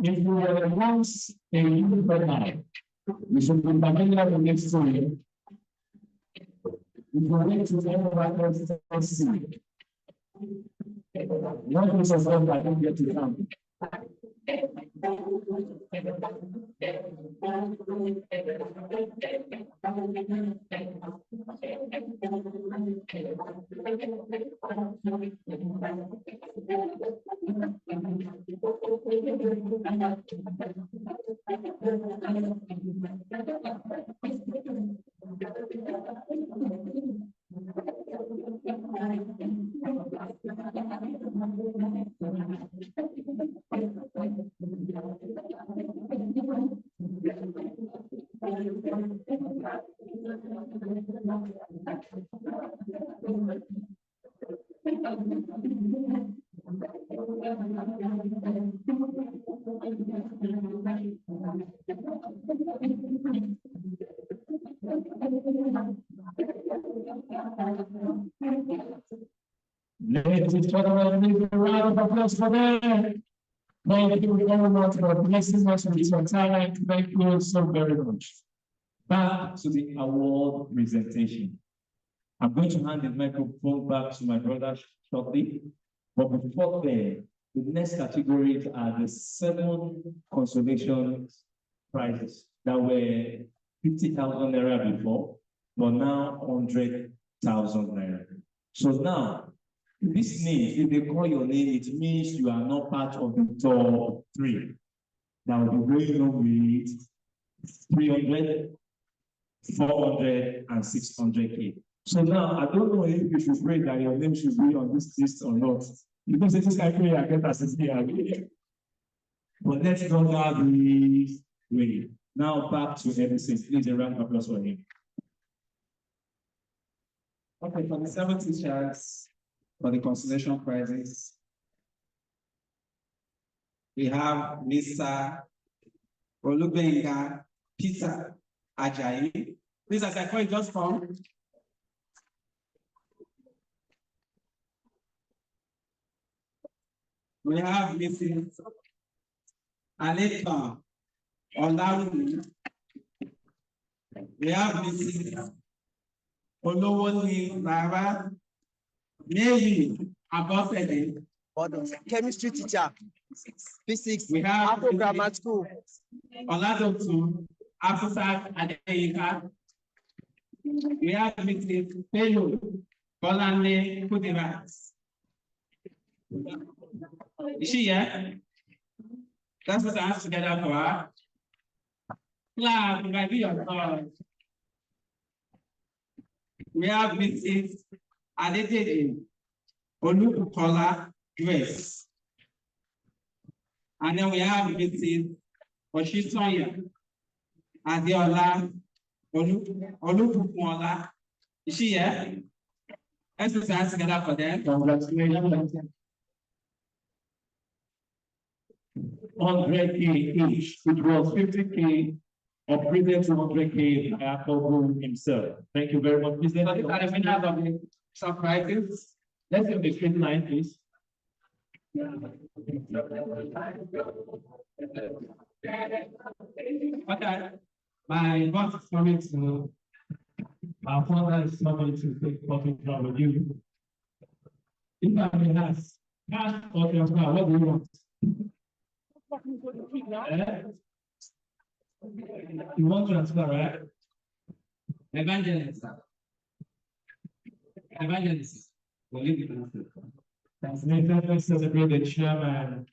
Speaker 1: If you were once a youth now, you should be familiar with this story. If you went to the end of our constituency, what is of God I don't get to come? Ladies and gentlemen, give a round of applause for them. Thank you very much for blessing us with your talent. Thank you so very much. Back to the award presentation. I'm going to hand the microphone back to my brother shortly. But before then, the next categories are the 7 consolation prizes that were 50,000 naira before, but now 100,000 naira. So now, this means if they call your name, it means you are not part of the top 3. That will be going on with 300, 400, and 600K. So now I don't know if you should pray that your name should be on this list or not. Because it is likely I get assisted. But let's go now the way. Now back to everything. Please a round of applause for him.
Speaker 11: Okay, for the 7 teachers for the consolation prizes, we have Mr. Olubenga Peter Ajayi. Please, as I call it, just come. We have Mrs. Aneta Olaru. We have Mrs. Olowoni Rara. Maybe about
Speaker 12: chemistry teacher, physics,
Speaker 11: we have
Speaker 12: Afro Grammar School.
Speaker 11: Oladotu Afusat Adeyinka. We have Mrs. Pelo Bolande Kudirat. Is she here? Let's put our hands together for her. Clap, it might be your turn. We have Mrs. Adedeji Olukola Grace. And then we have Mrs. Oshisoya Adeola Olukumola. Is she here? Let's put our hands together for them.
Speaker 1: Congratulations. 100K each, which was 50K upgraded to 100K by Apple himself. Thank you very much.
Speaker 11: These are the winners of the surprises.
Speaker 1: Let's have a straight line, please. Okay, my boss is coming to, our father is coming to take photograph with you. If I may ask, cash or transfer, what do you want? You want transfer, right?
Speaker 11: Evangelist. Evangelist. Will you be transferred?
Speaker 1: Let's celebrate the chairman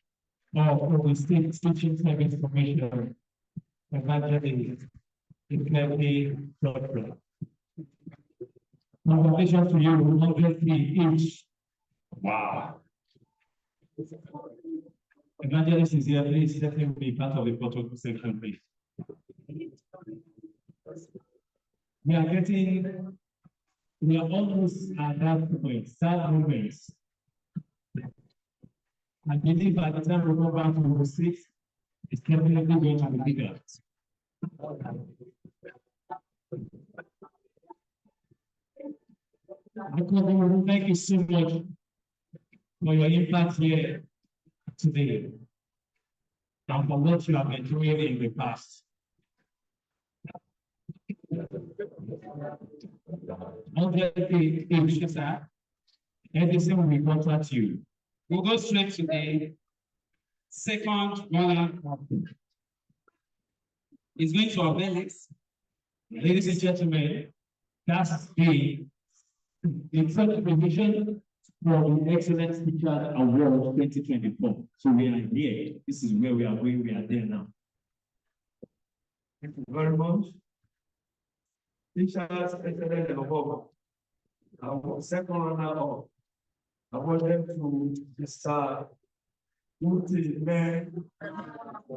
Speaker 1: of the state teaching service commission, Evangelist Declare Godfrey. Congratulations to you, 103 each. Wow. Evangelist is here, please let him be part of the protocol section, please. We are almost at that point, sad moments. I believe by the time we go back to number 6, it's definitely going to be bigger. Thank you so much for your impact here today and for what you have been doing in the past. Everything will be contact you.
Speaker 11: We'll go straight to the second one. It's going to Obelix.
Speaker 1: Ladies and gentlemen, that's the certification for the Excellence Teacher Award 2024. So we are here. This is where we are going. We are there now.
Speaker 3: Thank you very much. Teachers Excellence Award. Our second runner-up awarded to Mr. Uti Men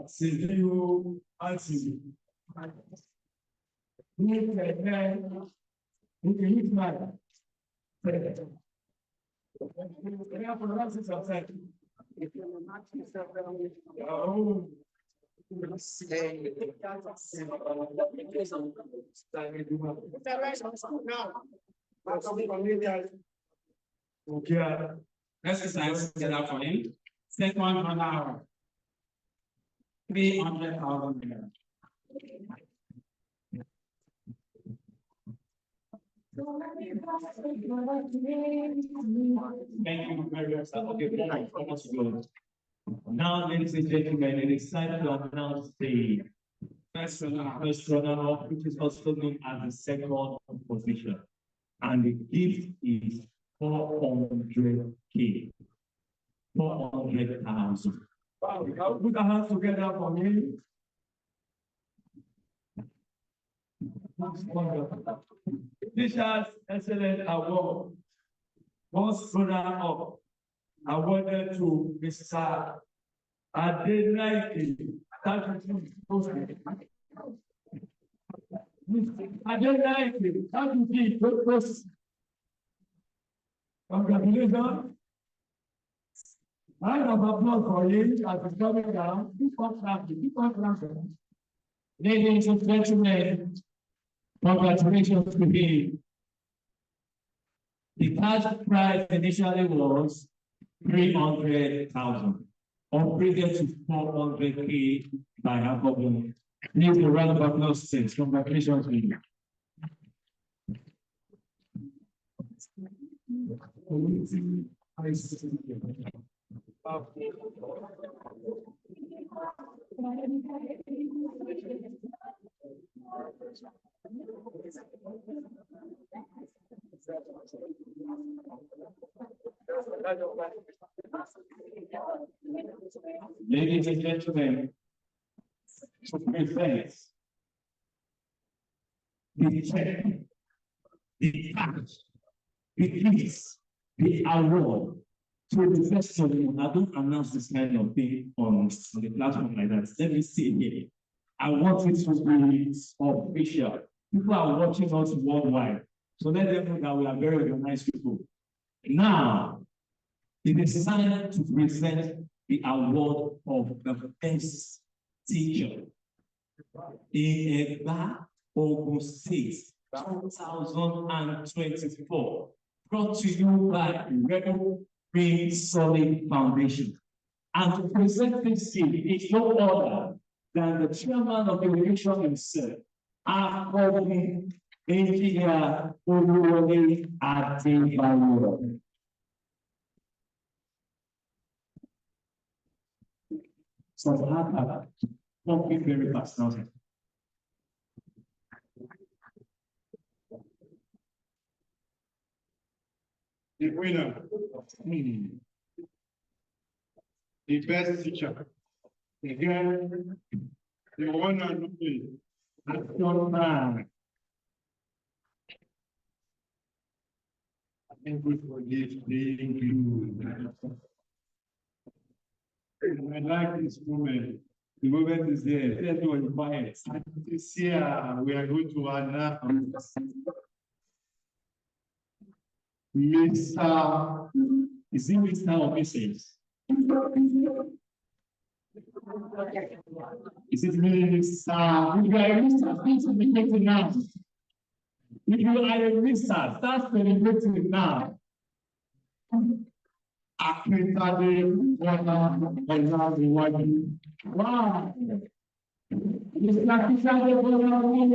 Speaker 3: Silvio Ansi.
Speaker 11: Okay. Exercise together for him. Second 1 hour. 300,000 naira.
Speaker 1: Thank you very much. Okay, now, ladies and gentlemen, it is time to announce the first runner-up, which is also known as the second position. And the gift is 400K. 400,000.
Speaker 3: Wow, put our hands together for me. Teachers Excellence Award. First runner-up awarded to Mr. Adenike. Adenike, how do you feel? Congratulations. Round of applause for you as it's coming down. Keep on clapping.
Speaker 1: Ladies and gentlemen, congratulations to him. The cash prize initially was 300,000, upgraded to 400K by our government. Please a round of applause, please. Congratulations to you. Ladies and gentlemen, to present the check, the cash, the gifts, the award to the first one. I don't announce this kind of thing on the platform like that. Let me see here. I want it to be official. People are watching us worldwide. So let them know that we are very organized people. Now, it is time to present the award of the best teacher in Ogun State 2024. brought to you by Rehoboth being solid foundation. And to present this gift is no other than the chairman of the election himself, according Engineer Oluwole Adebayo. So that don't be very fast now.
Speaker 3: The winner. The best teacher. Again, the one and only. Action man. Thank you for this. Thank you. I like this moment. The moment is there. Everyone quiet. This year, we are going to announce Mr.
Speaker 1: Is it Mr. or Mrs.? Is it Mr.? If you are a Mr., please celebrate it now. If you are a Mr., start celebrating it now. Akintade Ọláníwájú. Wow. Mr. Akintade Ọláníwájú.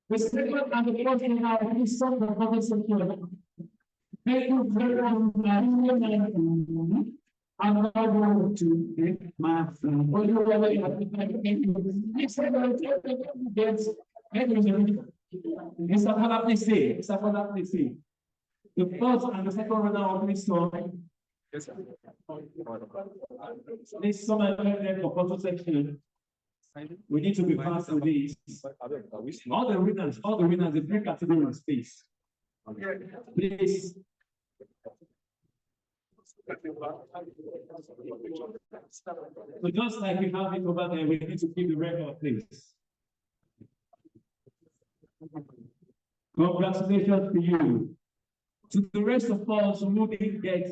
Speaker 1: The statement and the closing now is from the public sector. Thank you very much. I'm not going to take my friend. Mr. Fala, please say. Mr. Fala, please say. The first and the second runner of this story. This summer for photo section. We need to be fast with this. All the winners, the three categories, please. Please. So just like we have it over there, we need to keep the record, please. Congratulations to you. To the rest of us who didn't get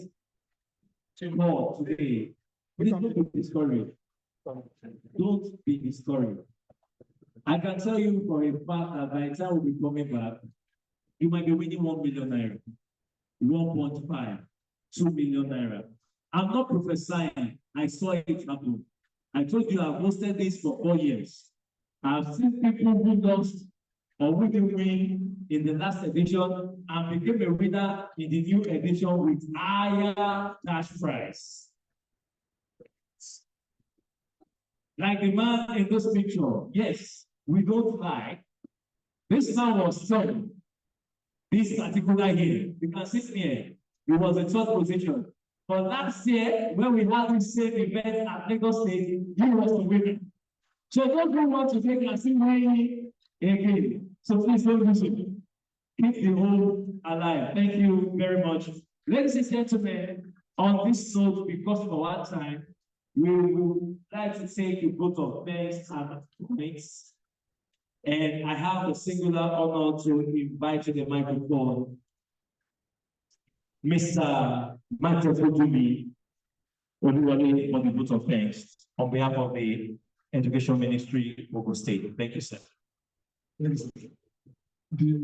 Speaker 1: more today, please don't be discouraged. Don't be discouraged. I can tell you for a fact that by the time we'll be coming back, you might be winning 1 million naira, 1.5, 2 million naira. I'm not prophesying. I saw it happen. I told you I've hosted this for 4 years. I've seen people who lost or who didn't win in the last edition and became a winner in the new edition with higher cash prize. Like the man in this picture, yes, we don't lie. This man was third. This particular year, you can see here, it was a third position. But last year, when we had the same event at Lagos State, he was the winner. So those who want to take assembly again, so please don't do so. Keep the home alive. Thank you very much. Ladies and gentlemen, on this note, because of our time, we would like to take a vote of thanks and thanks. And I have the singular honor to invite to the microphone Mr. Matthew Fujimi for the vote of thanks on behalf of the Education Ministry, Ogun State. Thank you, sir.
Speaker 3: The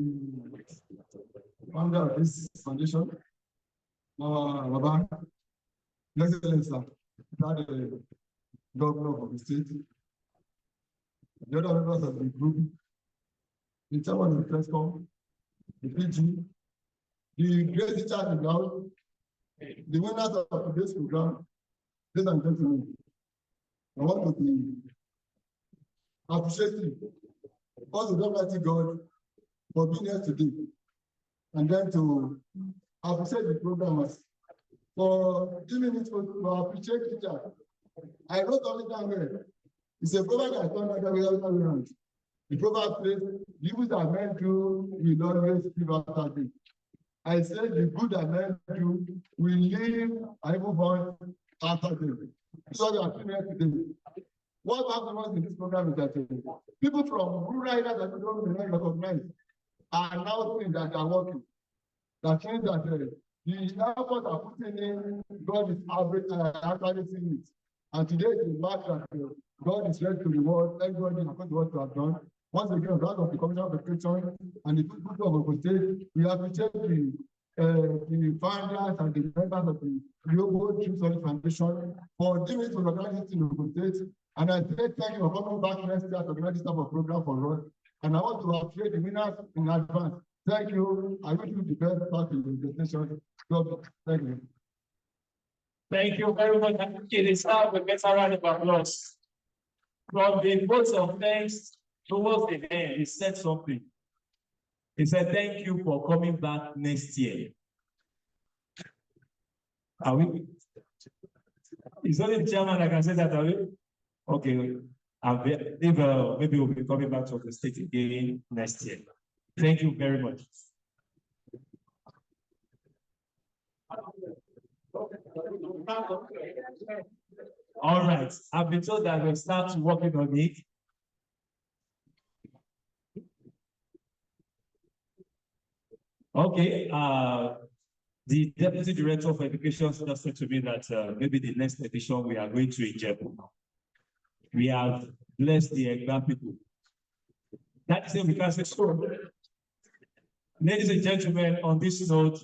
Speaker 3: founder of this foundation, Baba, Excellence, sir, the governor of the state, the other members of the group, the chairman of the press com, the PG, the great teacher in the house, the winners of today's program, ladies and gentlemen, I want to be appreciative of the Almighty God for being here today, and then to appreciate the programmers for giving it to appreciate teacher. I wrote on it down here. It's a proverb that I found that way around. The proverb says, the evil that men do will always live after them. I said the good that men do will live and even born after them. So we are doing here today. What happens in this program is that people from rural areas that don't even recognize are now saying that they are working. That means that the effort are putting in, God is actually seeing it. And today is the mark that God is ready to reward everybody according to what we have done. Once again, on behalf of the Commission of Education and the people of Ogun State, we appreciate the founders and the members of the Rehoboth Foundation for doing it to organize it in Ogun State. And I say thank you for coming back next year to organize this type of program for us. And I want to appreciate the winners in advance. Thank you. I wish you the best back in the station. Thank you.
Speaker 1: Thank you very much. It is now a better round of applause. From the votes of thanks towards the end, he said something. He said, thank you for coming back next year. Are we? Is only the chairman that can say that, are we? Okay. Maybe we'll be coming back to the state again next year. Thank you very much. All right, I've been told that we'll start working on it. Okay, the Deputy Director of Education just said to me that maybe the next edition we are going to Ijebu. We have blessed the exam people. That is it, we can say so. Ladies and gentlemen, on this note,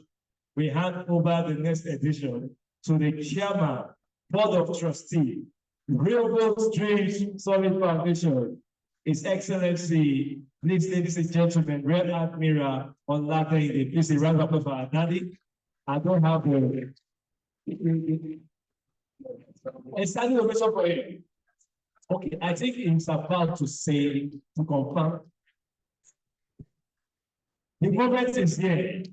Speaker 1: we hand over the next edition to the Chairman, Board of Trustees, Rehoboth Dreams Solid Foundation, His Excellency, please, ladies and gentlemen, Rear Admiral Olade, please a round of applause for our daddy. I don't have a standing ovation for him. Okay, I think he's about to say, to confirm. The moment is here.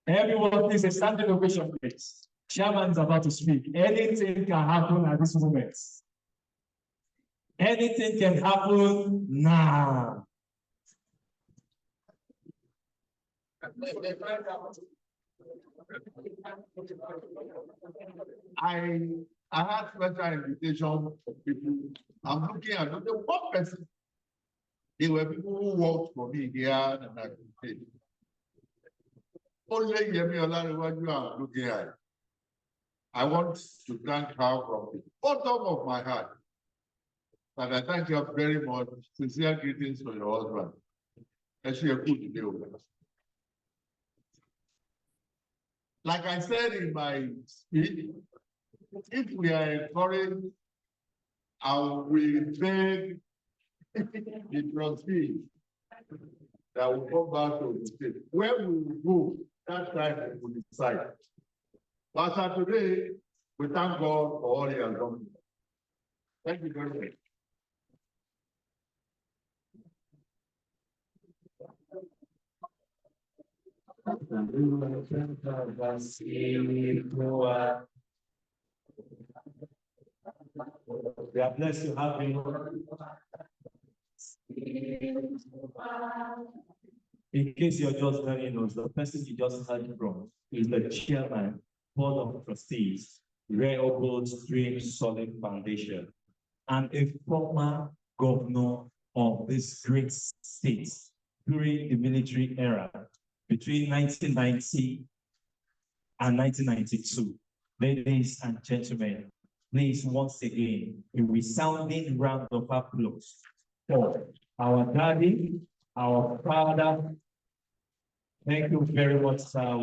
Speaker 1: Everyone, please, a standing ovation, please. Chairman is about to speak. Anything can happen at this moment. Anything can happen now.
Speaker 3: I had special invitation of people. I'm looking at the one person. They were people who worked for me here and I could say. Only Yemi Olariwaju I'm looking at. I want to thank her from the bottom of my heart. And I thank you very much. Sincere greetings for your husband. Actually, a good day. Like I said in my speech, if we are encouraged, I will beg the trustees that will come back to the state. Where we will go, that time we will decide. But today, we thank God for all He has done. Thank you very much.
Speaker 1: We are blessed to have you. In case you're just learning us, the person you just heard from is the chairman, board of trustees, Rehoboth Dream Solid Foundation, and a former governor of this great state during the military era between 1990 and 1992. Ladies and gentlemen, please once again, a resounding round of applause for our daddy, our father. Thank you very much, sir.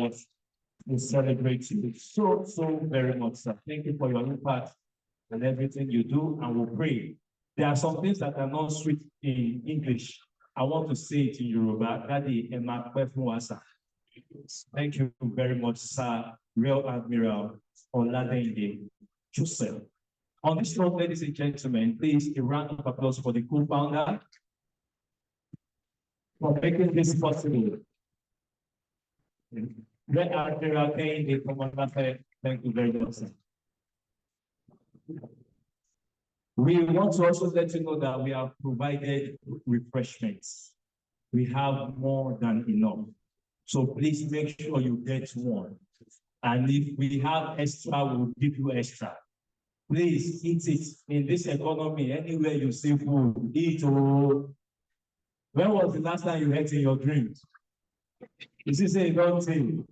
Speaker 1: We celebrate you so very much, sir. Thank you for your impact and everything you do, and we'll pray. There are some things that are not sweet in English. I want to say it in Yoruba. Daddy, thank you very much, sir. Real Admiral Oladende Joseph. On this note, ladies and gentlemen, please a round of applause for the co-founder for making this possible. Real Admiral Oladende, thank you very much, sir. We want to also let you know that we have provided refreshments. We have more than enough. So please make sure you get one. And if we have extra, we'll give you extra. Please eat it. In this economy, anywhere you see food, eat. Oh. When was the last time you ate in your dreams? Is this a don't thing?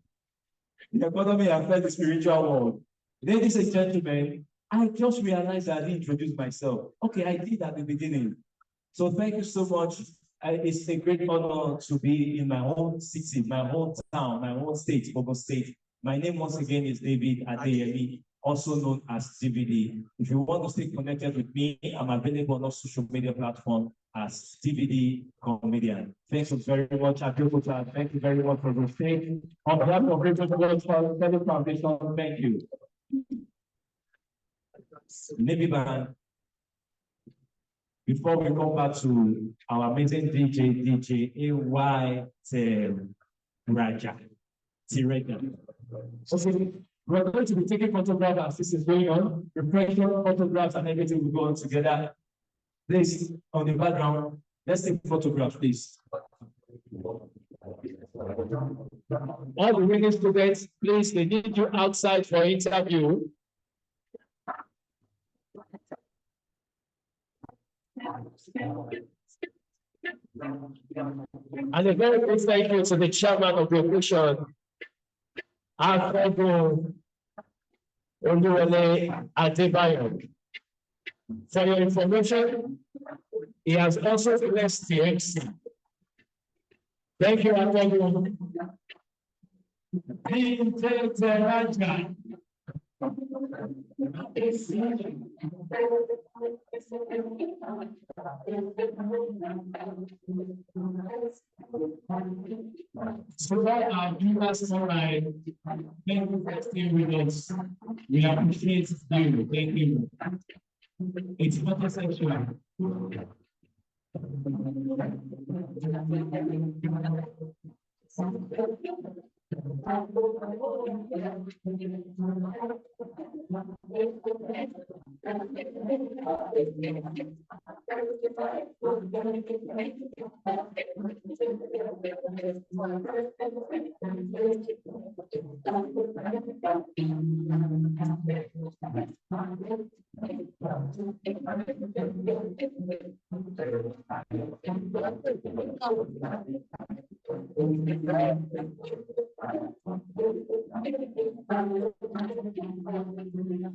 Speaker 1: The economy affects the spiritual world. Ladies and gentlemen, I just realized I didn't introduce myself. Okay, I did at the beginning. So thank you so much. It's a great honor to be in my own city, my own town, my own state, Ogun State. My name once again is David Adeyemi, also known as DVD. If you want to stay connected with me, I'm available on all social media platforms as DVD Comedian. Thank you very much, Abiyokuta. Thank you very much for your stay. On behalf of Rehoboth Foundation, thank you. Navy Band. Before we come back to our amazing DJ AY Raja. Okay, we're going to be taking photographs as this is going on. Reflection, photographs, and everything will go on together. Please, on the background, let's take photographs, please. All the winning students, please, they need you outside for interview. And a very big thank you to the chairman of the occasion, Alfredo Oluwole Adebayo. For your information, he has also blessed the MC. Thank you, Alfredo. So that our viewers tonight, thank you for staying with us. We appreciate you. Thank you. It's not essential.